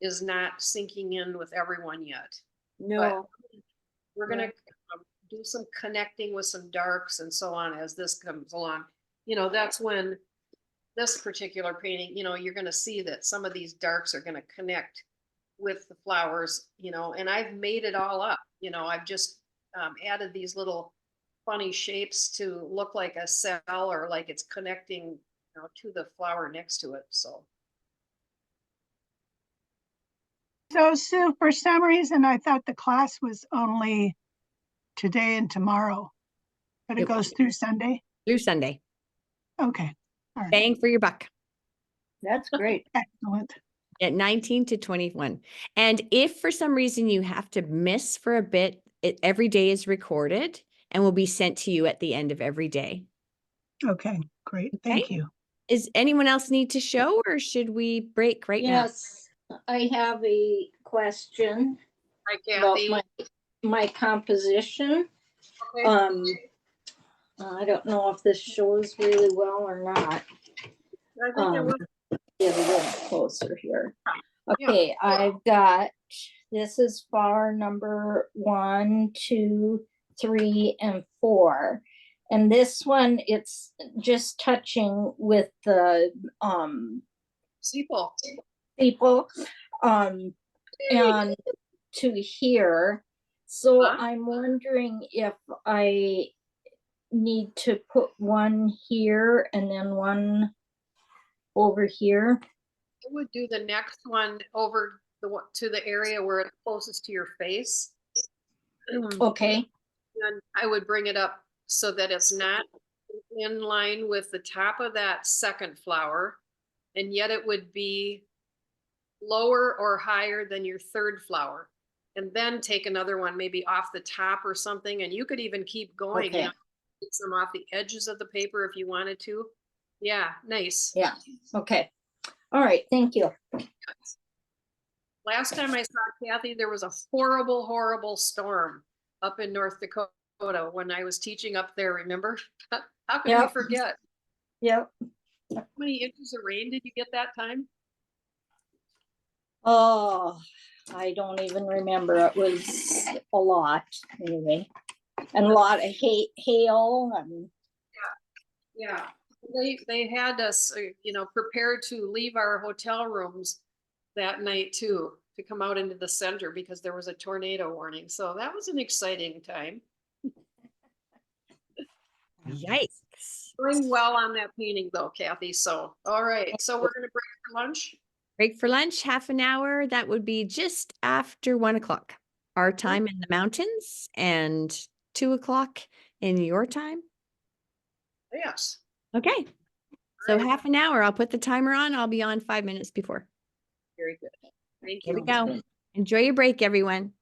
is not sinking in with everyone yet. No. But we're going to do some connecting with some darks and so on as this comes along. That's when this particular painting, you're going to see that some of these darks are going to connect with the flowers, and I've made it all up. I've just added these little funny shapes to look like a cell, or like it's connecting, to the flower next to it. So Sue, for some reason, I thought the class was only today and tomorrow, but it goes through Sunday. Through Sunday. Okay. All right. Bang for your buck. That's great. Excellent. At 19 to 21. And if for some reason you have to miss for a bit, every day is recorded and will be sent to you at the end of every day. Okay, great. Thank you. Is anyone else need to show, or should we break right now? Yes, I have a question hi, about Kathy. my composition. Okay. I don't know if this shows really well or not. I think it was. Get a little closer here. Okay, I've got, this is flower number 1, 2, 3, and 4. And this one, it's just touching with the Sepal. And to here. So I'm wondering if I need to put one here and then one over here. I would do the next one over to the area where it's closest to your face. Okay. And I would bring it up so that it's not in line with the top of that second flower, and yet it would be lower or higher than your third flower. And then take another one maybe off the top or something, and you could even keep going. Okay. Take some off the edges of the paper if you wanted to. Yeah, nice. Yeah, okay. All right, thank you. Last time I saw Kathy, there was a horrible, horrible storm up in North Dakota when I was teaching up there, remember? How can we forget? Yep. How many inches of rain did you get that time? Oh, I don't even remember. It was a lot anyway. And a lot of hail and Yeah. They had us, prepared to leave our hotel rooms that night too, to come out into the center because there was a tornado warning. So that was an exciting time. Yikes. Doing well on that painting though, Kathy. So, all right. So we're going to break for lunch. Break for lunch, half an hour. That would be just after 1 o'clock. Our time in the mountains, and 2 o'clock in your time. Yes. Okay. So half an hour. I'll put the timer on. I'll be on 5 minutes before. Very good. Thank Here we you. go. Enjoy your break, everyone.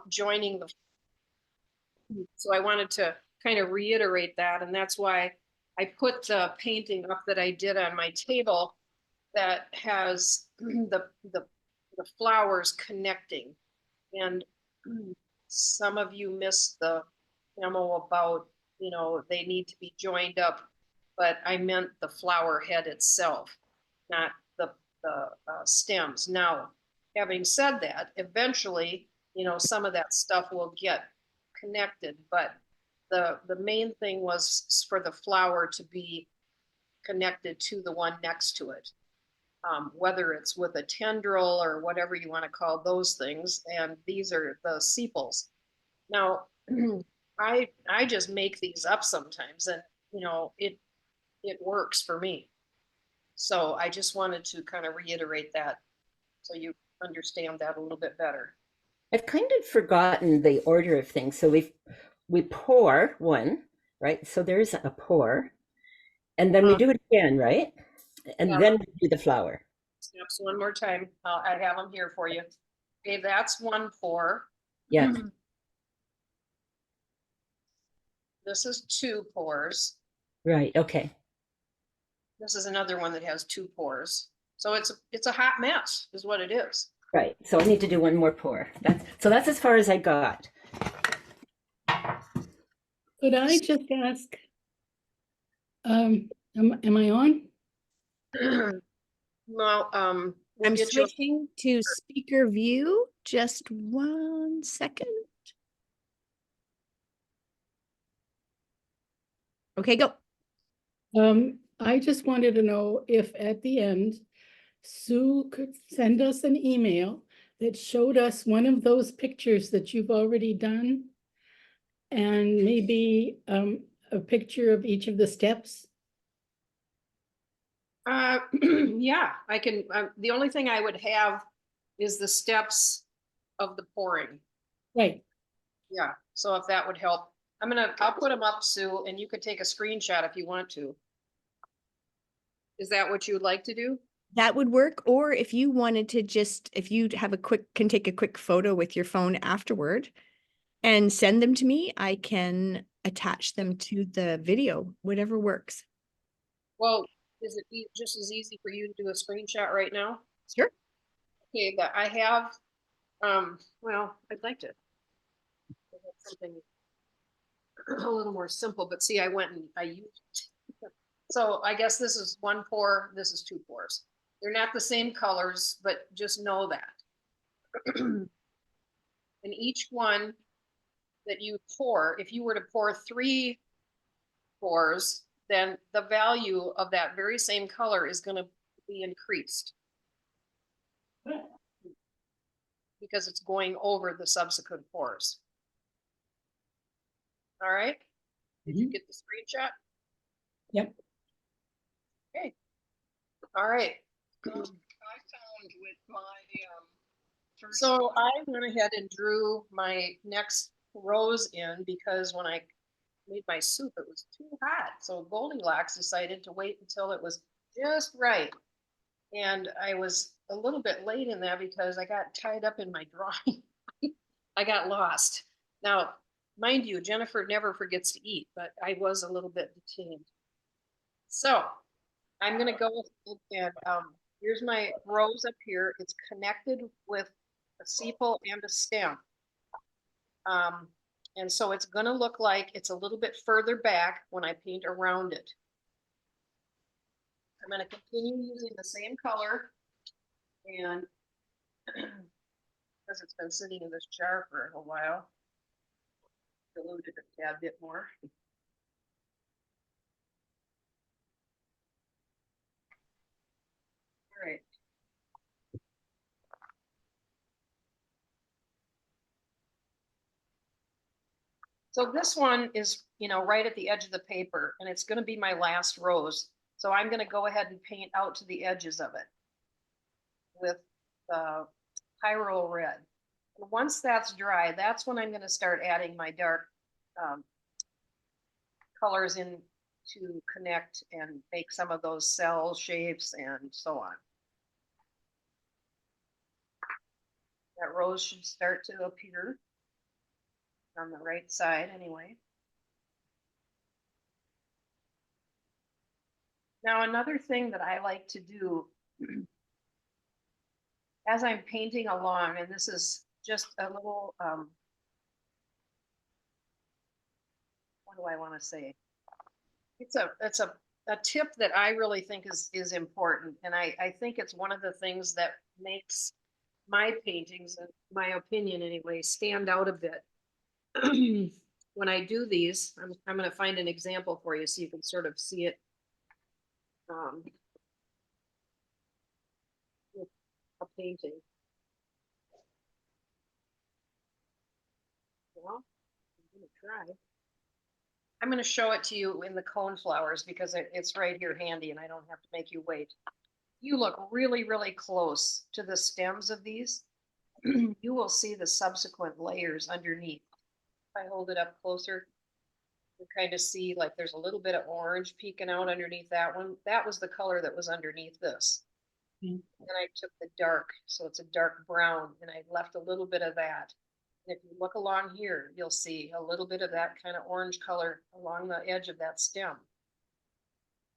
joining the. So I wanted to kind of reiterate that, and that's why I put the painting up that I did on my table that has the flowers connecting. And some of you missed the memo about, they need to be joined up, but I meant the flower head itself, not the stems. Now, having said that, eventually, some of that stuff will get connected, but the main thing was for the flower to be connected to the one next to it. Whether it's with a tendril or whatever you want to call those things. And these are the sepals. Now, I just make these up sometimes, and it works for me. So I just wanted to kind of reiterate that so you understand that a little bit better. I've kind of forgotten the order of things. So we pour one, right? So there's a pour, and then we do it again, right? And Yeah. then we do the flower. Steps one more time. I have them here for you. Okay, that's one pour. Yeah. This is 2 pours. Right. Okay. This is another one that has 2 pours. So it's a hot mess, is what it is. Right. So I need to do one more pour. That's as far as I got. Could I just ask, am I on? Well, we'll I'm get you. switching to speaker view. Just 1 second. Okay, go. I just wanted to know if at the end, Sue could send us an email that showed us one of those pictures that you've already done. And maybe a picture of each of the steps. Yeah, I can. The only thing I would have is the steps of the pouring. Right. Yeah, so if that would help, I'll put them up, Sue, and you could take a screenshot if you want to. Is that what you would like to do? That would work. Or if you wanted to if you can take a quick photo with your phone afterward and send them to me, I can attach them to the video, whatever works. Well, is it just as easy for you to do a screenshot right now? Sure. Okay, that I have, well, I'd like to have something a little more simple, but see, I went and I used it. So I guess this is 1 pour, this is 2 pours. They're not the same colors, but just know that. And each one that you pour, if you were to pour 3 pours, then the value of that very same color is going to be increased. Because it's going over the subsequent pours. All right. Did you get the screenshot? Yep. Okay. All right. I found with my So I went ahead and drew my next rows in because when I made my soup, it was too hot. So Goldilocks decided to wait until it was just right. And I was a little bit late in that because I got tied up in my drawing. I got lost. Now, mind you, Jennifer never forgets to eat, but I was a little bit detained. So I'm going to go and here's my rose up here. It's connected with a sepal and a stem. And so it's going to look like it's a little bit further back when I paint around it. I'm going to continue using the same color, and because it's been sitting in this jar for a while, dilute it a tad bit more. All right. So this one is, right at the edge of the paper, and it's going to be my last rose. So I'm going to go ahead and paint out to the edges of it with the Pyro red. And once that's dry, that's when I'm going to start adding my dark colors in to connect and make some of those cell shapes and so on. That rose should start to appear. on the right side anyway. Now, another thing that I like to do as I'm painting along, and this is just a little, what do I want to say? It's a tip that I really think is important. And I think it's one of the things that makes my paintings, in my opinion anyway, stand out a bit. When I do these, I'm going to find an example for you so you can sort of see it. With a painting. Well, I'm going to try. I'm going to show it to you in the cone flowers because it's right here handy and I don't have to make you wait. You look really, really close to the stems of these. You will see the subsequent layers underneath. If I hold it up closer, you kind of see like there's a little bit of orange peeking out underneath that one. That was the color that was underneath this. And I took the dark, so it's a dark brown, and I left a little bit of that. And if you look along here, you'll see a little bit of that kind of orange color along the edge of that stem.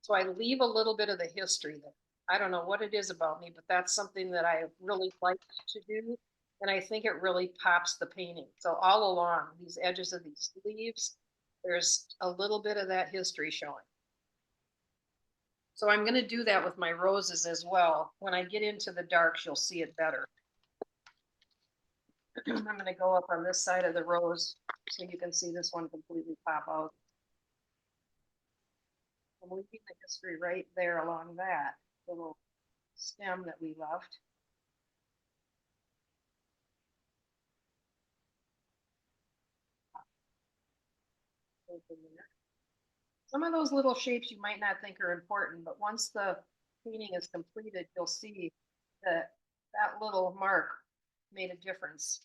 So I leave a little bit of the history there. I don't know what it is about me, but that's something that I really like to do. And I think it really pops the painting. So all along these edges of these leaves, there's a little bit of that history showing. So I'm going to do that with my roses as well. When I get into the darks, you'll see it better. I'm going to go up on this side of the rose so you can see this one completely pop out. I'm leaving the history right there along that little stem that we left. Some of those little shapes you might not think are important, but once the painting is completed, you'll see that that little mark made a difference.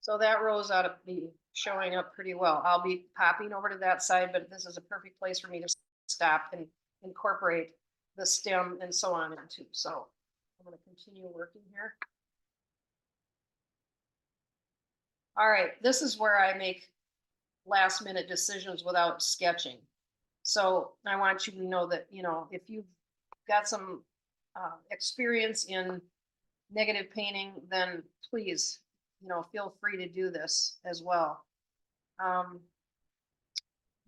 So that rose ought to be showing up pretty well. I'll be popping over to that side, but this is a perfect place for me to stop and incorporate the stem and so on into. So I'm going to continue working here. All right, this is where I make last minute decisions without sketching. So I want you to know that, you know, if you've got some experience in negative painting, then please, you know, feel free to do this as well.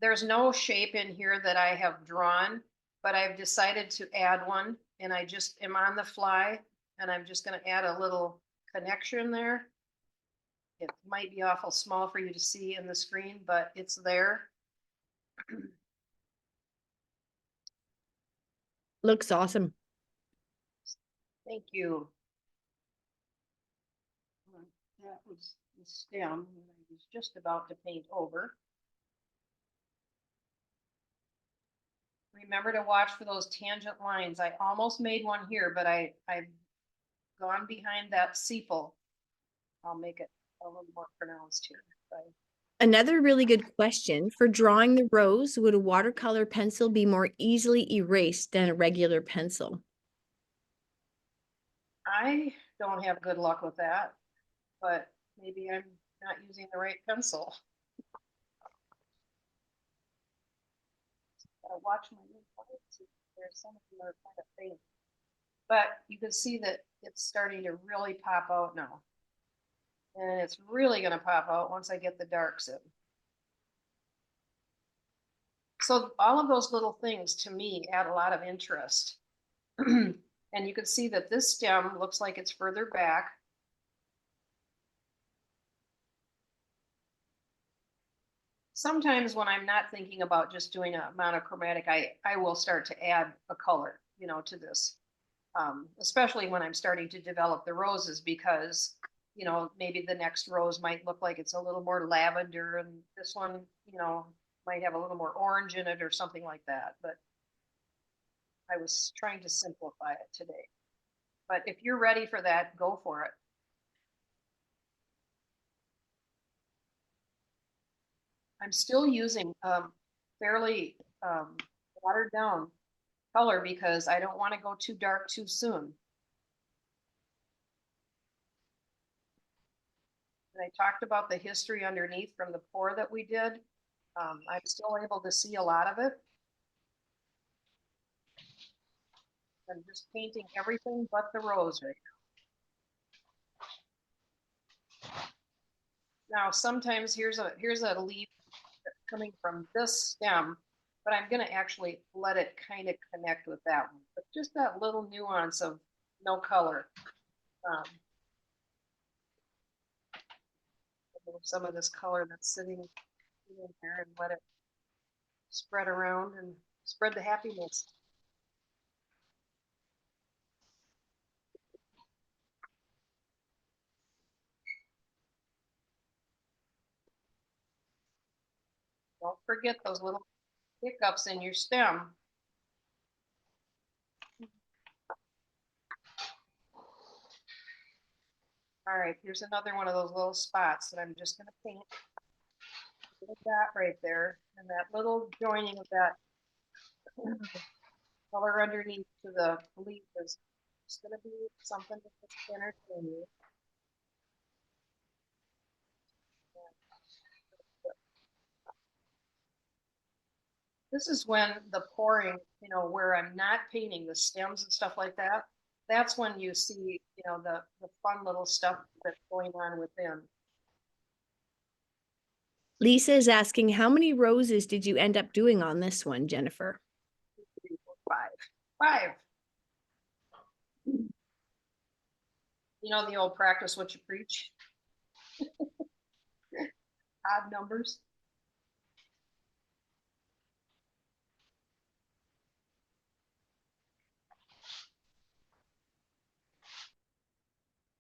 There's no shape in here that I have drawn, but I've decided to add one, and I just am on the fly, and I'm just going to add a little connection there. It might be awful small for you to see in the screen, but it's there. Looks awesome. Thank you. That was the stem that I was just about to paint over. Remember to watch for those tangent lines. I almost made one here, but I've gone behind that sepal. I'll make it a little more pronounced here. Another really good question for drawing the rose, would a watercolor pencil be more easily erased than a regular pencil? I don't have good luck with that, but maybe I'm not using the right pencil. Gotta watch my new cards. There's some of them are kind of faint, but you can see that it's starting to really pop out now. And it's really going to pop out once I get the darks in. So all of those little things to me add a lot of interest. And you can see that this stem looks like it's further back. Sometimes when I'm not thinking about just doing a monochromatic, I will start to add a color, you know, to this. Especially when I'm starting to develop the roses, because you know, maybe the next rose might look like it's a little more lavender, and this one, you know, might have a little more orange in it or something like that. But I was trying to simplify it today. But if you're ready for that, go for it. I'm still using fairly watered down color because I don't want to go too dark too soon. And I talked about the history underneath from the pour that we did. I'm still able to see a lot of it. I'm just painting everything but the rose right now. Now, sometimes here's a leaf coming from this stem, but I'm gonna actually let it kind of connect with that one. But just that little nuance of no color. Some of this color that's sitting in there and let it spread around and spread the happiness. Don't forget those little hiccups in your stem. All right, here's another one of those little spots that I'm just gonna paint. Look at that right there, and that little joining of that color underneath to the leaf is just gonna be something that's entertain you. This is when the pouring, where I'm not painting the stems and stuff like that, that's when you see, the fun little stuff that's going on within. Lisa is asking, how many roses did you end up doing on this one, Jennifer? 2, 3, 4, 5. The old practice what you preach. Odd numbers.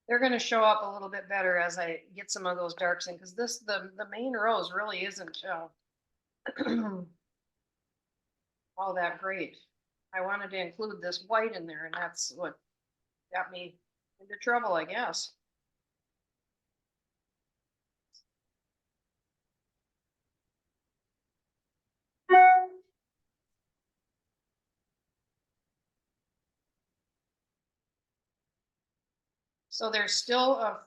They're going to show up a little bit better as I get some of those darks in, because the main rose really isn't all that great. I wanted to include this white in there, and that's what got me into trouble, I guess. So there's still a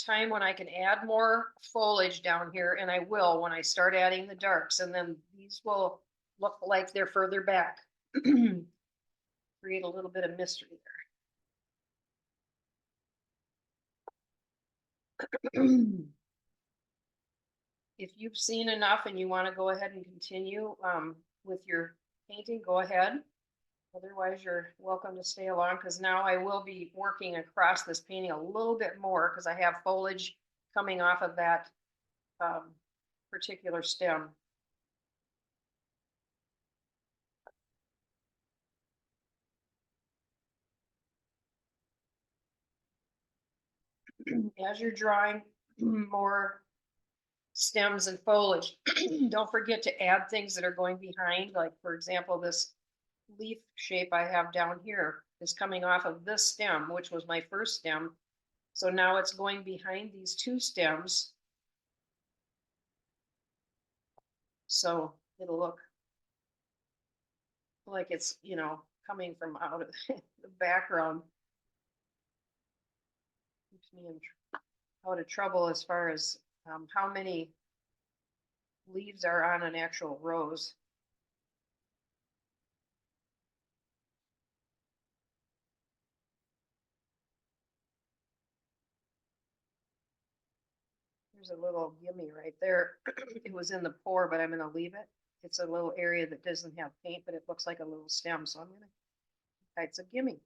time when I can add more foliage down here, and I will when I start adding the darks, and then these will look like they're further back. Create a little bit of mystery there. If you've seen enough and you want to go ahead and continue with your painting, go ahead. Otherwise, you're welcome to stay along, because now I will be working across this painting a little bit more because I have foliage coming off of that particular stem. As you're drawing more stems and foliage, don't forget to add things that are going behind. Like, for example, this leaf shape I have down here is coming off of this stem, which was my first stem. So now it's going behind these two stems. So it'll look like it's, coming from out of the background. Keeps me out of trouble as far as how many leaves are on an actual rose. There's a little gimme right there. It was in the pour, but I'm going to leave it. It's a little area that doesn't have paint, but it looks like a little stem. So I'm going to, it's a gimme.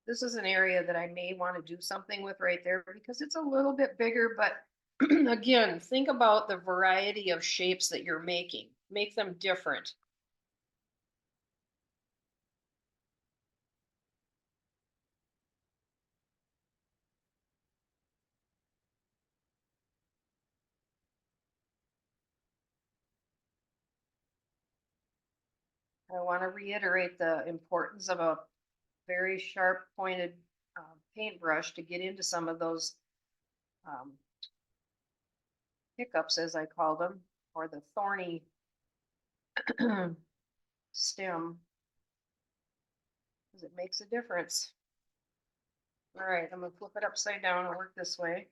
This is an area that I may want to do something with right there because it's a little bit bigger, but again, think about the variety of shapes that you're making. Make them different. I want to reiterate the importance of a very sharp pointed paintbrush to get into some of those hiccups, as I call them, or the thorny stem, because it makes a difference. All right, I'm gonna flip it upside down and work this way.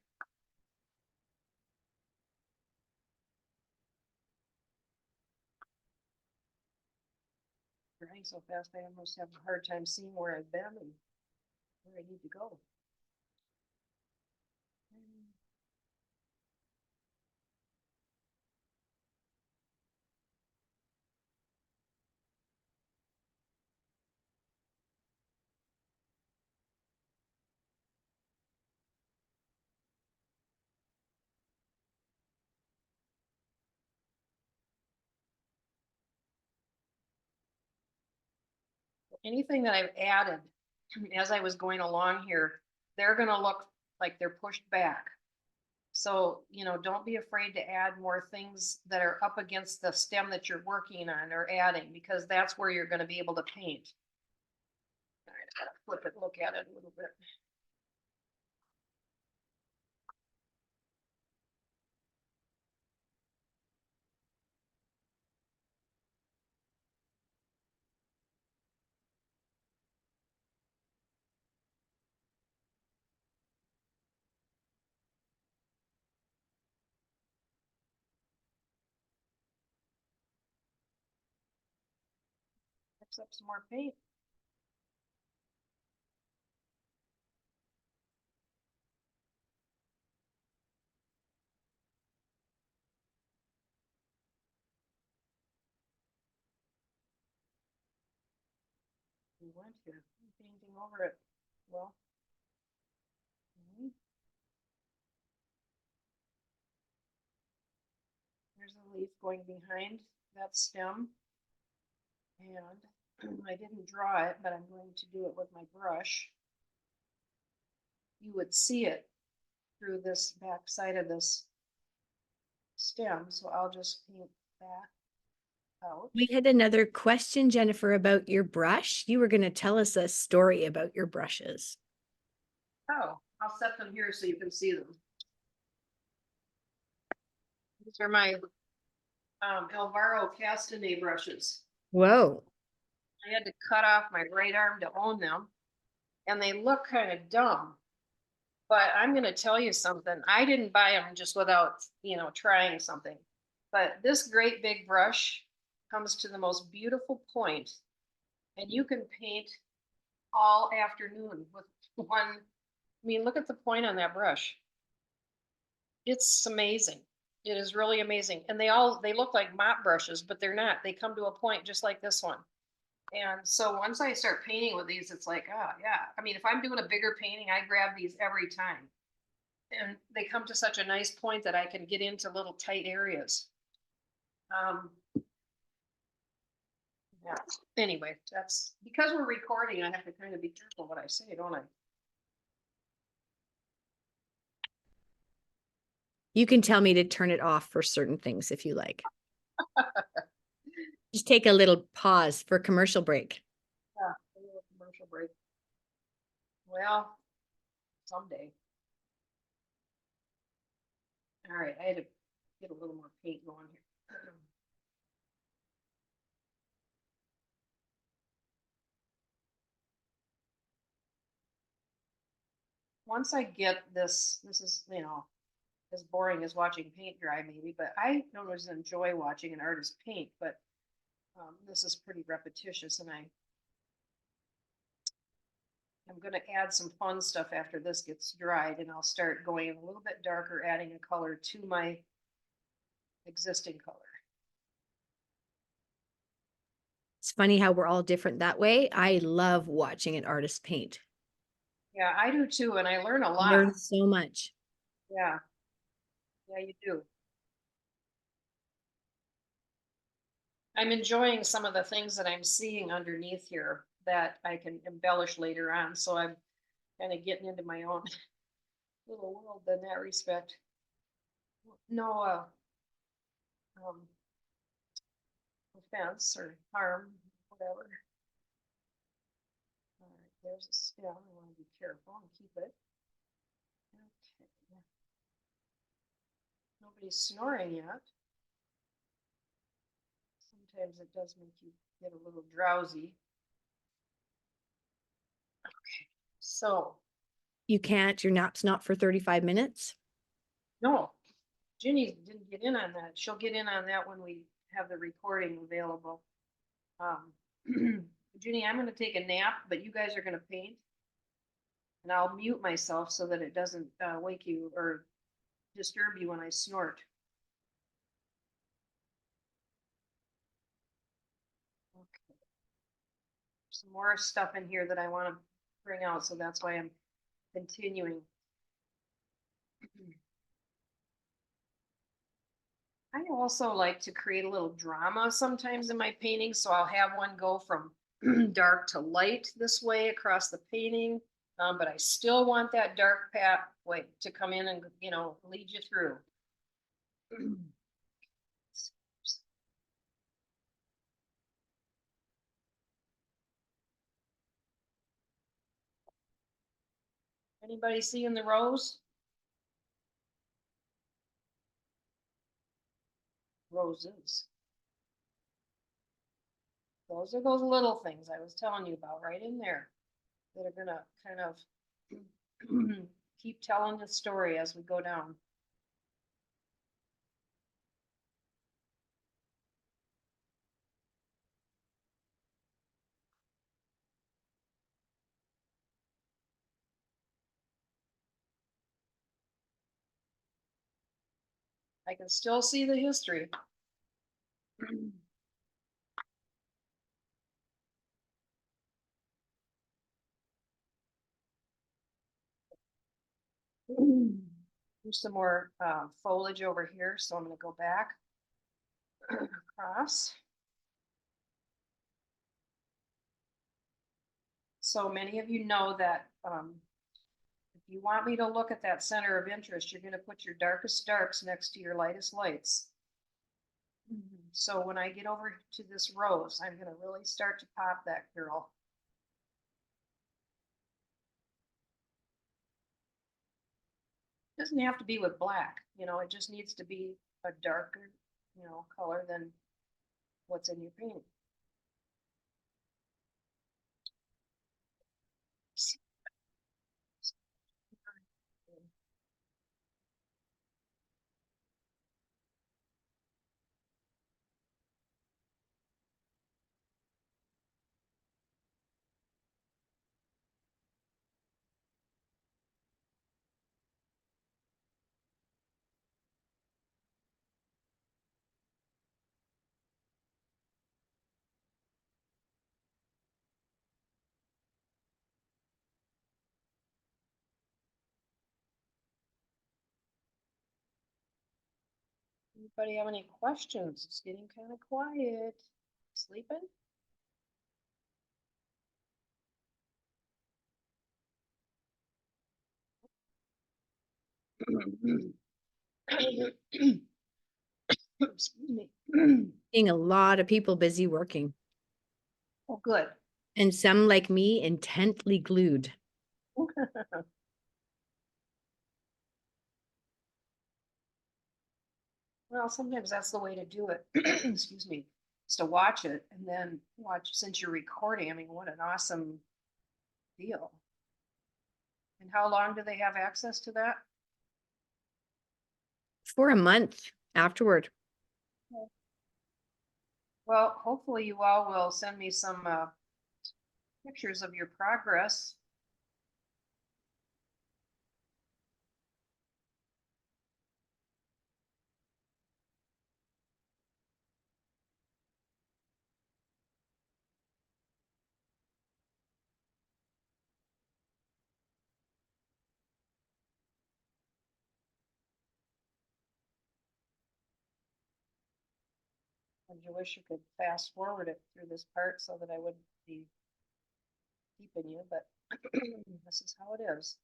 Drying so fast, I almost have a hard time seeing where I've been and where I need to go. Anything that I've added as I was going along here, they're gonna look like they're pushed back. So, you know, don't be afraid to add more things that are up against the stem that you're working on or adding, because that's where you're gonna be able to paint. All right, I gotta flip it, look at it a little bit. Mix up some more paint. We went here, painting over it. Well. There's a leaf going behind that stem. And I didn't draw it, but I'm going to do it with my brush. You would see it through this back side of this stem, so I'll just paint that out. We had another question, Jennifer, about your brush. You were going to tell us a story about your brushes. Oh, I'll set them here so you can see them. These are my Alvaro Castanet brushes. Whoa. I had to cut off my right arm to own them, and they look kind of dumb. But I'm going to tell you something. I didn't buy them just without, you know, trying something. But this great big brush comes to the most beautiful point, and you can paint all afternoon with one. I mean, look at the point on that brush. It's amazing. It is really amazing. And they look like mop brushes, but they're not. They come to a point just like this one. And so once I start painting with these, it's like, oh yeah. I mean, if I'm doing a bigger painting, I grab these every time. And they come to such a nice point that I can get into little tight areas. Yeah. Anyway, that's because we're recording, I have to kind of be careful what I say, don't I? You can tell me to turn it off for certain things if you like. Just take a little pause for commercial break. Yeah, a little commercial break. Well, someday. All right, I had to get a little more paint going here. Once I get this is, you know, as boring as watching paint dry maybe, but I don't always enjoy watching an artist paint, but this is pretty repetitious, and I'm going to add some fun stuff after this gets dried, and I'll start going a little bit darker, adding a color to my existing color. It's funny how we're all different that way. I love watching an artist paint. Yeah, I do too, and I learn a lot. Learn so much. Yeah. Yeah, you do. I'm enjoying some of the things that I'm seeing underneath here that I can embellish later on. So I'm kind of getting into my own little world in that respect. No offense or harm, whatever. All right, there's a stem. I want to be careful and keep it. Okay. Nobody's snoring yet. Sometimes it does make you get a little drowsy. Okay, so You can't, your nap's not for 35 minutes? no, Ginny didn't get in on that. She'll get in on that when we have the recording available. Ginny, I'm gonna take a nap, but you guys are gonna paint. And I'll mute myself so that it doesn't wake you or disturb you when I snort. Okay. Some more stuff in here that I want to bring out, so that's why I'm continuing. I also like to create a little drama sometimes in my paintings, so I'll have one go from dark to light this way across the painting, but I still want that dark pathway to come in and, you know, lead you through. Anybody seeing the rose? Roses. Those are those little things I was telling you about right in there that are gonna kind of keep telling the story as we go down. I can still see the history. There's some more foliage over here, so I'm going to go back across. So many of you know that if you want me to look at that center of interest, you're going to put your darkest darks next to your lightest lights. So when I get over to this rose, I'm going to really start to pop that girl. Doesn't have to be with black, you know, it just needs to be a darker, you know, color than what's in your painting. Anybody have any questions? It's getting kind of quiet. Sleeping? Excuse me. Seeing a lot of people busy working, Oh, good. and some like me intently glued. Well, sometimes that's the way to do it. Excuse me. Is to watch it and then watch since you're recording. I mean, what an awesome deal. And how long do they have access to that? For a month afterward. Well, hopefully you all will send me some pictures of your progress. And you wish you could fast forward it through this part so that I wouldn't be keeping you, but this is how it is.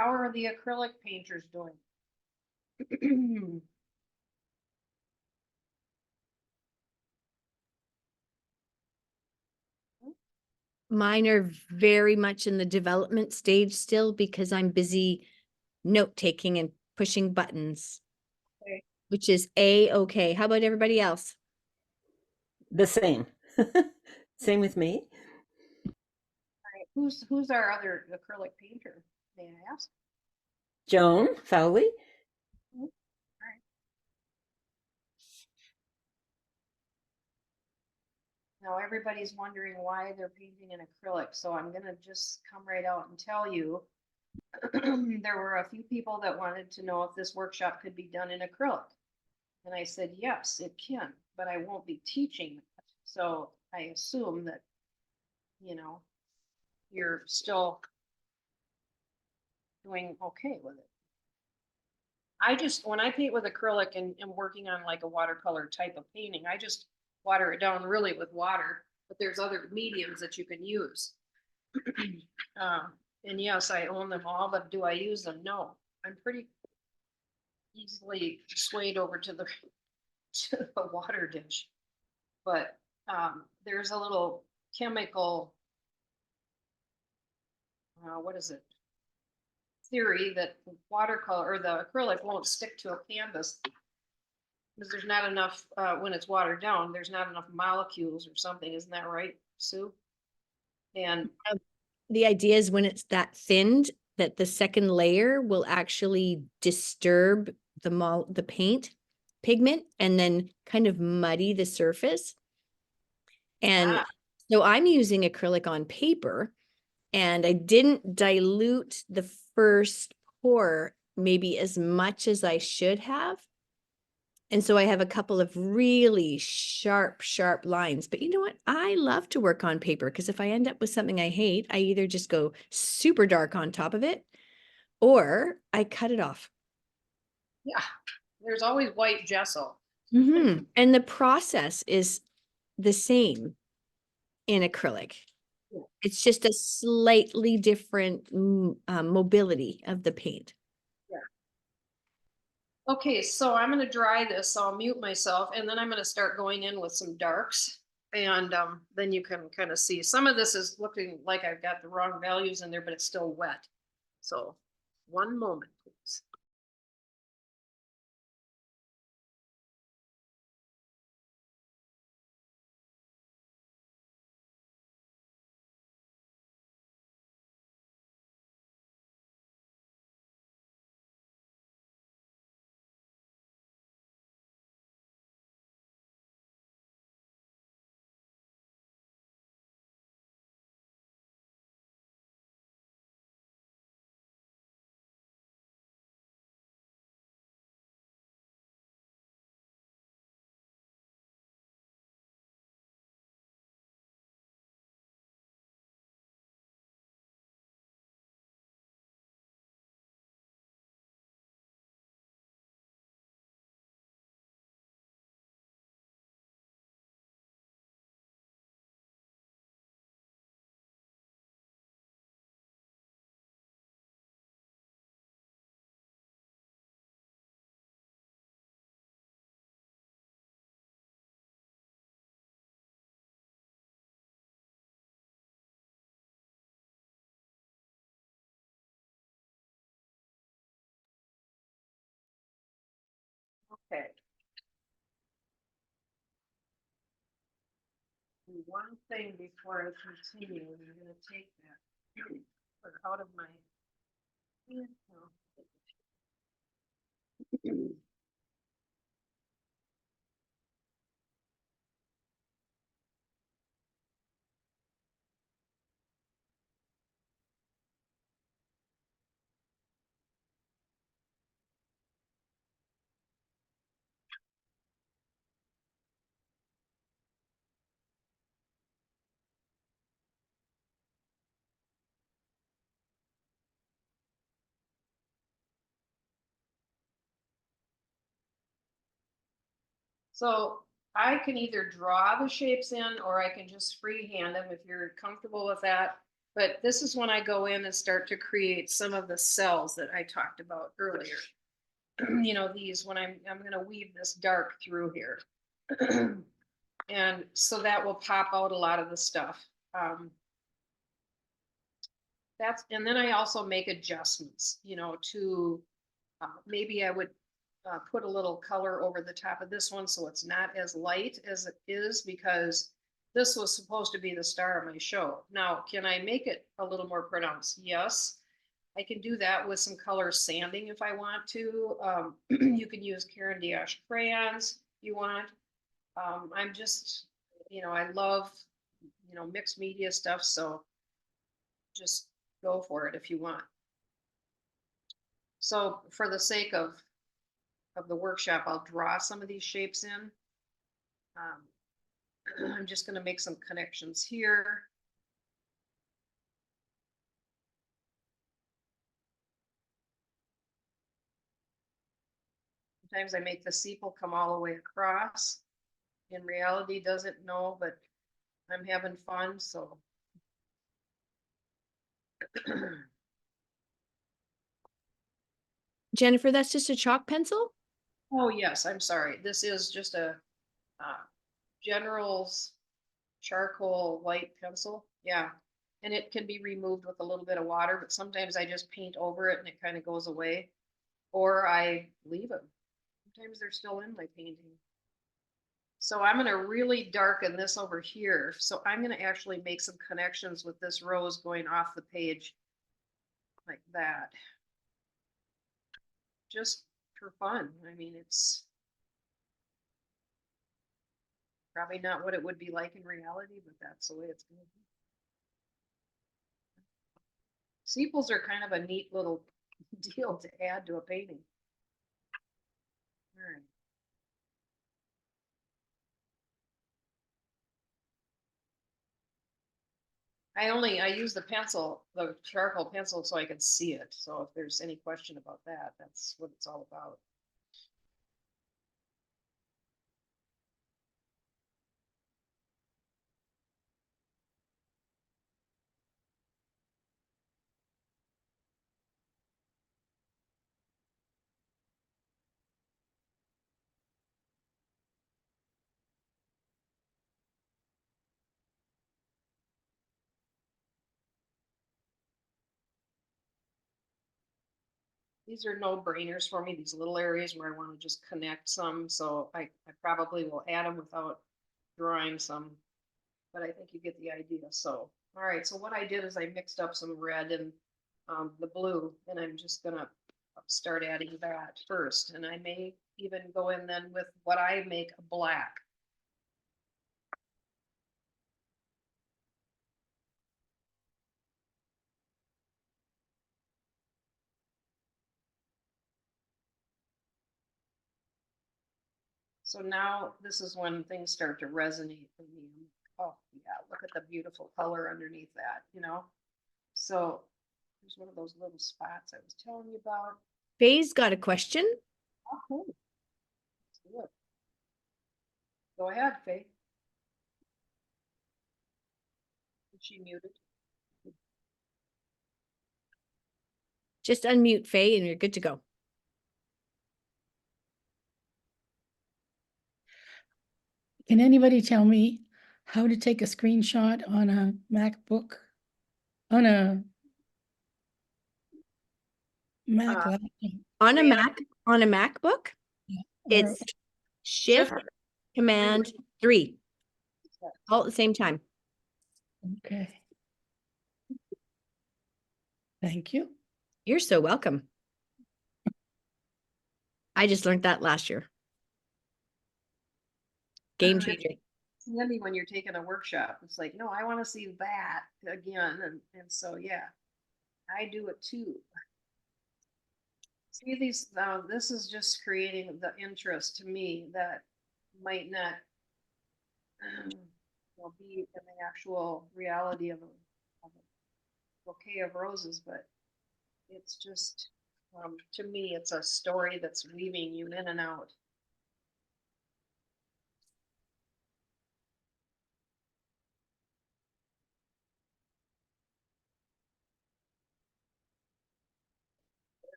How are the acrylic painters doing? Mine are very much in the development stage still because I'm busy note taking and pushing buttons, Okay. which is A-okay. How about everybody else? The same. Same with me. All right, who's our other acrylic painter? May I ask? Joan Fowley. All right. Now everybody's wondering why they're painting in acrylic, so I'm gonna just come right out and tell you. There were a few people that wanted to know if this workshop could be done in acrylic. And I said, yes, it can, but I won't be teaching it. So I assume that, you know, you're still doing okay with it. I just, when I paint with acrylic and am working on like a watercolor type of painting, I just water it down really with water, but there's other mediums that you can use. And yes, I own them all, but do I use them? No, I'm pretty easily swayed over to the to the water dish. But there's a little chemical, what is it? Theory that watercolor or the acrylic won't stick to a canvas because there's not enough, when it's watered down, there's not enough molecules or something. Isn't that right, Sue? And The idea is when it's that thinned, that the second layer will actually disturb the paint pigment and then kind of muddy the surface. And so I'm using acrylic on paper and I didn't dilute the first pour maybe as much as I should have. And so I have a couple of really sharp lines. But you know what? I love to work on paper because if I end up with something I hate, I either just go super dark on top of it or I cut it off. yeah, there's always white gesso. And the process is the same in acrylic. It's just a slightly different mobility of the paint. Okay, so I'm gonna dry this, so I'll mute myself, and then I'm gonna start going in with some darks. And then you can kind of see, some of this is looking like I've got the wrong values in there, but it's still wet. So one moment, please. Okay. One thing before I continue, I'm gonna take that out of my. So I can either draw the shapes in or I can just freehand them if you're comfortable with that. But this is when I go in and start to create some of the cells that I talked about earlier. You know, these, when I'm gonna weave this dark through here. And so that will pop out a lot of the stuff. And then I also make adjustments, you know, to, maybe I would put a little color over the top of this one so it's not as light as it is, because this was supposed to be the star of my show. Now, can I make it a little more pronounced? Yes. I can do that with some color sanding if I want to. You can use Caran d'Ache crayons if you want. I'm just, you know, I love, you know, mixed media stuff, so just go for it if you want. So for the sake of the workshop, I'll draw some of these shapes in. I'm just going to make some connections here. Sometimes I make the sepal come all the way across. In reality, doesn't know, but I'm having fun, so. Jennifer, that's just a chalk pencil? Oh, yes, I'm sorry. This is just a General's charcoal white pencil. Yeah. And it can be removed with a little bit of water, but sometimes I just paint over it and it kind of goes away. Or I leave them. Sometimes they're still in my painting. So I'm going to really darken this over here. So I'm going to actually make some connections with this rose going off the page like that. Just for fun. I mean, it's probably not what it would be like in reality, but that's the way it's going to be. Sepals are kind of a neat little deal to add to a painting. All right. I use the pencil, the charcoal pencil, so I can see it. So if there's any question about that, that's what it's all about. These are no brainers for me, these little areas where I want to just connect some. So I probably will add them without drawing some, but I think you get the idea. So, all right. So what I did is I mixed up some red and the blue, and I'm just going to start adding that first. And I may even go in then with what I make black. So now this is when things start to resonate for me. Oh yeah, look at the beautiful color underneath that, you know? So there's one of those little spots I was telling you about. Faye's got a question. Oh, cool. Go ahead, Faye. Is she muted? Just unmute Faye and you're good to go. Can anybody tell me how to take a screenshot on a MacBook? On a Mac laptop? On a MacBook, Yeah, it's Shift Command 3, all at the same time. Okay. Thank you. You're so welcome. I just learned that last year. Game changer. It's handy when you're taking a workshop. It's like, no, I want to see that again. And so, yeah, I do it too. See these, this is just creating the interest to me that might not be in the actual reality of a bouquet of roses, but it's just, to me, it's a story that's weaving you in and out.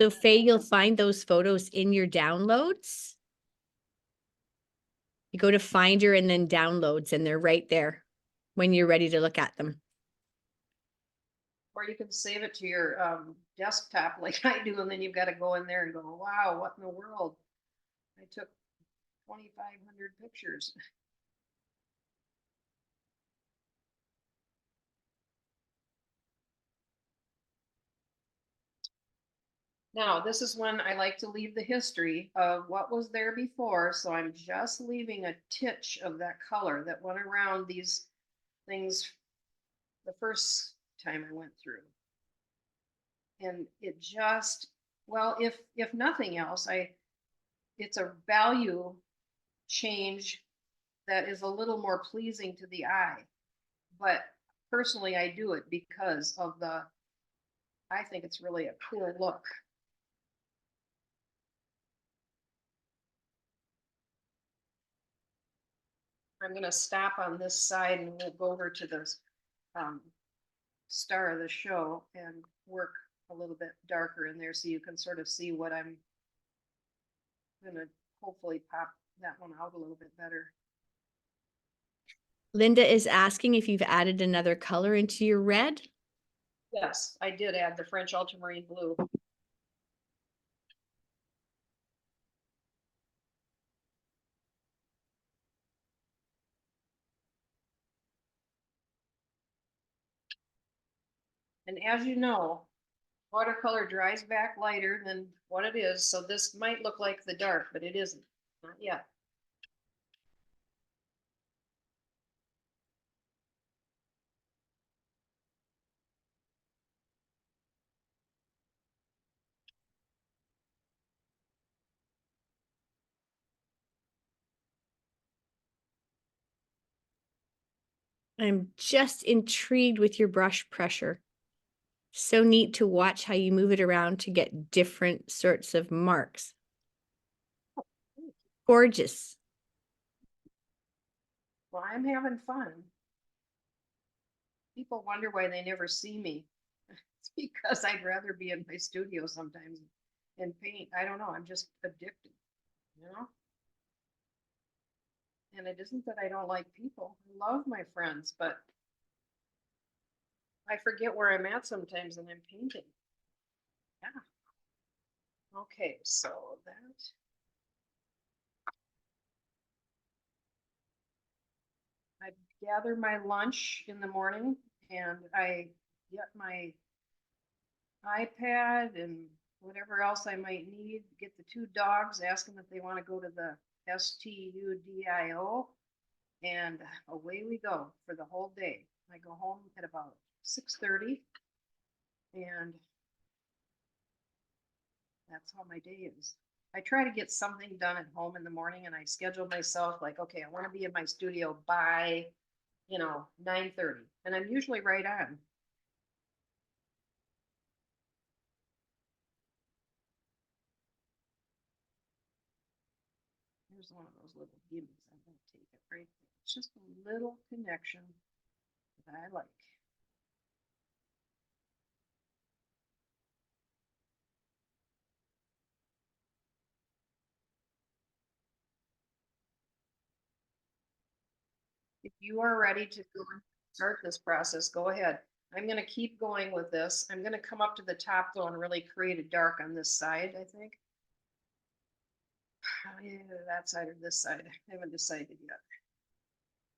So Faye, you'll find those photos in your downloads. You go to Finder and then Downloads, and they're right there when you're ready to look at them. Or you can save it to your desktop like I do, and then you've got to go in there and go, wow, what in the world? I took 2,500 pictures. Now, this is when I like to leave the history of what was there before, so I'm just leaving a titch of that color that went around these things the first time I went through. And it just, well, if nothing else, it's a value change that is a little more pleasing to the eye. But personally, I do it because of I think it's really a cool look. I'm going to stop on this side and we'll go over to the star of the show and work a little bit darker in there so you can sort of see what I'm going to hopefully pop that one out a little bit better. Linda is asking if you've added another color into your red. Yes, I did add the French ultramarine blue. And as you know, watercolor dries back lighter than what it is, so this might look like the dark, but it isn't, not yet. I'm just intrigued with your brush pressure. So neat to watch how you move it around to get different sorts of marks. Gorgeous. Well, I'm having fun. People wonder why they never see me. It's because I'd rather be in my studio sometimes and paint. I don't know, I'm just addicted, you know? And it isn't that I don't like people. I love my friends, but I forget where I'm at sometimes and I'm painting. Yeah. Okay, so that. I gather my lunch in the morning and I get my iPad and whatever else I might need, get the two dogs, ask them if they want to go to the STUDIO, and away we go for the whole day. I go home at about 6:30 and that's how my day is. I try to get something done at home in the morning and I schedule myself like, okay, I want to be in my studio by, 9:30, and I'm usually right on. Here's one of those little gimmies. I'm going to take it right there. It's just a little connection that I like. If you are ready to go and start this process, go ahead. I'm going to keep going with this. I'm going to come up to the top though and really create a dark on this side, I think. Either that side or this side. I haven't decided yet.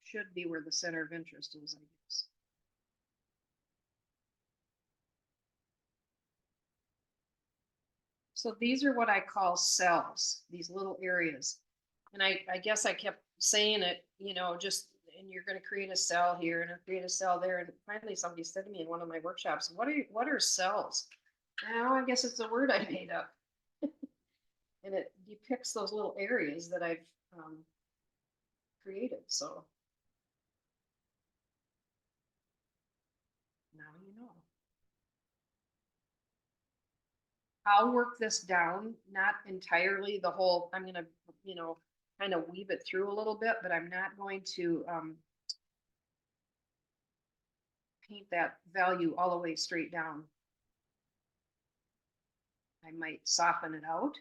Should be where the center of interest is, I guess. So these are what I call cells, these little areas. And I guess I kept saying it, just, and you're going to create a cell here and create a cell there. And finally somebody said to me in one of my workshops, what are cells? Now I guess it's a word I made up. And it depicts those little areas that I've created. So now you know. I'll work this down, not entirely the whole, I'm gonna, kind of weave it through a little bit, but I'm not going to paint that value all the way straight down. I might soften it out.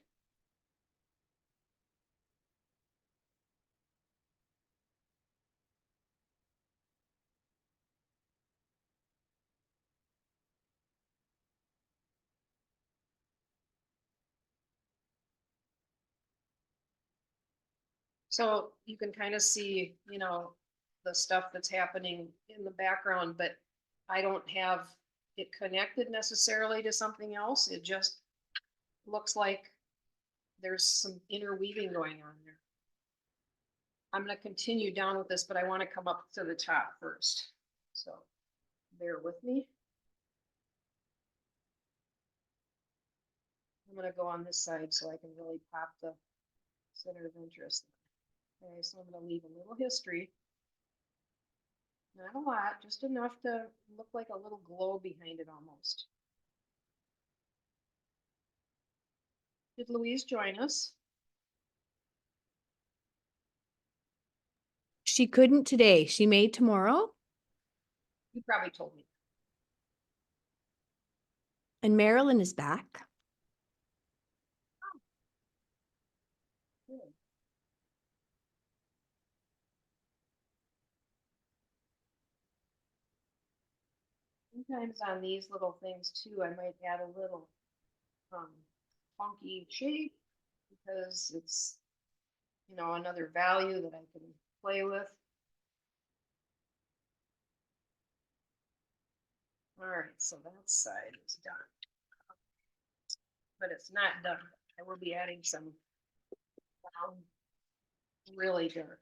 So you can kind of see, the stuff that's happening in the background, but I don't have it connected necessarily to something else. It just looks like there's some interweaving going on there. I'm going to continue down with this, but I want to come up to the top first. So bear with me. I'm going to go on this side so I can really pop the center of interest. Okay, so I'm going to leave a little history. Not a lot, just enough to look like a little glow behind it almost. Did Louise join us? She couldn't today. She may tomorrow. You probably told me. And Marilyn is back. Good. Sometimes on these little things too, I might add a little funky shape because it's, another value that I can play with. All right, so that side is done. But it's not done. I will be adding some really dark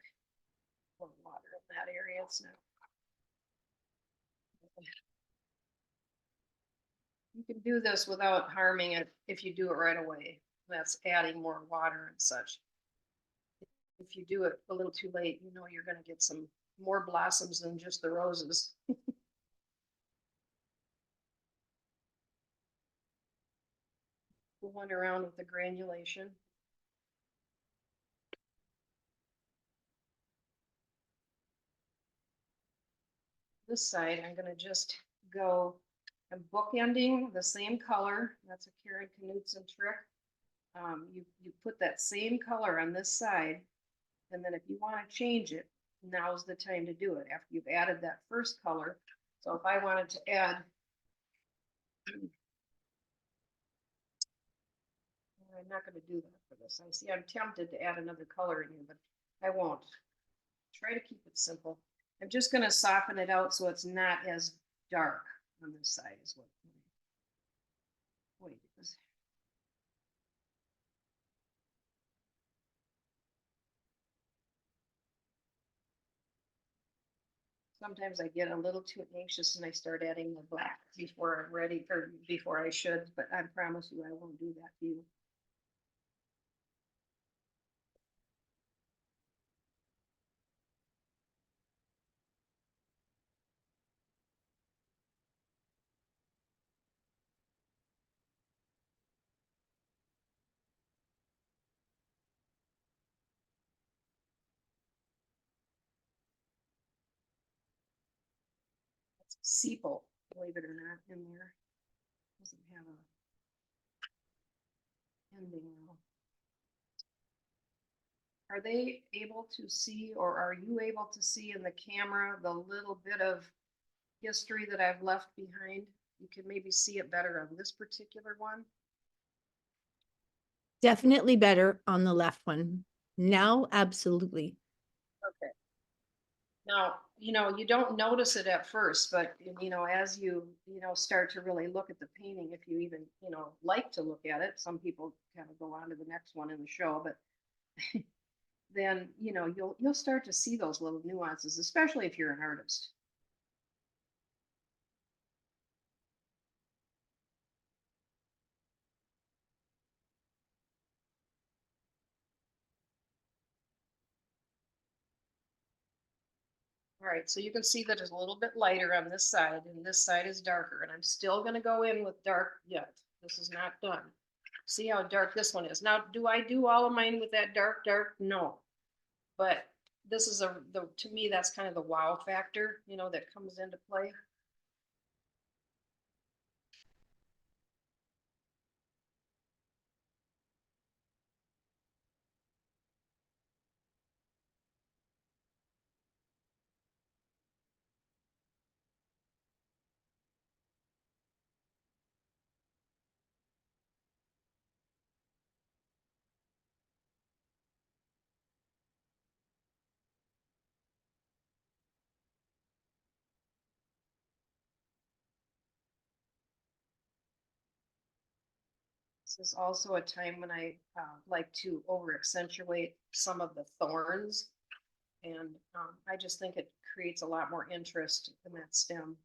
water in that area. It's not. You can do this without harming it if you do it right away. That's adding more water and such. If you do it a little too late, you're going to get some more blossoms than just the roses. Fooling around with the granulation. This side, I'm going to just go, I'm bookending the same color. That's a Karen Knudsen trick. You put that same color on this side, and then if you want to change it, now's the time to do it after you've added that first color. So if I wanted to add, I'm not going to do that for this. I see I'm tempted to add another color in here, but I won't. Try to keep it simple. I'm just going to soften it out so it's not as dark on this side as what. Wait, sometimes I get a little too anxious and I start adding the black before I'm ready or before I should, but I promise you I won't do that to you. Sepal, believe it or not, in there. Doesn't have a ending now. Are they able to see, or are you able to see in the camera the little bit of history that I've left behind? You can maybe see it better on this particular one. Definitely better on the left one. Now, absolutely. Okay. Now, you don't notice it at first, but as you, start to really look at the painting, if you even, like to look at it, some people kind of go on to the next one in the show, but then, you'll start to see those little nuances, especially if you're an artist. All right, so you can see that it's a little bit lighter on this side and this side is darker, and I'm still going to go in with dark yet. This is not done. See how dark this one is. Now, do I do all of mine with that dark? No. But this is to me, that's kind of the wow factor, that comes into play. This is also a time when I like to over accentuate some of the thorns. And I just think it creates a lot more interest in that stem.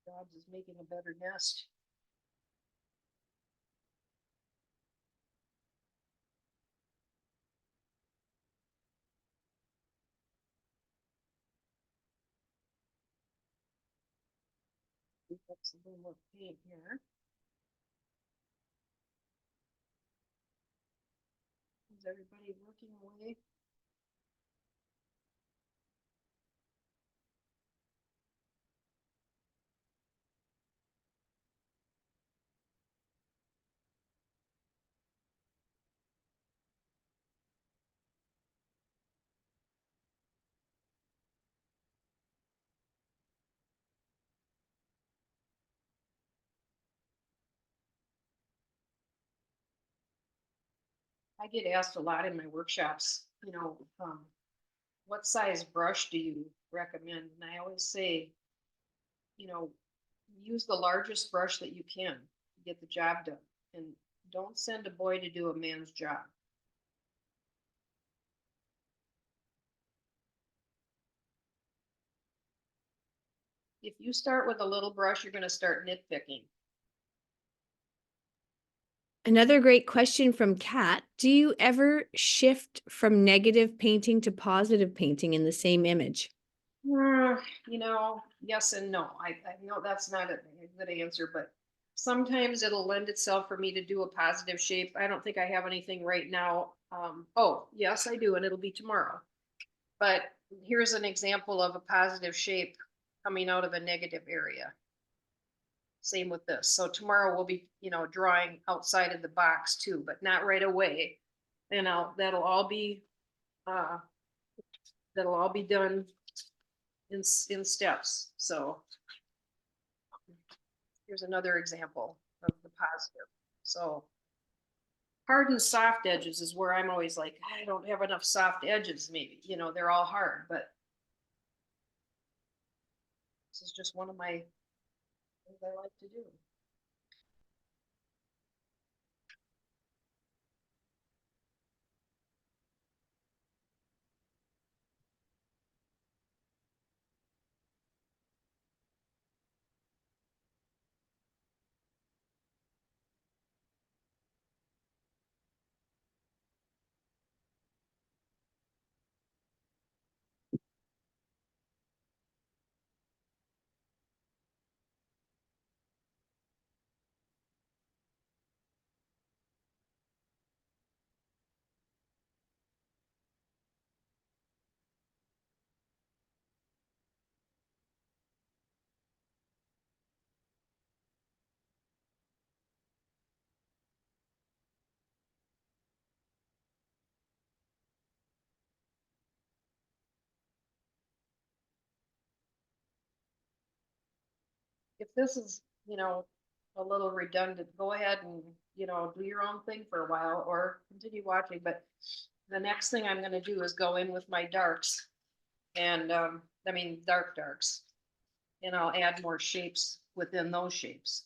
The Dobbs is making a better nest. That's a little more paint here. Is everybody working away? I get asked a lot in my workshops, what size brush do you recommend? And I always say, use the largest brush that you can to get the job done. And don't send a boy to do a man's job. If you start with a little brush, you're going to start nitpicking. Another great question from Kat. Do you ever shift from negative painting to positive painting in the same image? Yes and no. I know that's not a good answer, but sometimes it'll lend itself for me to do a positive shape. I don't think I have anything right now. Oh, yes, I do, and it'll be tomorrow. But here's an example of a positive shape coming out of a negative area. Same with this. So tomorrow we'll be, drawing outside of the box too, but not right away. And that'll all be done in steps. So here's another example of the positive. So hard and soft edges is where I'm always like, I don't have enough soft edges. Maybe, they're all hard, but this is just one of my things I like to do. If this is, a little redundant, go ahead and, do your own thing for a while or continue watching. But the next thing I'm going to do is go in with my darks and, dark darks, and I'll add more shapes within those shapes.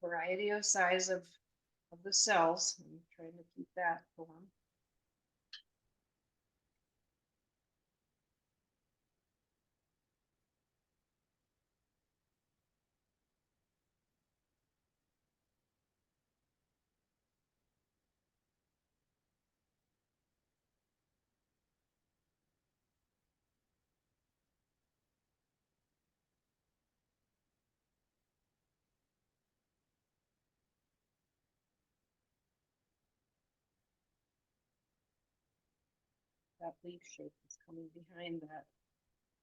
A variety of size of the cells. I'm trying to keep that going. that leaf shape that's coming behind that.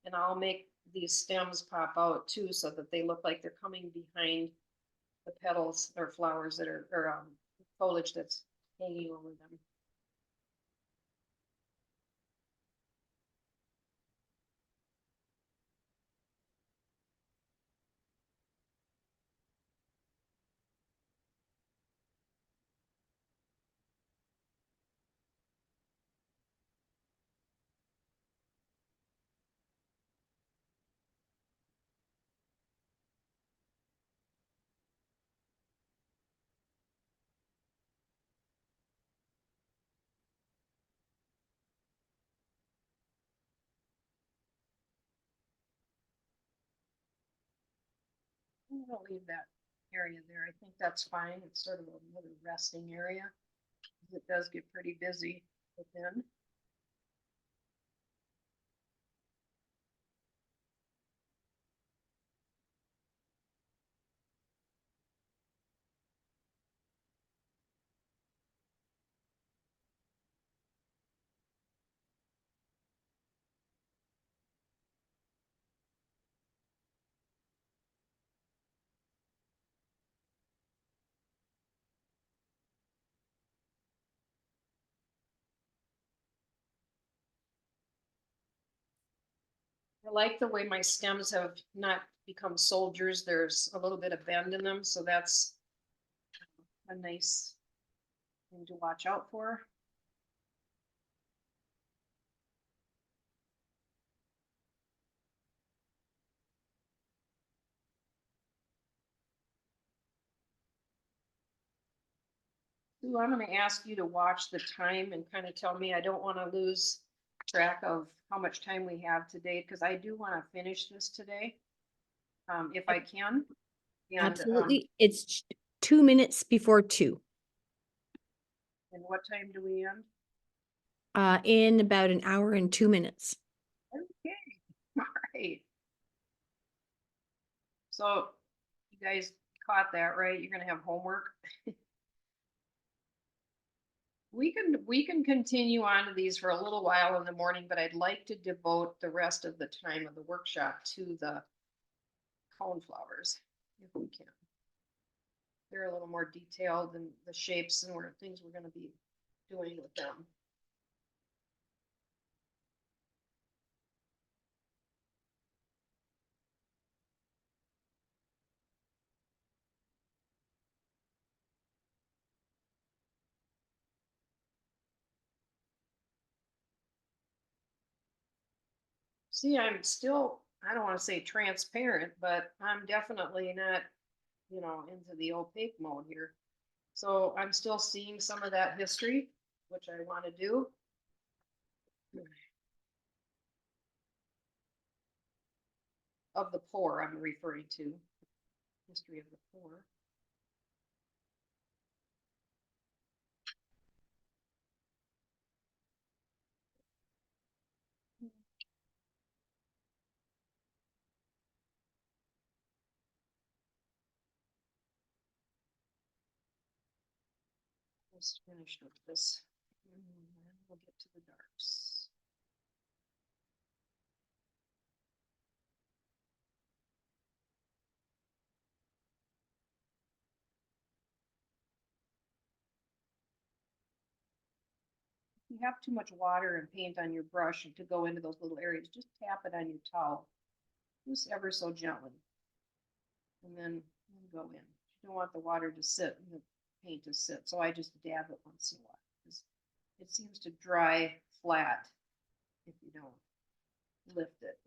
And I'll make these stems pop out too, so that they look like they're coming behind the petals or flowers that are, or foliage that's hanging over them. I'm gonna leave that area there. I think that's fine. It's sort of another resting area. It does get pretty busy within. I like the way my stems have not become soldiers. There's a little bit of bend in them, so that's a nice thing to watch out for. Sue, I'm going to ask you to watch the time and kind of tell me. I don't want to lose track of how much time we have today, because I do want to finish this today, if I can. And, Absolutely. It's 2 minutes before 2. And what time do we end? In about an hour and 2 minutes. Okay, all right. So you guys caught that, right? You're gonna have homework. We can continue on to these for a little while in the morning, but I'd like to devote the rest of the time of the workshop to the cone flowers, if we can. They're a little more detailed in the shapes and things we're gonna be doing with them. See, I'm still, I don't want to say transparent, but I'm definitely not, into the opaque mode here. So I'm still seeing some of that history, which I want to do. Of the pour, I'm referring to. History of the pour. Just finished with this. And then we'll get to the darks. If you have too much water and paint on your brush to go into those little areas, just tap it on your towel, just ever so gently, and then go in. You don't want the water to sit and the paint to sit, so I just dab it once in a while, because it seems to dry flat if you don't lift it.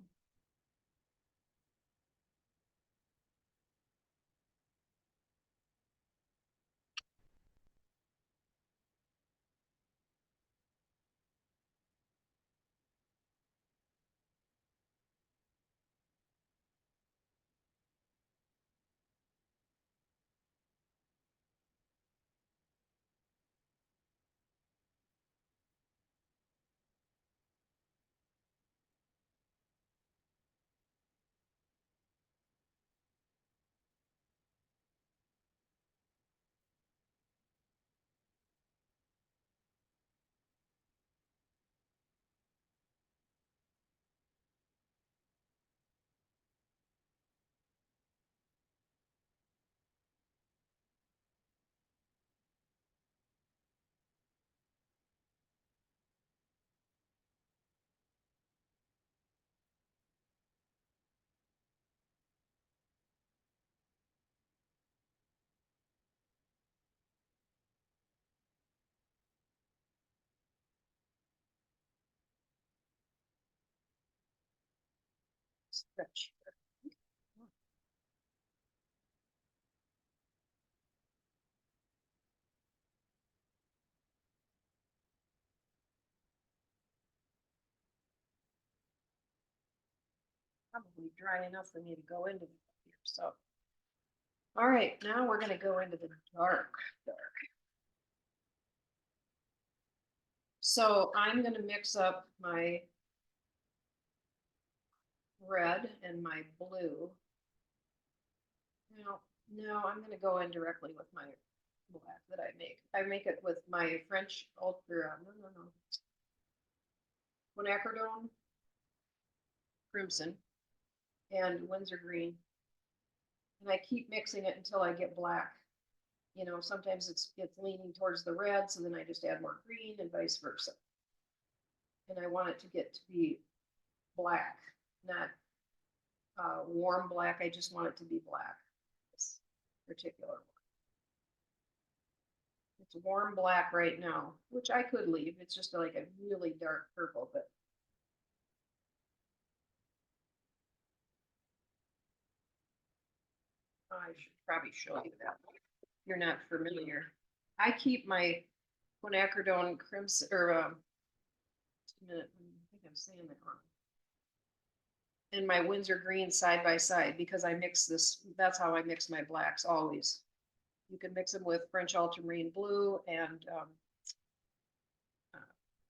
stretch. Probably dry enough for me to go into here, so. All right, now we're gonna go into the dark. So I'm gonna mix up my red and my blue. No, I'm gonna go in directly with my black that I make. I make it with my French ultra, no. Quinacridone, crimson, and Windsor green. And I keep mixing it until I get black. You know, sometimes it's leaning towards the red, so then I just add more green and vice versa. And I want it to get to be black, not warm black. I just want it to be black. This particular one. It's warm black right now, which I could leave. It's just like a really dark purple, but I should probably show you that. If you're not familiar. I keep my quinacridone crimson, or just a minute, I think I'm saying that wrong. And my Windsor green side by side because I mix this. That's how I mix my blacks always. You can mix them with French ultramarine blue and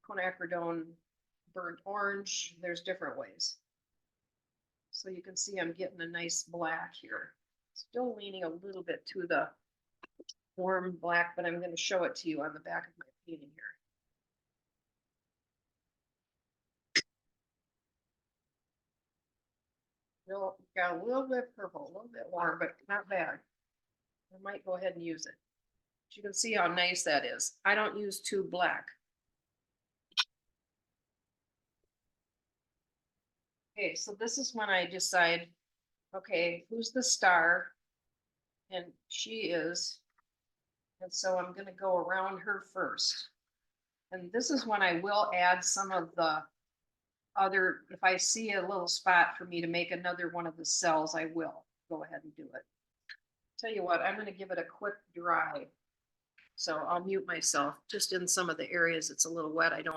quinacridone burnt orange. There's different ways. So you can see I'm getting a nice black here. Still leaning a little bit to the warm black, but I'm going to show it to you on the back of my painting here. Got a little bit purple, a little bit warm, but not bad. I might go ahead and use it. But you can see how nice that is. I don't use too black. Okay, so this is when I decide, okay, who's the star? And she is. And so I'm going to go around her first. And this is when I will add some of the other, if I see a little spot for me to make another one of the cells, I will go ahead and do it. Tell you what, I'm going to give it a quick dry. So I'll mute myself just in some of the areas it's a little wet. I don't.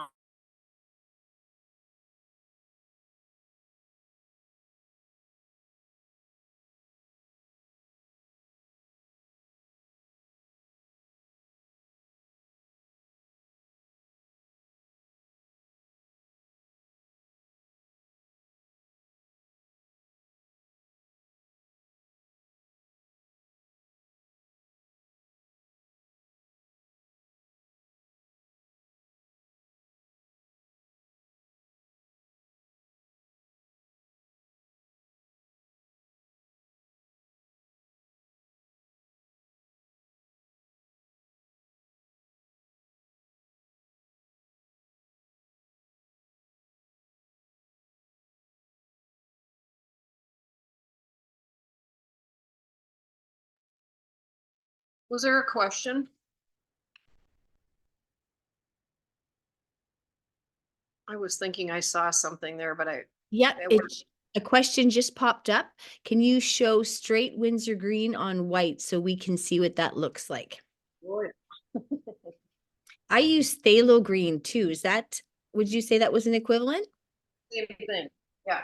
Was there a question? I was thinking I saw something there, but Yep, I was- a question just popped up. Can you show straight Windsor green on white so we can see what that looks like? I use phthalo green too. Is that, would you say that was an equivalent? Same thing, yeah.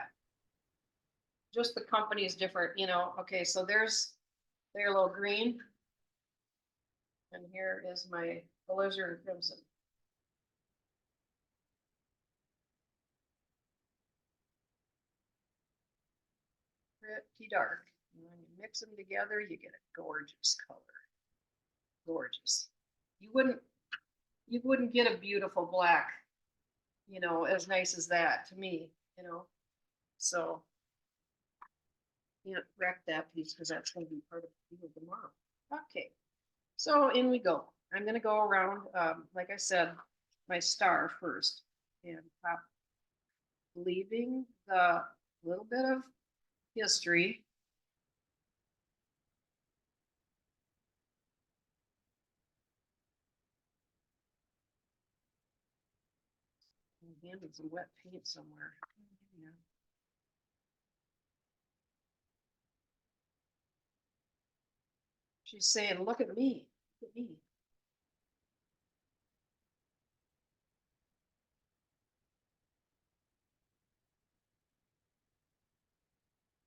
Just the company is different, you know. Okay, so there's their little green. And here is my alizarin crimson. Pretty dark. And when you mix them together, you get a gorgeous color. Gorgeous. You wouldn't get a beautiful black, you know, as nice as that to me, you know. So wreck that piece because that's going to be part of the video tomorrow. Okay, so in we go. I'm going to go around, like I said, my star first and pop, leaving the little bit of history. My hand is some wet paint somewhere. Yeah. She's saying, look at me, look at me.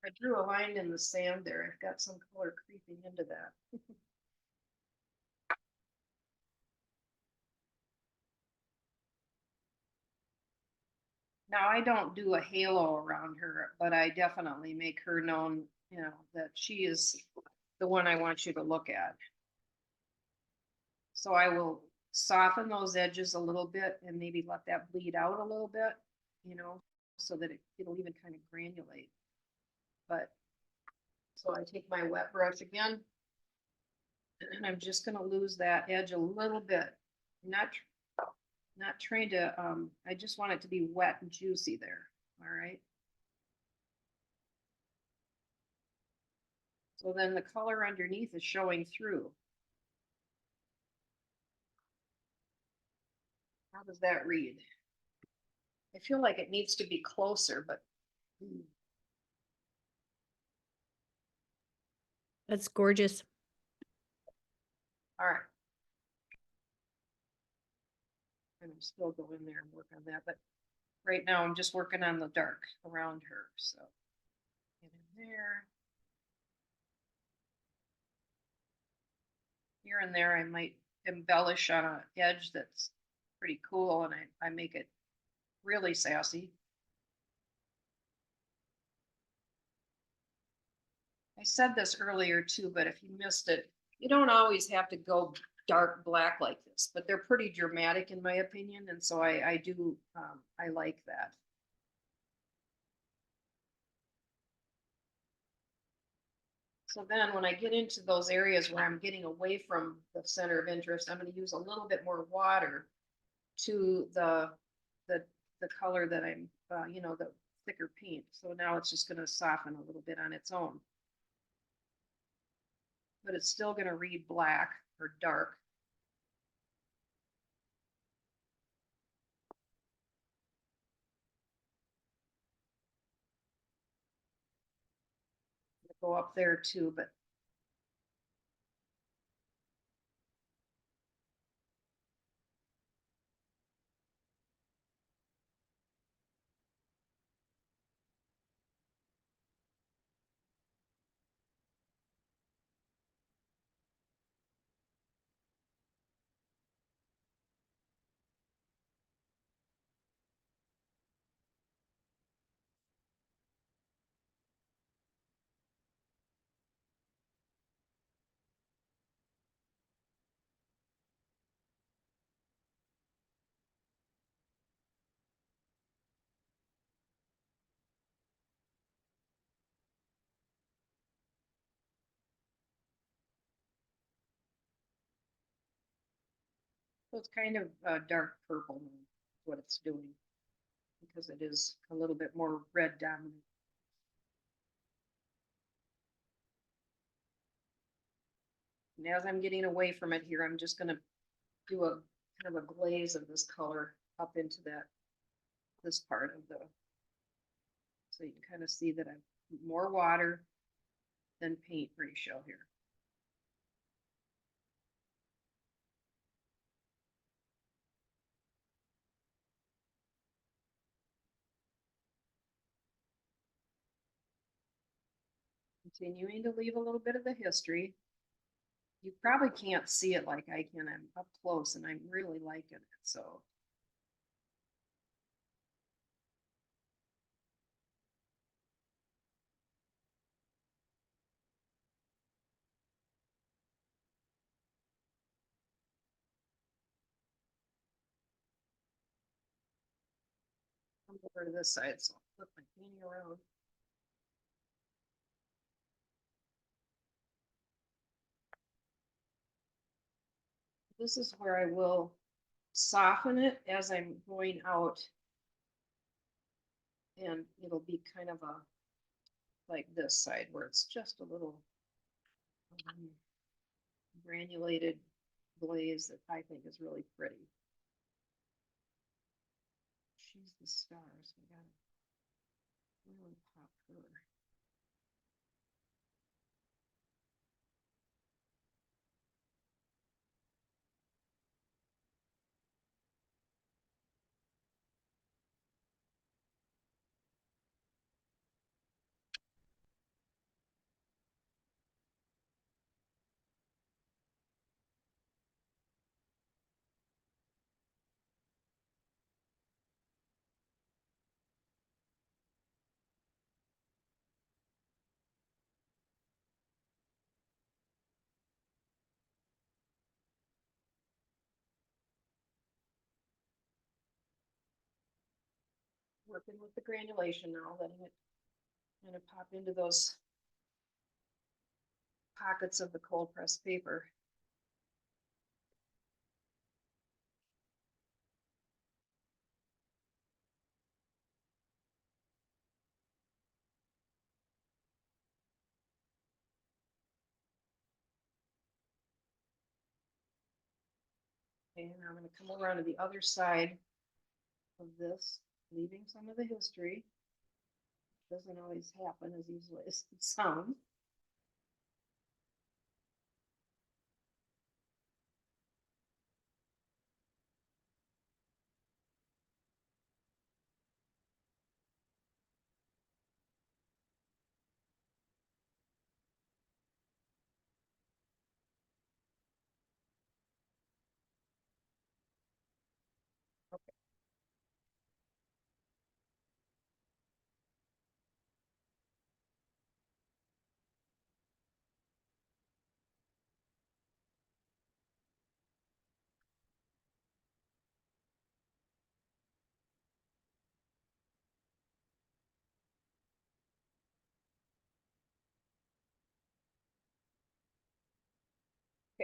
I drew a line in the sand there. I've got some color creeping into that. Now, I don't do a halo around her, but I definitely make her known, you know, that she is the one I want you to look at. So I will soften those edges a little bit and maybe let that bleed out a little bit, you know, so that it'll even kind of granulate. But, so I take my wet brush again, and I'm just gonna lose that edge a little bit. Not trying to, I just want it to be wet and juicy there, all right? So then the color underneath is showing through. How does that read? I feel like it needs to be closer, but. That's gorgeous. All right. I'm still go in there and work on that, but right now I'm just working on the dark around her, so. Get in there. Here and there, I might embellish on an edge that's pretty cool, and I make it really sassy. I said this earlier too, but if you missed it, you don't always have to go dark black like this, but they're pretty dramatic in my opinion, and so I do, I like that. So then when I get into those areas where I'm getting away from the center of interest, I'm going to use a little bit more water to the color that I'm, you know, the thicker paint. So now it's just going to soften a little bit on its own. But it's still going to read black or dark. Go up there too, but so it's kind of dark purple now, is what it's doing, because it is a little bit more red dominant. And as I'm getting away from it here, I'm just going to do a kind of a glaze of this color up into this part of the, so you can kind of see that I'm more water than paint ratio here. Continuing to leave a little bit of the history. You probably can't see it like I can. I'm up close and I'm really liking it. So I'm over to this side, so I'll flip my painting around. This is where I will soften it as I'm going out. And it'll be kind of a, like this side where it's just a little granulated glaze that I think is really pretty. She's the star, so we gotta really pop her. working with the granulation now, letting it kind of pop into those pockets of the cold pressed paper. And I'm going to come around to the other side of this, leaving some of the history. Doesn't always happen as easily as it sounds.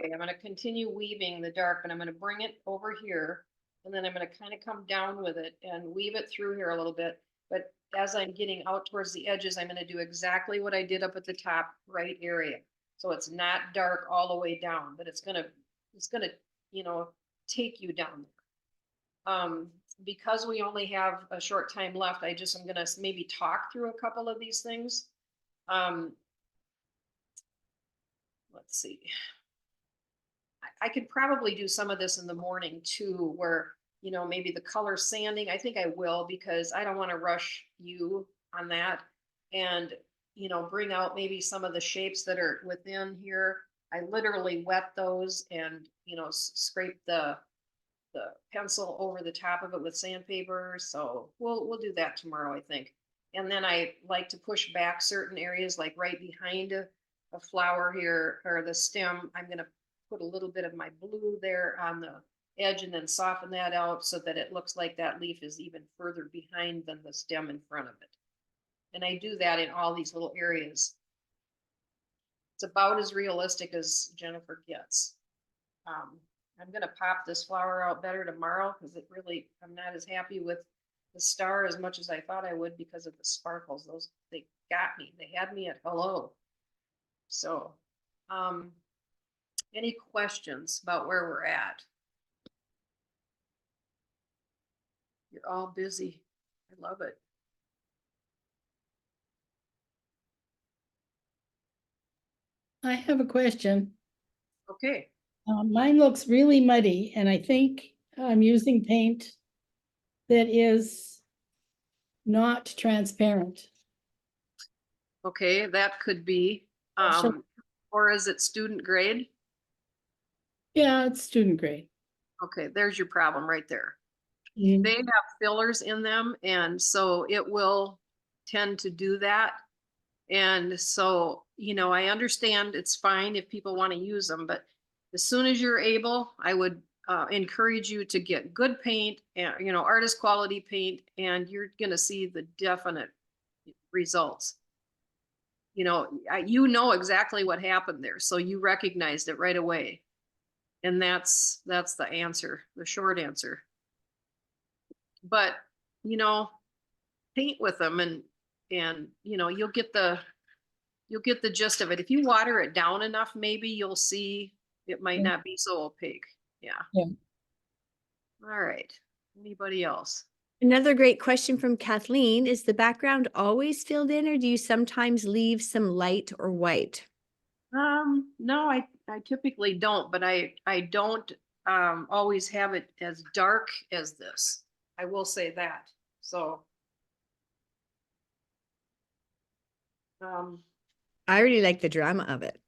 Okay, I'm going to continue weaving the dark, but I'm going to bring it over here, and then I'm going to kind of come down with it and weave it through here a little bit. But as I'm getting out towards the edges, I'm going to do exactly what I did up at the top right area. So it's not dark all the way down, but it's gonna, you know, take you down there. Because we only have a short time left, I'm gonna maybe talk through a couple of these things. Let's see. I could probably do some of this in the morning too, where, you know, maybe the color sanding, I think I will, because I don't want to rush you on that. And, you know, bring out maybe some of the shapes that are within here. I literally wet those and, you know, scrape the pencil over the top of it with sandpaper. So we'll do that tomorrow, I think. And then I like to push back certain areas, like right behind a flower here, or the stem. I'm going to put a little bit of my blue there on the edge and then soften that out so that it looks like that leaf is even further behind than the stem in front of it. And I do that in all these little areas. It's about as realistic as Jennifer gets. I'm going to pop this flower out better tomorrow, because I'm not as happy with the star as much as I thought I would because of the sparkles. They got me. They had me at hello. So, any questions about where we're at? You're all busy. I love it. I have a question. Okay. Mine looks really muddy, and I think I'm using paint that is not transparent. Okay, that could be. Or is it student grade? Yeah, it's student grade. Okay, there's your problem right there. Mhm. They have fillers in them, and so it will tend to do that. And so, you know, I understand it's fine if people want to use them, but as soon as you're able, I would encourage you to get good paint and, you know, artist quality paint, and you're going to see the definite results. You know, you know exactly what happened there, so you recognized it right away. And that's the answer, the short answer. But, you know, paint with them, and you know, you'll get the gist of it. If you water it down enough, maybe you'll see it might not be so opaque. Yeah. Yeah. All right. Anybody else? Another great question from Kathleen: is the background always filled in, or do you sometimes leave some light or white? No, I typically don't, but I don't always have it as dark as this. I will say that. So I really like the drama of it.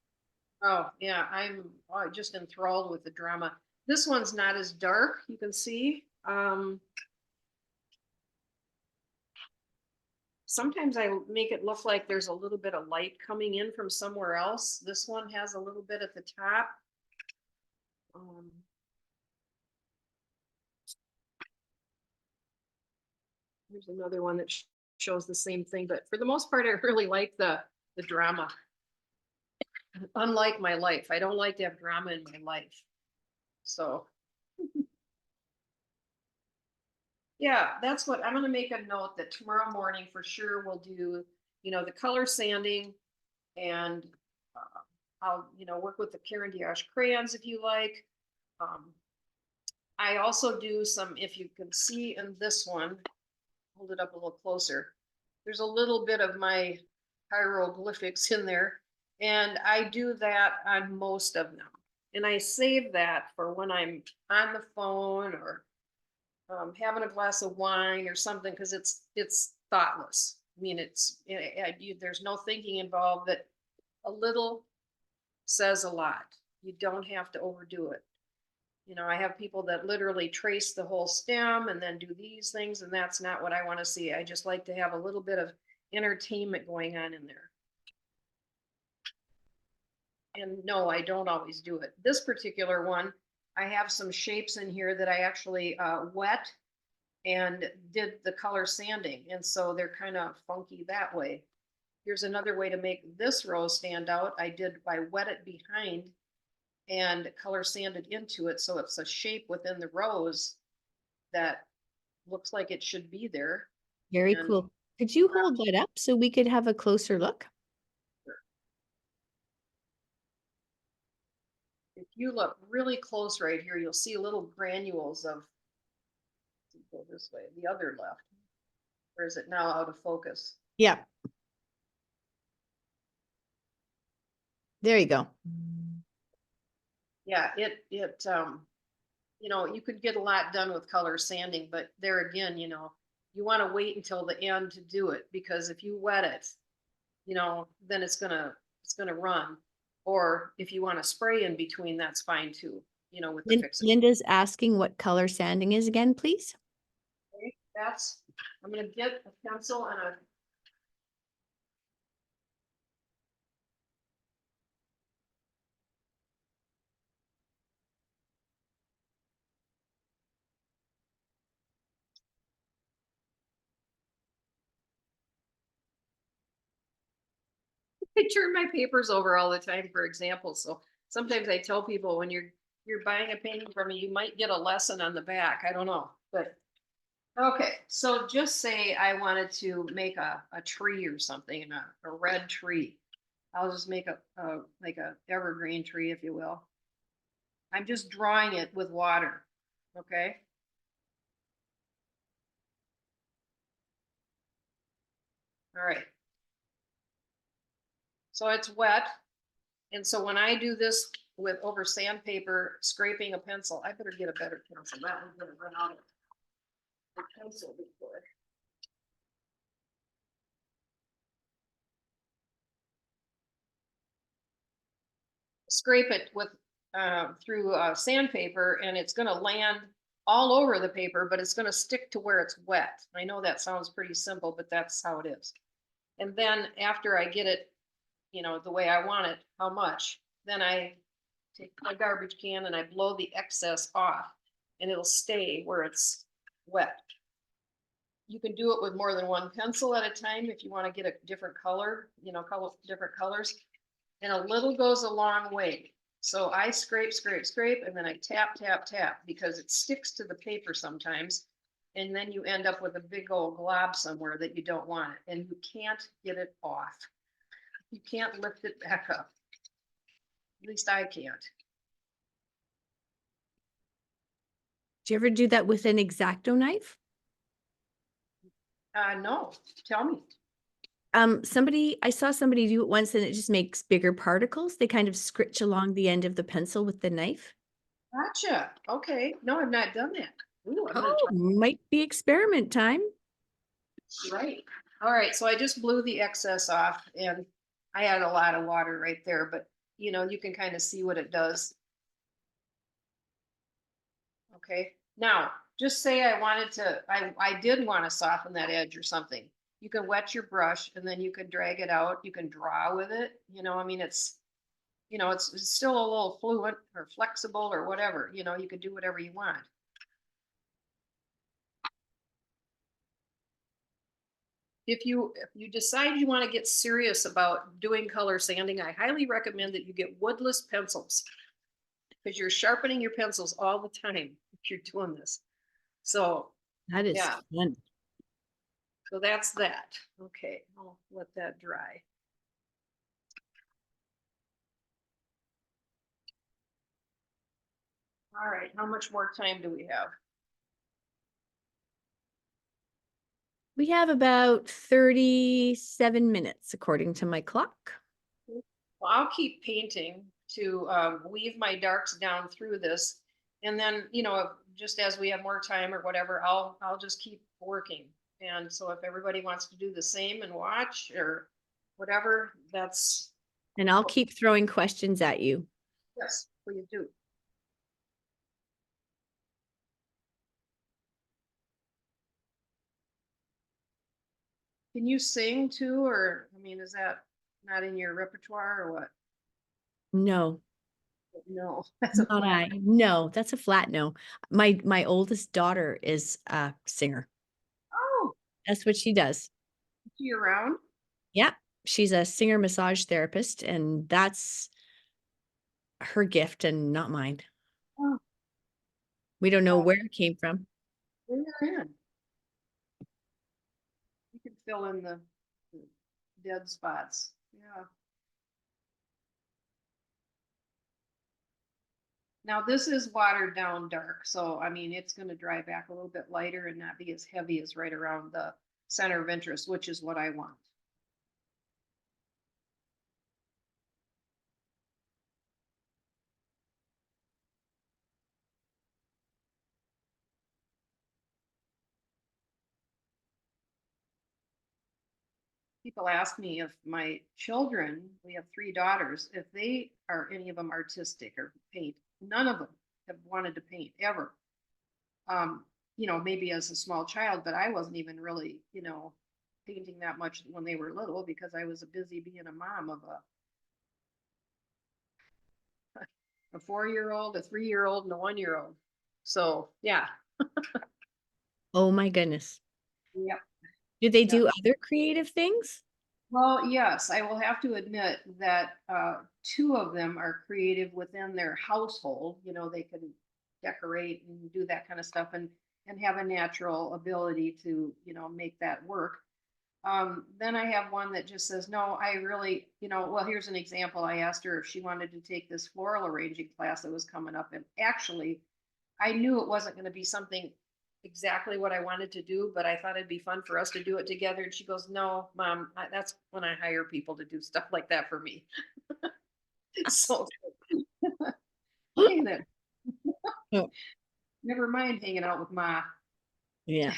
oh yeah, I'm just enthralled with the drama. This one's not as dark, you can see. Sometimes I make it look like there's a little bit of light coming in from somewhere else. This one has a little bit at the top. Here's another one that shows the same thing, but for the most part, I really like the drama. Unlike my life, I don't like to have drama in my life. So. Yeah, that's what, I'm gonna make a note that tomorrow morning for sure we'll do, the color sanding and I'll, work with the Karen Diash crayons if you like. I also do some, if you can see in this one, hold it up a little closer. There's a little bit of my hieroglyphics in there, and I do that on most of them. And I save that for when I'm on the phone or having a glass of wine or something, because it's thoughtless. I mean, there's no thinking involved. That a little says a lot. You don't have to overdo it. I have people that literally trace the whole stem and then do these things, and that's not what I want to see. I just like to have a little bit of entertainment going on in there. And no, I don't always do it. This particular one, I have some shapes in here that I actually wet and did the color sanding. And so they're kind of funky that way. Here's another way to make this rose stand out. I wet it behind and color sanded into it. So it's a shape within the rose that looks like it should be there. Very cool. Could you hold that up so we could have a closer look? If you look really close right here, you'll see little granules of, go this way, the other left. Or is it now out of focus? Yeah. There you go. Yeah, you could get a lot done with color sanding, but there again, you want to wait until the end to do it, because if you wet it, then it's gonna run. Or if you want to spray in between, that's fine too, with the fixing. Linda's asking what color sanding is again, please. Okay, I'm gonna get a pencil and a I turn my papers over all the time for examples. So sometimes I tell people, when you're buying a painting from me, you might get a lesson on the back. I don't know, but okay. So just say I wanted to make a tree or something, a red tree. I'll just make like a evergreen tree, if you will. I'm just drawing it with water. Okay. All right. So it's wet. And so when I do this over sandpaper, scraping a pencil, I better get a better pencil. That one's gonna run out of the pencil before. Scrape it with through sandpaper, and it's gonna land all over the paper, but it's gonna stick to where it's wet. I know that sounds pretty simple, but that's how it is. And then after I get it, the way I want it, how much, then I take my garbage can and I blow the excess off, and it'll stay where it's wet. You can do it with more than one pencil at a time if you want to get a different color, different colors. And a little goes a long way. So I scrape, scrape, scrape, and then I tap, tap, tap, because it sticks to the paper sometimes. And then you end up with a big old glob somewhere that you don't want it, and you can't get it off. You can't lift it back up. At least I can't. Do you ever do that with an X-Acto knife? No, tell me. I saw somebody do it once, and it just makes bigger particles. They kind of scritch along the end of the pencil with the knife. Gotcha. Okay. No, I've not done that. Ooh, I'm gonna Oh, might be experiment time. Right. All right. So I just blew the excess off, and I had a lot of water right there, but you can kind of see what it does. Okay. Now, just say I did want to soften that edge or something. You can wet your brush, and then you can drag it out. You can draw with it. I mean, it's still a little fluid or flexible or whatever. You can do whatever you want. if you decide you want to get serious about doing color sanding, I highly recommend that you get woodless pencils. Because you're sharpening your pencils all the time if you're doing this. So That is yeah. fun. So that's that. Okay, I'll let that dry. All right, how much more time do we have? We have about 37 minutes according to my clock. Well, I'll keep painting to weave my darks down through this. And then, you know, just as we have more time or whatever, I'll just keep working. And so if everybody wants to do the same and watch or whatever, that's, And I'll keep throwing questions at you. yes, please do. Can you sing too, or, I mean, is that not in your repertoire or what? No, No, that's a not flat. I. No, that's a flat no. My oldest daughter is a singer. Oh, That's what she does. is she around? Yeah, she's a singer massage therapist, and that's her gift and not mine. Oh, We don't know well, where it came from. bring her in. You can fill in the dead spots. Yeah. Now this is watered down dark, so I mean, it's gonna dry back a little bit lighter and not be as heavy as right around the center of interest, which is what I want. People ask me if my children, we have 3 daughters, if they are any of them artistic or paint. None of them have wanted to paint ever. You know, maybe as a small child, but I wasn't even really, you know, painting that much when they were little because I was busy being a mom of a 4-year-old, a 3-year-old, and a 1-year-old. So yeah. Oh my goodness. Yeah. Do they Yeah. do other creative things? Well, yes, I will have to admit that 2 of them are creative within their household. You know, they can decorate and do that kind of stuff and have a natural ability to, you know, make that work. Then I have one that just says, no, I really, you know, well, here's an example. I asked her if she wanted to take this floral arranging class that was coming up. And actually, I knew it wasn't going to be something exactly what I wanted to do, but I thought it'd be fun for us to do it together. And she goes, no, Mom, that's when I hire people to do stuff like that for me. So, okay then. Oh. Never mind hanging out with Ma. Yeah.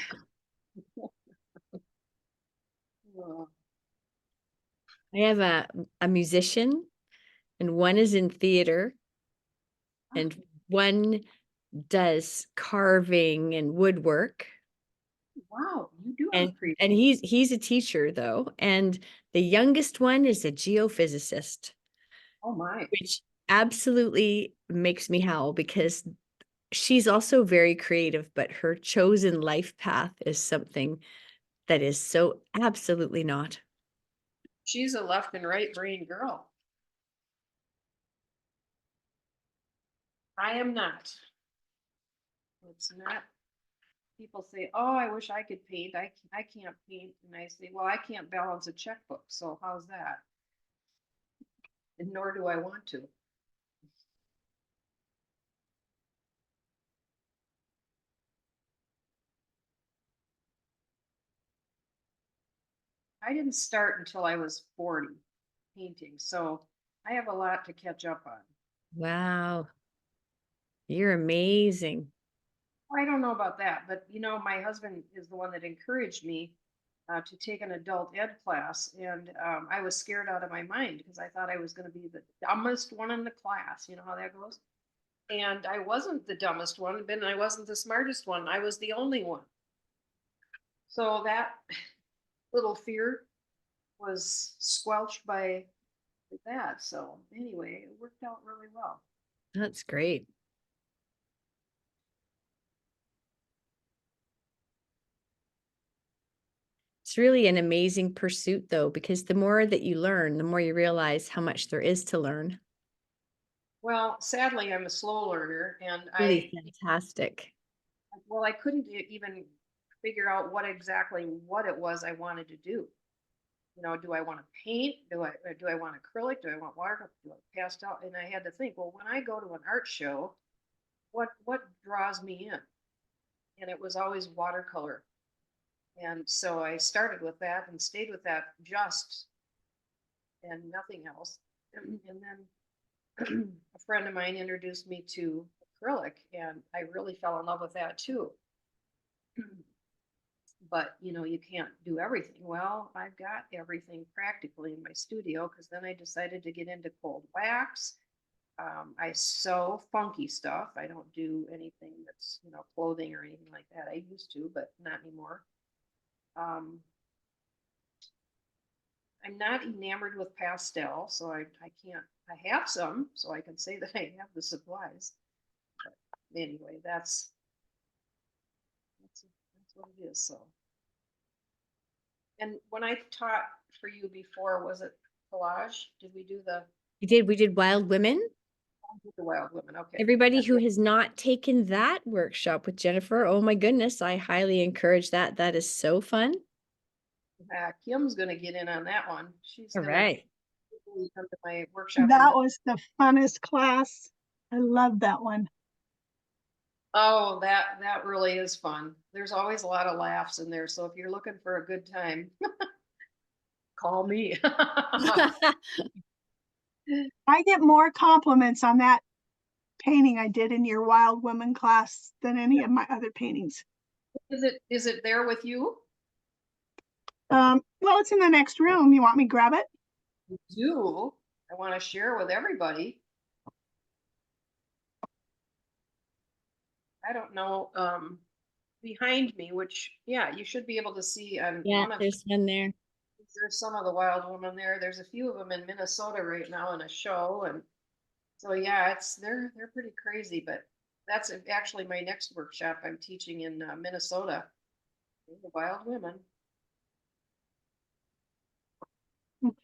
Oh, I have a musician, and one is in theater, and one does carving and woodwork. wow, you do have a creative. And he's a teacher though, and the youngest one is a geophysicist, Oh my. which absolutely makes me howl because she's also very creative, but her chosen life path is something that is so absolutely not. She's a left and right brain girl. I am not. It's not. People say, "Oh, I wish I could paint. I can't paint," and I say, "Well, I can't balance a checkbook, so how's that?" And nor do I want to. I didn't start until I was 40 painting, so I have a lot to catch up on. Wow. You're amazing. I don't know about that, but you know, my husband is the one that encouraged me to take an adult ed class, and I was scared out of my mind because I thought I was going to be the dumbest one in the class. You know how that goes? And I wasn't the dumbest one, but I wasn't the smartest one. I was the only one. So that little fear was squelched by that. So anyway, it worked out really well. That's great. It's really an amazing pursuit though, because the more that you learn, the more you realize how much there is to learn. Well, sadly, I'm a slow learner and Really fantastic. I couldn't even figure out what it was I wanted to do. You know, do I want to paint? Do I want acrylic? Do I want water? Do I pastel? And I had to think, well, when I go to an art show, what draws me in? And it was always watercolor. And so I started with that and stayed with that and nothing else. And then a friend of mine introduced me to acrylic, and I really fell in love with that too. But you know, you can't do everything. Well, I've got everything practically in my studio because then I decided to get into cold wax. I sew funky stuff. I don't do anything that's, you know, clothing or anything like that. I used to, but not anymore. I'm not enamored with pastel, so I can't, I have some, so I can say that I have the supplies. But anyway, that's what it is. So, and when I taught for you before, was it collage? Did we do We did Wild Women. the Wild Women? Okay. Everybody Yeah. who has not taken that workshop with Jennifer, oh my goodness, I highly encourage that. That is so fun. Kim's gonna get in on that one. She's All gonna right. come to my workshop. That was the funnest class. I love that one. Oh, that really is fun. There's always a lot of laughs in there. So if you're looking for a good time, call me. I get more compliments on that painting I did in your Wild Women class than any of my other paintings. Is it there with you? Well, it's in the next room. You want me to grab it? You do. I want to share with everybody. I don't know, behind me, which, yeah, you should be able to see on Yeah, one of there's one there. there's some of the Wild Women there. There's a few of them in Minnesota right now in a show, and so yeah, they're pretty crazy. But that's actually my next workshop I'm teaching in Minnesota. The Wild Women.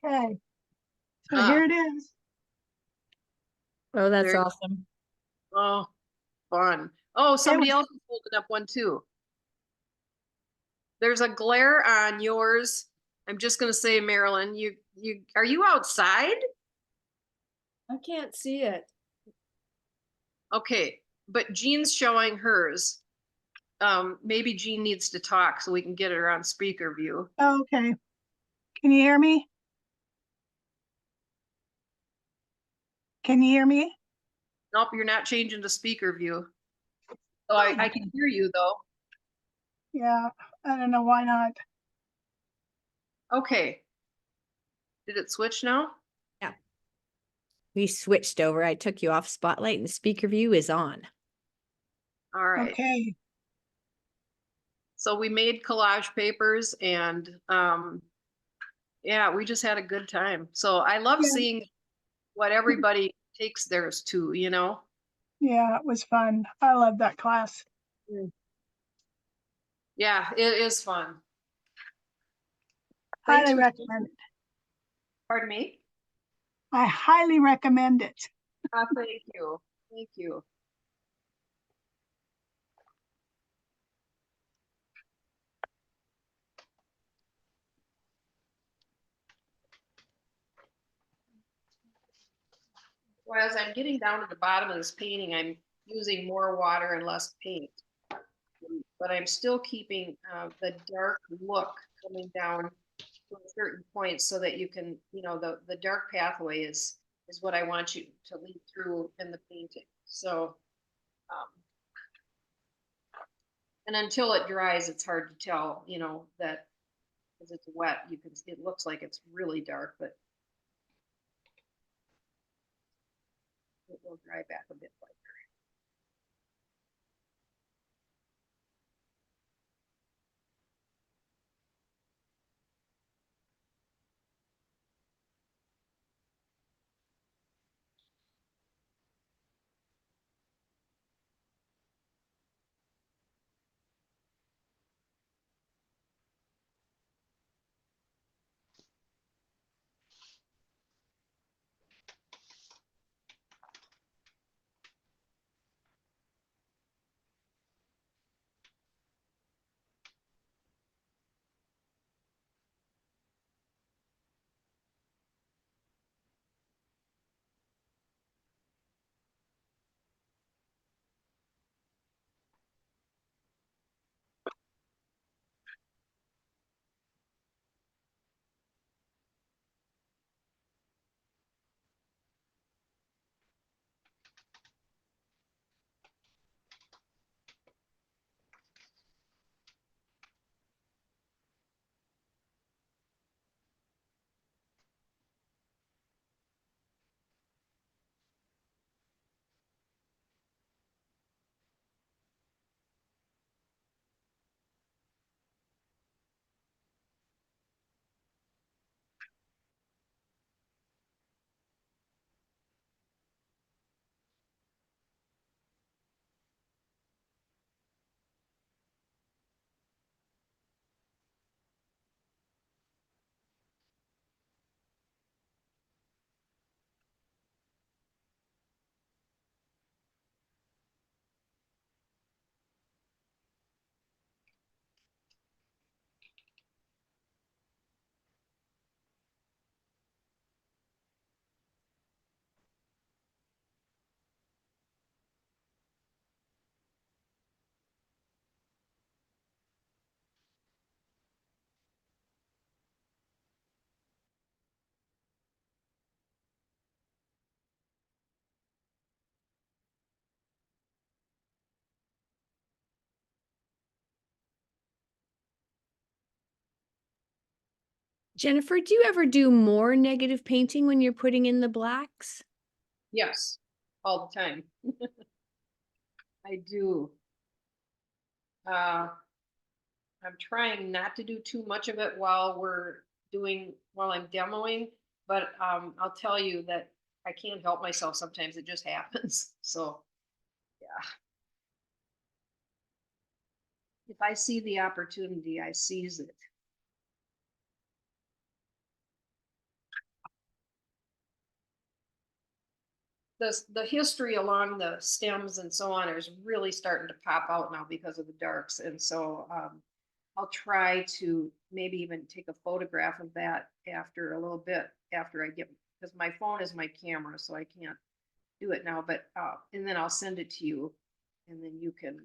Okay. So here it is. Oh, that's Very- awesome. Oh, fun. Oh, somebody else is holding up one too. There's a glare on yours. I'm just gonna say, Marilyn, you are you outside? I can't see it. Okay, but Jean's showing hers. Maybe Jean needs to talk so we can get her on speaker view. Okay. Can you hear me? Can you hear me? Nope, you're not changing to speaker view. So I can hear you though. Yeah, I don't know why not. Okay. Did it switch now? Yeah. We switched over. I took you off spotlight and the speaker view is on. All right. Okay. So we made collage papers and yeah, we just had a good time. So I love seeing what everybody takes theirs to, you know? Yeah, it was fun. I love that class. Yeah, it is fun. Highly recommend it. Pardon me? I highly recommend it. Thank you. Thank you. Well, as I'm getting down to the bottom of this painting, I'm using more water and less paint. But I'm still keeping the dark look coming down to a certain point so that you can, you know, the dark pathway is what I want you to lead through in the painting. So, and until it dries, it's hard to tell, you know, that because it's wet, it looks like it's really dark, but it will dry back a bit later. Jennifer, do you ever do more negative painting when you're putting in the blacks? Yes, all the time. I do. I'm trying not to do too much of it while I'm demoing, but I'll tell you that I can't help myself. Sometimes it just happens. So, yeah. If I see the opportunity, I seize it. The history along the stems and so on is really starting to pop out now because of the darks. And so I'll try to maybe even take a photograph of that after a little bit after I get, because my phone is my camera, so I can't do it now, but and then I'll send it to you and then you can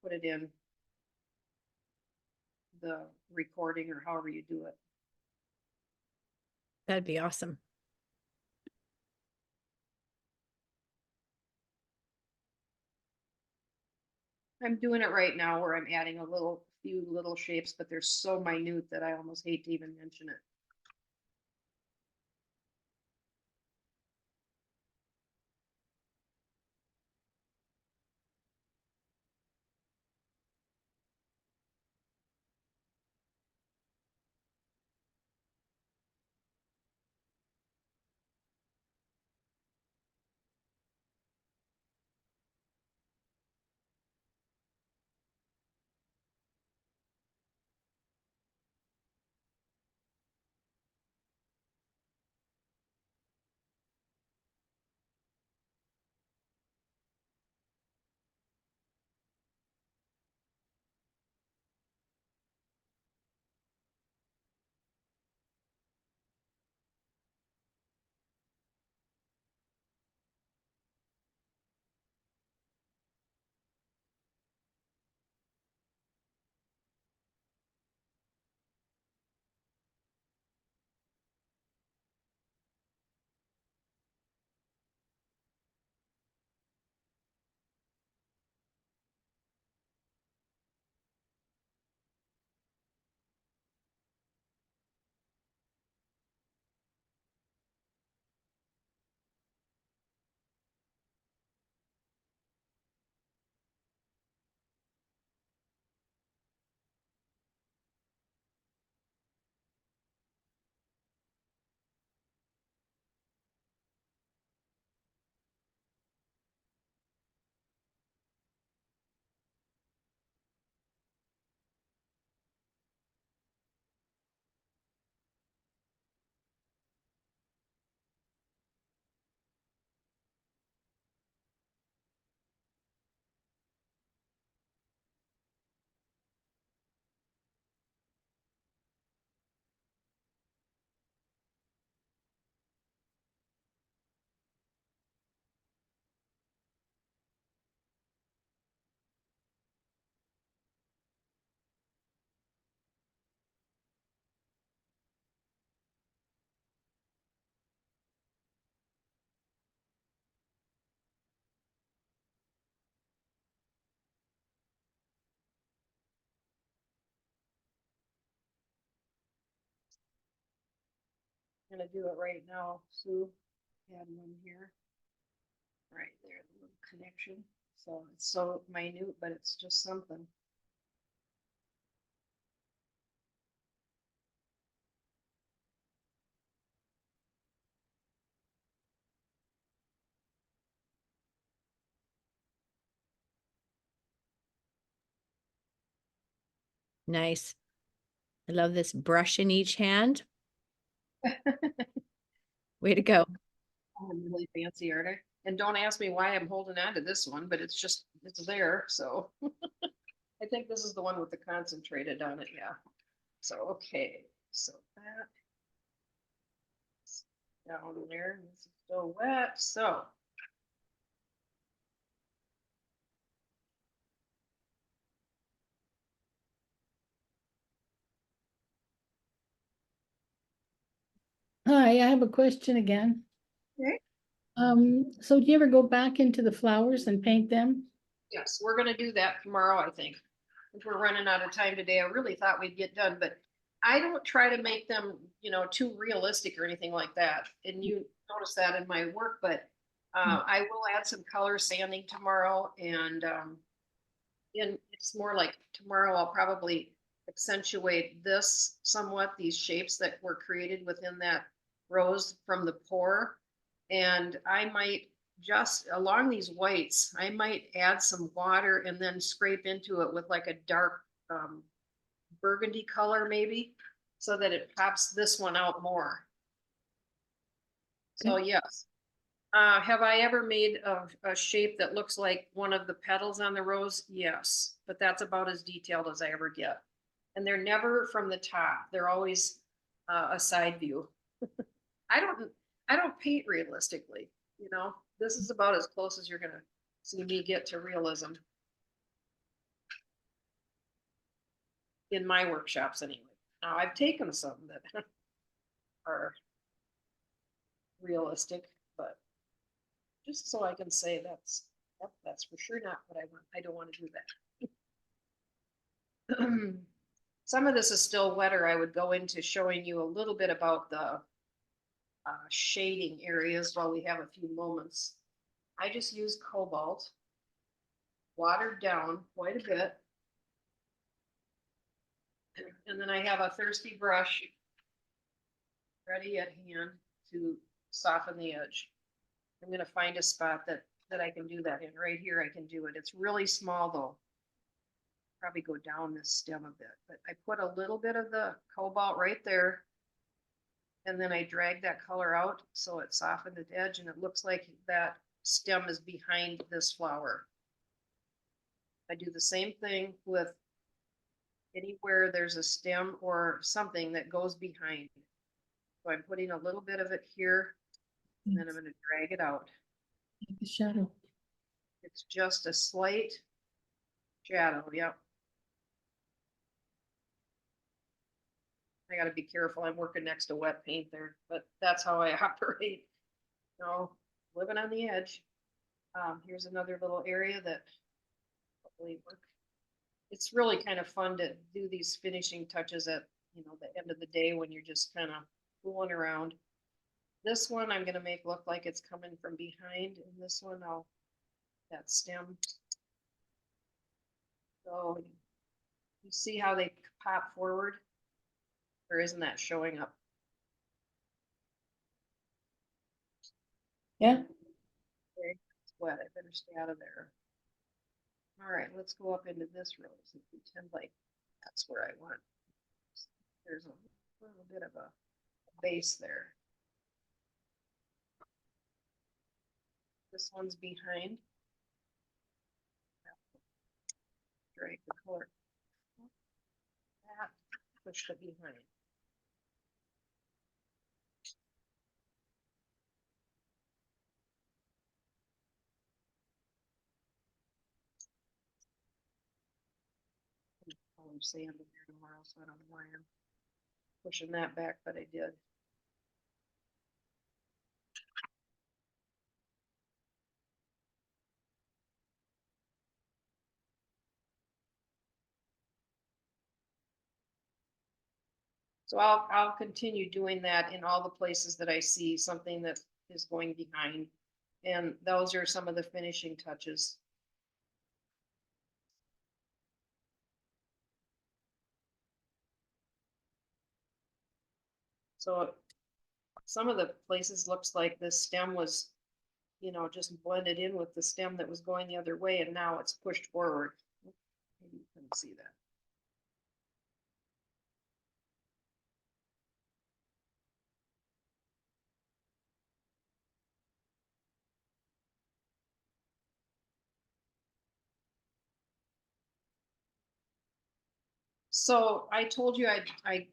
put it in the recording or however you do it. That'd be awesome. I'm doing it right now where I'm adding few little shapes, but they're so minute that I almost hate to even mention it. I'm gonna do it right now, Sue. Add one here. Right there, the little connection. So it's so minute, but it's just something. Nice. I love this brush in each hand. Way to go. I'm really fancy, aren't I? And don't ask me why I'm holding on to this one, but it's there. So I think this is the one with the concentrated on it. Yeah. So, okay. So that's down there. This is still wet. So Hi, I have a question again. okay. So do you ever go back into the flowers and paint them? Yes, we're gonna do that tomorrow, I think. If we're running out of time today, I really thought we'd get done, but I don't try to make them, you know, too realistic or anything like that. And you notice that in my work, but I will add some color sanding tomorrow, and it's more like tomorrow I'll probably accentuate this somewhat, these shapes that were created within that rose from the pour. And I might just along these whites, I might add some water and then scrape into it with like a dark burgundy color maybe, so that it pops this one out more. So yes. Have I ever made a shape that looks like one of the petals on the rose? Yes, but that's about as detailed as I ever get. And they're never from the top. They're always a side view. I don't paint realistically, you know. This is about as close as you're gonna see me get to realism. In my workshops anyway. Now I've taken some that are realistic, but just so I can say that's for sure not what I want. I don't want to do that. Some of this is still wetter. I would go into showing you a little bit about the shading areas while we have a few moments. I just use cobalt, watered down quite a bit. And then I have a thirsty brush ready at hand to soften the edge. I'm going to find a spot that I can do that in. Right here I can do it. It's really small though. Probably go down this stem a bit, but I put a little bit of the cobalt right there, and then I drag that color out so it softened the edge, and it looks like that stem is behind this flower. I do the same thing with anywhere there's a stem or something that goes behind. So I'm putting a little bit of it here, and then I'm going to drag it out. The shadow. It's just a slight shadow. Yep. I got to be careful. I'm working next to wet paint there, but that's how I operate. You know, living on the edge. Here's another little area that hopefully work. It's really kind of fun to do these finishing touches at, you know, the end of the day when you're just kind of fooling around. This one I'm going to make look like it's coming from behind, and this one that stem. So you see how they pop forward, or isn't that showing up? Yeah. Okay, it's wet. I better stay out of there. All right, let's go up into this rose and pretend like that's where I want. There's a little bit of a base there. This one's behind. Drag the color. That push it behind. Color sand in there tomorrow, so I don't know why I'm pushing that back, but I did. So I'll continue doing that in all the places that I see something that is going behind. And those are some of the finishing touches. So some of the places looks like this stem was, you know, just blended in with the stem that was going the other way, and now it's pushed forward. Maybe you can see that. So I told you I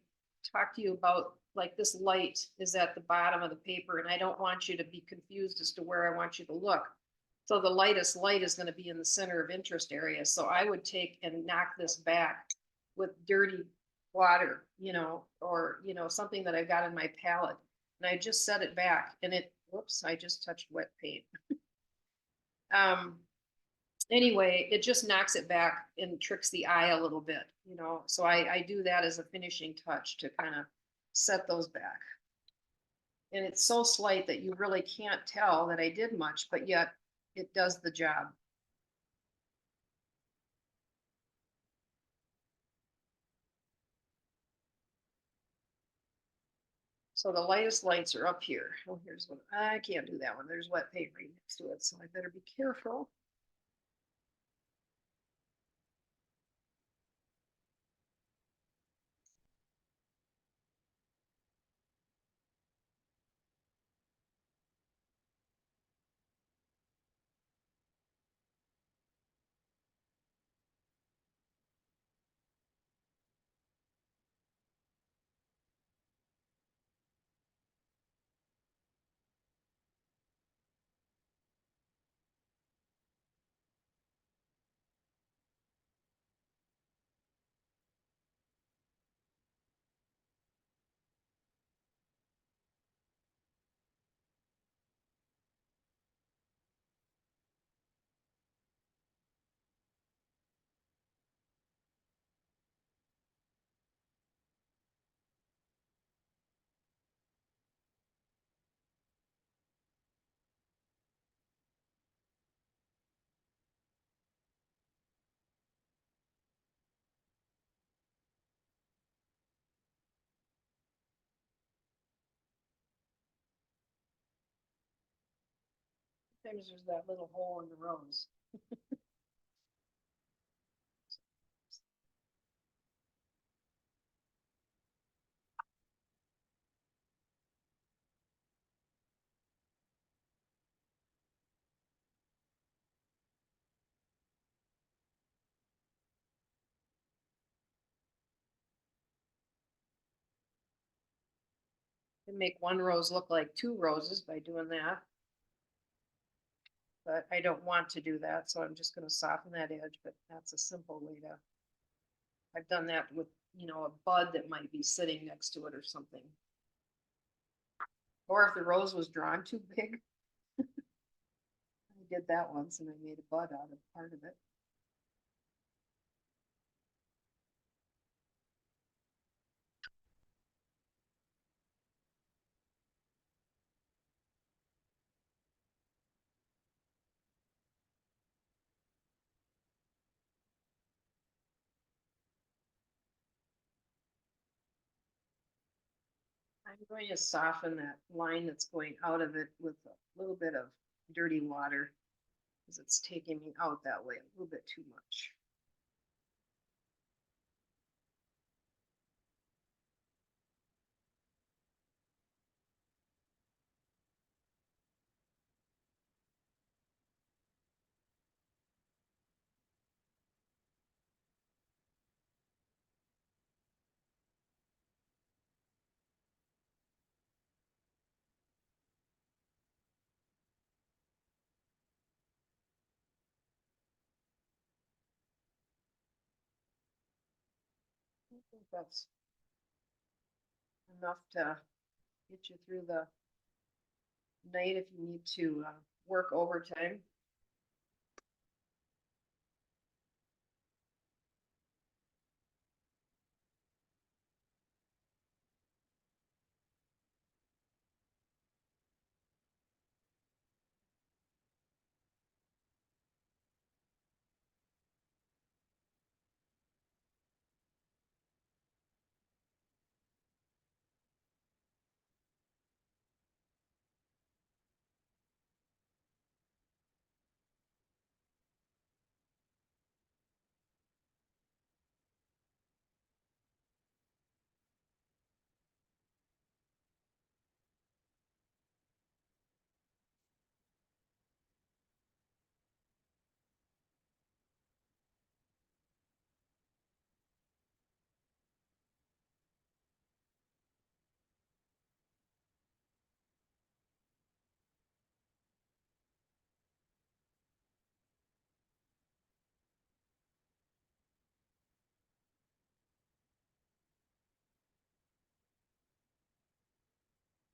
talked to you about like this light is at the bottom of the paper, and I don't want you to be confused as to where I want you to look. So the lightest light is going to be in the center of interest area. So I would take and knock this back with dirty water, you know, or, you know, something that I've got in my palette. And I just set it back, and it, whoops, I just touched wet paint. Anyway, it just knocks it back and tricks the eye a little bit, you know, so I do that as a finishing touch to kind of set those back. And it's so slight that you really can't tell that I did much, but yet it does the job. So the lightest lights are up here. Oh, here's one. I can't do that one. There's wet paint right next to it, so I better be careful. Sometimes there's that little hole in the rose. And make one rose look like two roses by doing that. But I don't want to do that, so I'm just gonna soften that edge, but that's a simple way to. I've done that with, you know, a bud that might be sitting next to it or something. Or if the rose was drawn too big. I did that once and I made a bud out of part of it. I'm going to soften that line that's going out of it with a little bit of dirty water because it's taking me out that way a little bit too much. I think that's enough to get you through the night if you need to work overtime.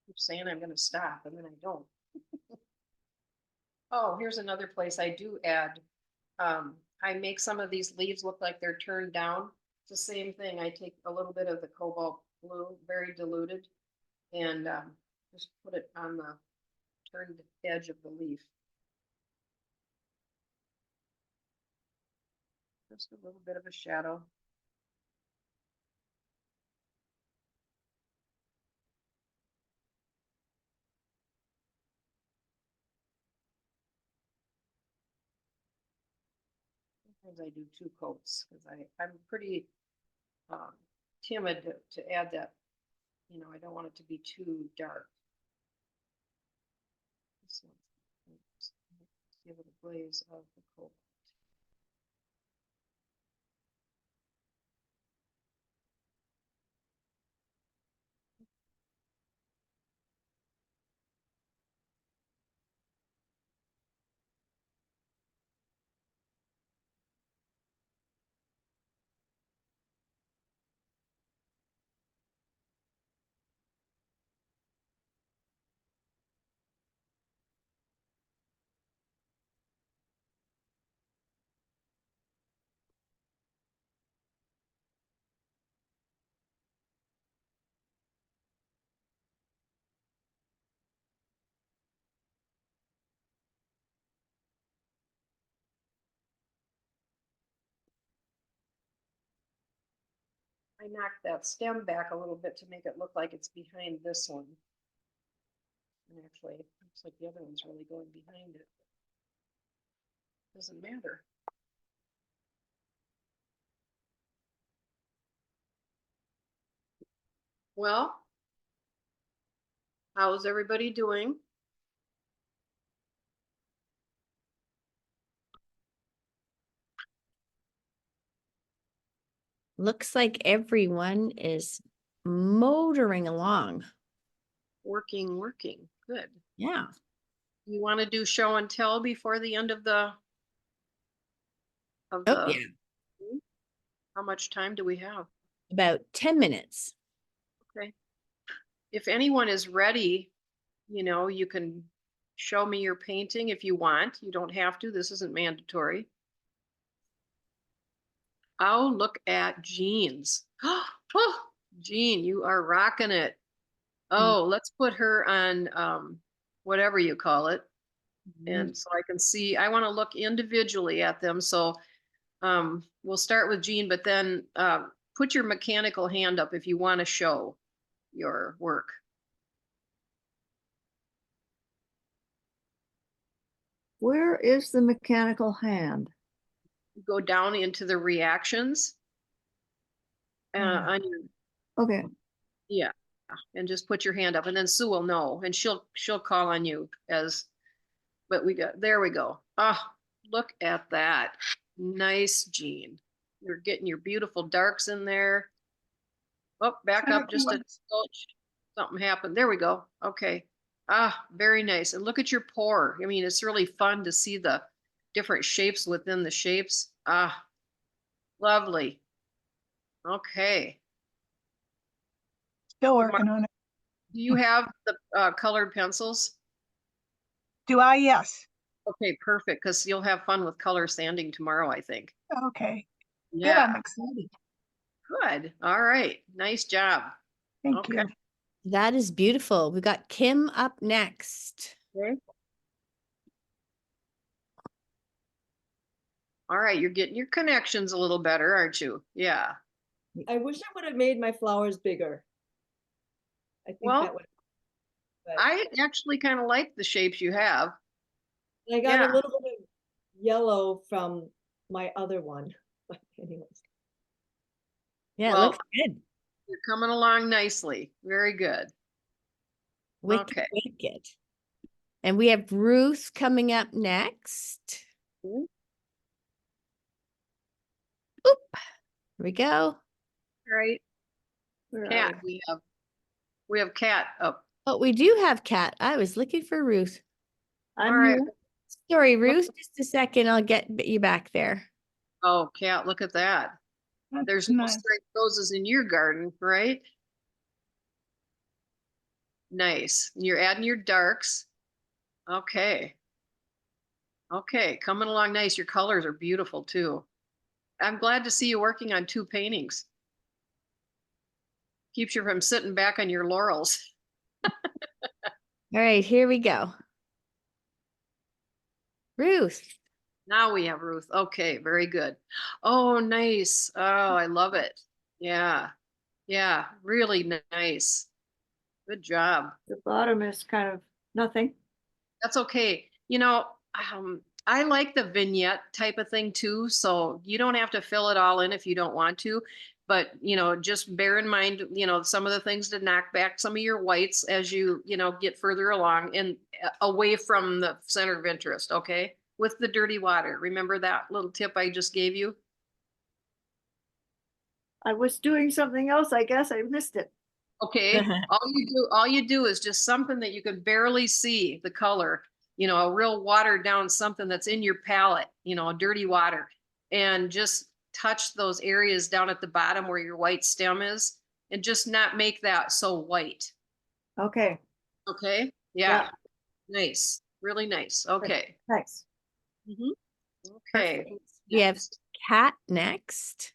Keep saying I'm going to stop and then I don't. Oh, here's another place I do add I make some of these leaves look like they're turned down. It's the same thing. I take a little bit of the cobalt blue, very diluted, and just put it on the turned edge of the leaf. Just a little bit of a shadow. Sometimes I do 2 coats because I'm pretty timid to add that. You know, I don't want it to be too dark. So, give it a glaze of the cobalt. I knocked that stem back a little bit to make it look like it's behind this one. And actually, it looks like the other one's really going behind it. Doesn't matter. Well, how's everybody doing? Looks like everyone is motoring along. Working. Good. Yeah. You want to do show and tell before the end of the Oh, yeah. How much time do we have? About 10 minutes. Okay. If anyone is ready, you know, you can show me your painting if you want. You don't have to. This isn't mandatory. Oh, look at Jean's. Oh, Jean, you are rocking it. Oh, let's put her on whatever you call it. And so I can see, I want to look individually at them. So we'll start with Jean, but then put your mechanical hand up if you want to show your work. Where is the mechanical hand? Go down into the reactions on your, Okay. yeah, and just put your hand up, and then Sue will know, and she'll call on you as, but there we go. Ah, look at that. Nice, Jean. You're getting your beautiful darks in there. Oh, back up just a touch. Something happened. There we go. Okay. Ah, very nice. And look at your pour. I mean, it's really fun to see the different shapes within the shapes. Ah, lovely. Okay. Still working on it. Do you have the colored pencils? Do I? Yes. Okay, perfect. Because you'll have fun with color sanding tomorrow, I think. Okay. Good, Yeah. I'm excited. Good. All right. Nice job. Thank Okay. you. That is beautiful. We got Kim up next. Okay. All right. You're getting your connections a little better, aren't you? Yeah. I wish I would have made my flowers bigger. I think Well, that would. But I actually kind of like the shapes you have. I got yeah. a little bit of yellow from my other one. But anyways. Yeah, Well, it looks good. You're coming along nicely. Very good. Wicked, Okay. wicked. And we have Ruth coming up next. Ooh. Oop. Here we go. All right. Where are Cat, we have Cat up. Oh, we do have Kat. I was looking for Ruth. All right. Sorry, Ruth, just a second. I'll get you back there. Oh, Cat, look at that. That's There's no nice. striped roses in your garden, right? Nice. You're adding your darks. Okay. Okay, coming along nice. Your colors are beautiful too. I'm glad to see you working on 2 paintings. Keeps you from sitting back on your laurels. All right, here we go. Ruth. Now we have Ruth. Okay, very good. Oh, nice. Oh, I love it. Yeah. Yeah, really nice. Good job. The bottom is kind of nothing. That's okay. You know, I like the vignette type of thing too, so you don't have to fill it all in if you don't want to. But, you know, just bear in mind, you know, some of the things to knock back some of your whites as you know, get further along and away from the center of interest, okay? With the dirty water. Remember that little tip I just gave you? I was doing something else. I guess I missed it. Okay, all you do is just something that you can barely see the color, you know, a real watered down something that's in your palette, you know, dirty water, and just touch those areas down at the bottom where your white stem is, and just not make that so white. Okay. Okay, yeah, nice, really nice. Okay. Thanks. Okay. We have Kat next.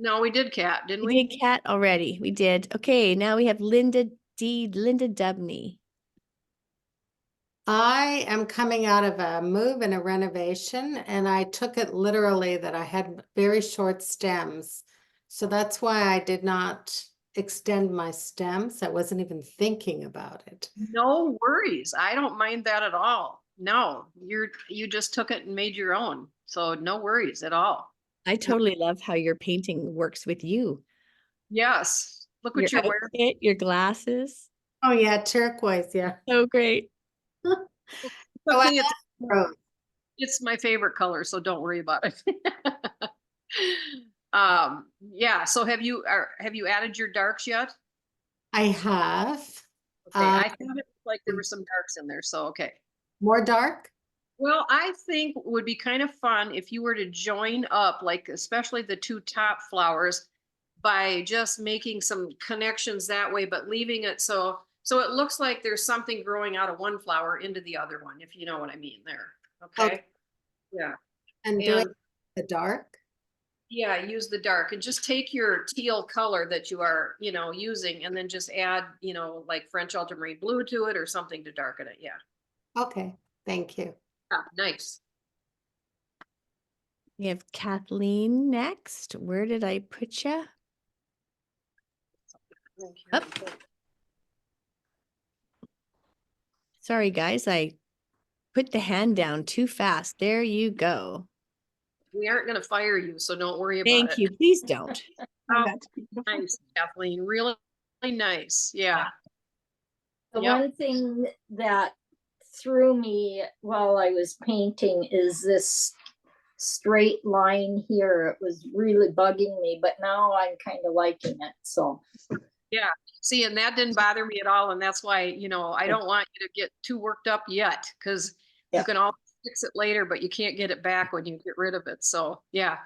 No, we did Kat, didn't We did Kat already. We did. Okay, now we have Linda Dubney. I am coming out of a move and a renovation, and I took it literally that I had very short stems. So that's why I did not extend my stems. I wasn't even thinking about it. No worries. I don't mind that at all. No, you just took it and made your own. So no worries at all. I totally love how your painting works with you. Yes. Look Your what you're wearing. outfit, your glasses. Oh yeah, turquoise, yeah. So great. Okay, it's my favorite color, so don't worry about it. Yeah, so have you added your darks yet? I have. Okay, I thought it looked like there were some darks in there, so okay. More dark? Well, I think would be kind of fun if you were to join up, like especially the 2 top flowers, by just making some connections that way, but leaving it so it looks like there's something growing out of one flower into the other one, if you know what I mean there. Okay. Yeah. And doing the dark? Yeah, use the dark and just take your teal color that you are, you know, using and then just add, you know, like French ultramarine blue to it or something to darken it. Yeah. Okay, thank you. Yeah, nice. We have Kathleen next. Where did I put you? Up. Sorry, guys. I put the hand down too fast. There you go. We aren't going to fire you, so don't worry about it. Thank you. Please don't. Oh, nice, Kathleen. Really, really nice. Yeah. The one thing that threw me while I was painting is this straight line here. It was really bugging me, but now I'm kind of liking it. So yeah, see, and that didn't bother me at all, and that's why, you know, I don't want you to get too worked up yet, because you can always fix it later, but you can't get it back when you get rid of it. So yeah,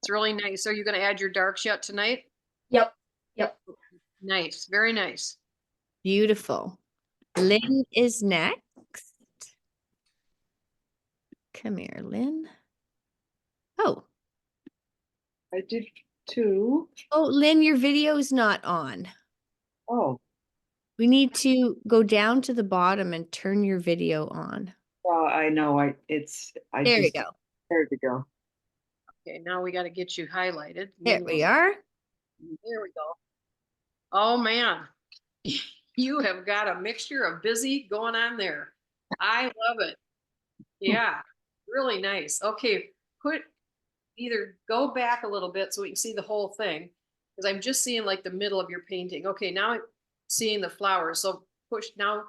it's really nice. Are you going to add your darks yet tonight? Yep. Nice, very nice. Beautiful. Lynn is next. Come here, Lynn. Oh. I did 2. Oh, Lynn, your video is not on. Oh. We need to go down to the bottom and turn your video on. Well, I know. There we go. There we go. Okay, now we got to get you highlighted. There we are. There we go. Oh man, you have got a mixture of busy going on there. I love it. Yeah, really nice. Okay, either go back a little bit so we can see the whole thing, because I'm just seeing like the middle of your painting. Okay, now I'm seeing the flowers. So push now,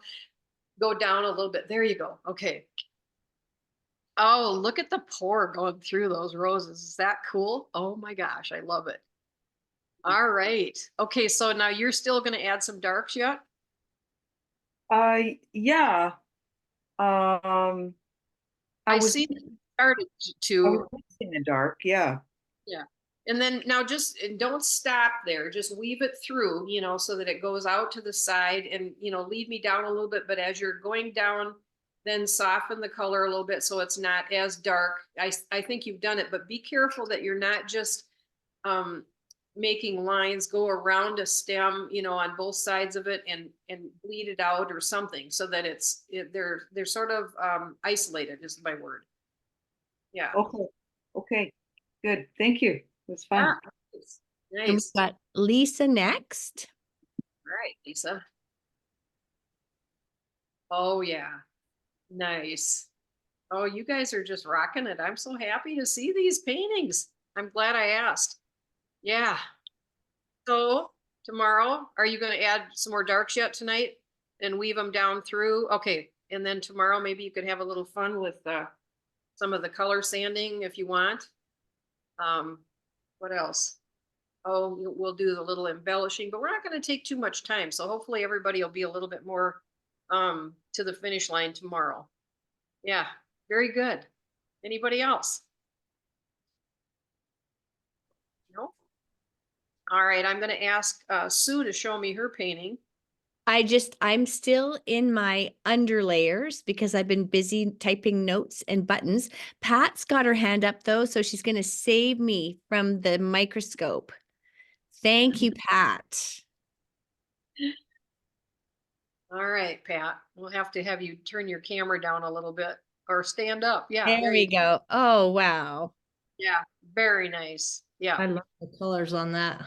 go down a little bit. There you go. Okay. Oh, look at the pour going through those roses. Is that cool? Oh my gosh, I love it. All right. Okay, so now you're still going to add some darks yet? Yeah. I see that you started to in the dark. Yeah. Yeah. And then now just don't stop there. Just weave it through, you know, so that it goes out to the side and, you know, lead me down a little bit. But as you're going down then soften the color a little bit so it's not as dark. I think you've done it, but be careful that you're not just making lines go around a stem, you know, on both sides of it and bleed it out or something so that they're sort of isolated is my word. Yeah. Okay, okay, good, thank you, it was fun. Ah, And we've nice. got Lisa next. All right, Lisa. Oh yeah, nice. Oh, you guys are just rocking it. I'm so happy to see these paintings. I'm glad I asked. Yeah. So tomorrow, are you going to add some more darks yet tonight and weave them down through? Okay. And then tomorrow, maybe you could have a little fun with some of the color sanding if you want. What else? Oh, we'll do the little embellishing, but we're not going to take too much time. So hopefully everybody will be a little bit more to the finish line tomorrow. Yeah, very good. Anybody else? No? All right, I'm going to ask Sue to show me her painting. I'm still in my underlayers because I've been busy typing notes and buttons. Pat's got her hand up though, so she's going to save me from the microscope. Thank you, Pat. All right, Pat, we'll have to have you turn your camera down a little bit or stand up. Yeah, There we go. Oh, wow. Yeah, very nice. Yeah. I love the colors on that.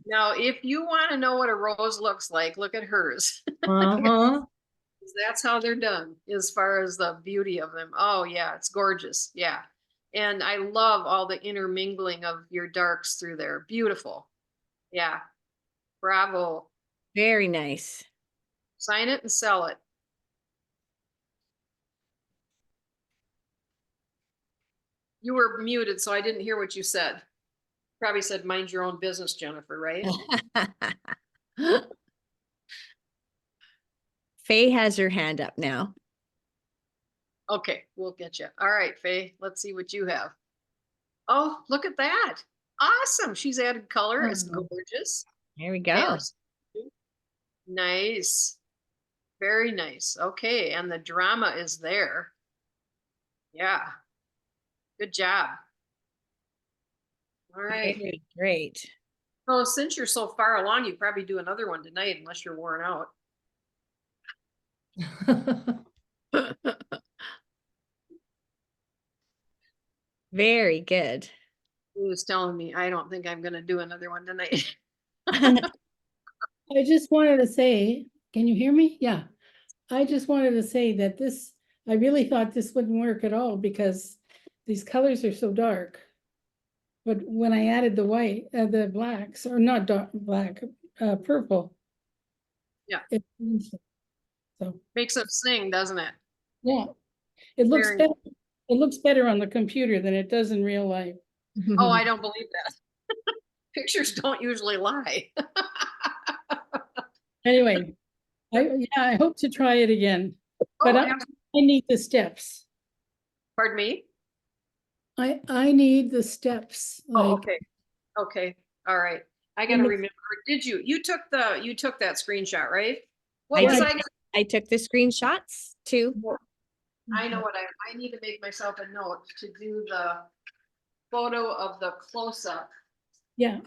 Now, if you want to know what a rose looks like, look at hers. Uh-huh. That's how they're done as far as the beauty of them. Oh, yeah, it's gorgeous. Yeah. And I love all the intermingling of your darks through there. Beautiful. Yeah. Bravo. Very nice. Sign it and sell it. You were muted, so I didn't hear what you said. Probably said, mind your own business, Jennifer, right? Faye has her hand up now. Okay, we'll get you. All right, Faye, let's see what you have. Oh, look at that. Awesome. She's added color. It's gorgeous. There we go. There's- Nice. Very nice. Okay, and the drama is there. Yeah. Good job. All right. Very great. So since you're so far along, you probably do another one tonight unless you're worn out. Very good. He was telling me, I don't think I'm going to do another one tonight. I just wanted to say, can you hear me? Yeah. I just wanted to say that I really thought this wouldn't work at all because these colors are so dark. But when I added the white, the blacks, or not dark black, purple. Yeah. It changed it. So, Makes them sing, doesn't it? yeah, it looks Very- better. It looks better on the computer than it does in real life. Oh, I don't believe that. Pictures don't usually lie. Anyway, I hope to try it again, but I need the steps. Pardon me? I need the steps. Oh, like- okay. Okay. All right. I gotta remember. Did you took that screenshot, right? What was I? I took the screenshots too. I know what I need to make myself a note to do the photo of the close-up. Yeah.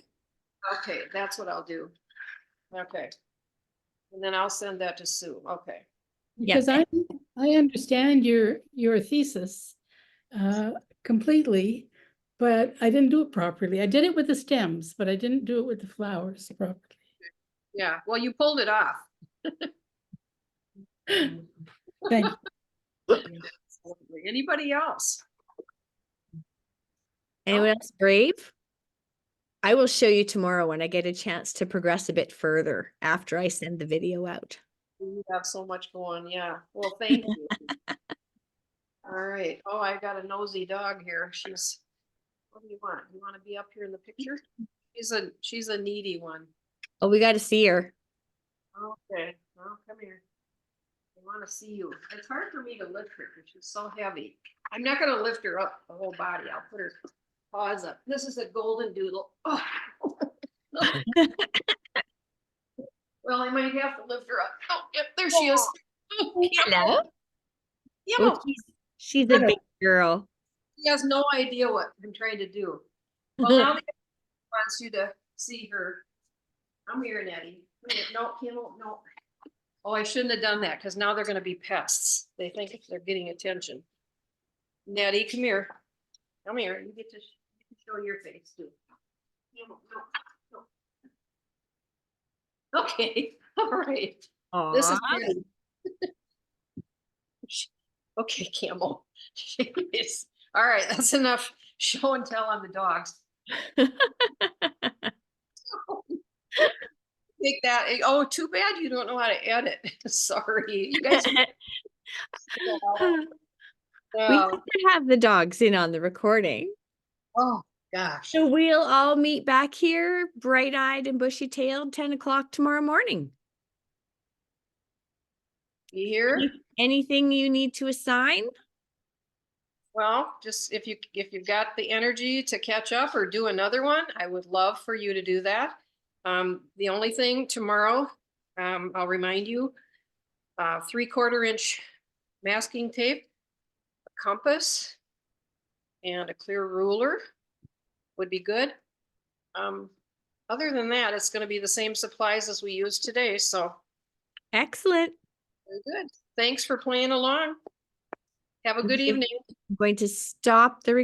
Okay, that's what I'll do. Okay. And then I'll send that to Sue. Okay. Because I understand your thesis completely, but I didn't do it properly. I did it with the stems, but I didn't do it with the flowers properly. Yeah, well, you pulled it off. Thank you. Anybody else? Anyone else brave? I will show you tomorrow when I get a chance to progress a bit further after I send the video out. You have so much going. Yeah. Well, thank you. All right. Oh, I got a nosy dog here. What do you want? You want to be up here in the picture? She's a needy one. Oh, we got to see her. Okay. Well, come here. I want to see you. It's hard for me to lift her because she's so heavy. I'm not going to lift her up the whole body. I'll put her paws up. This is a golden doodle. Oh. Well, I might have to lift her up. Oh, yep, there she is. Hello. You Oh, know, she's a big girl. he has no idea what I'm trying to do. Well, now the wants you to see her. Come here, Nettie. Come here. No, Kimmel, no. Oh, I shouldn't have done that because now they're going to be pests. They think they're getting attention. Nettie, come here. Come here. You get to show your face too. Kimmel, no, no. Okay. All right. This is Aw. pretty. Okay, Campbell. Jeez. All right, that's enough show and tell on the dogs. Take that. Oh, too bad you don't know how to edit. Sorry. You guys. We have to have the dogs in on the recording. Oh, gosh. So we'll all meet back here, bright-eyed and bushy-tailed, 10 o'clock tomorrow morning. You hear? Anything you need to assign? Well, just if you've got the energy to catch up or do another one, I would love for you to do that. The only thing tomorrow, I'll remind you, 3/4 inch masking tape, a compass, and a clear ruler would be good. Other than that, it's going to be the same supplies as we used today. So excellent. Very good. Thanks for playing along. Have a good evening. I'm going to stop the recording.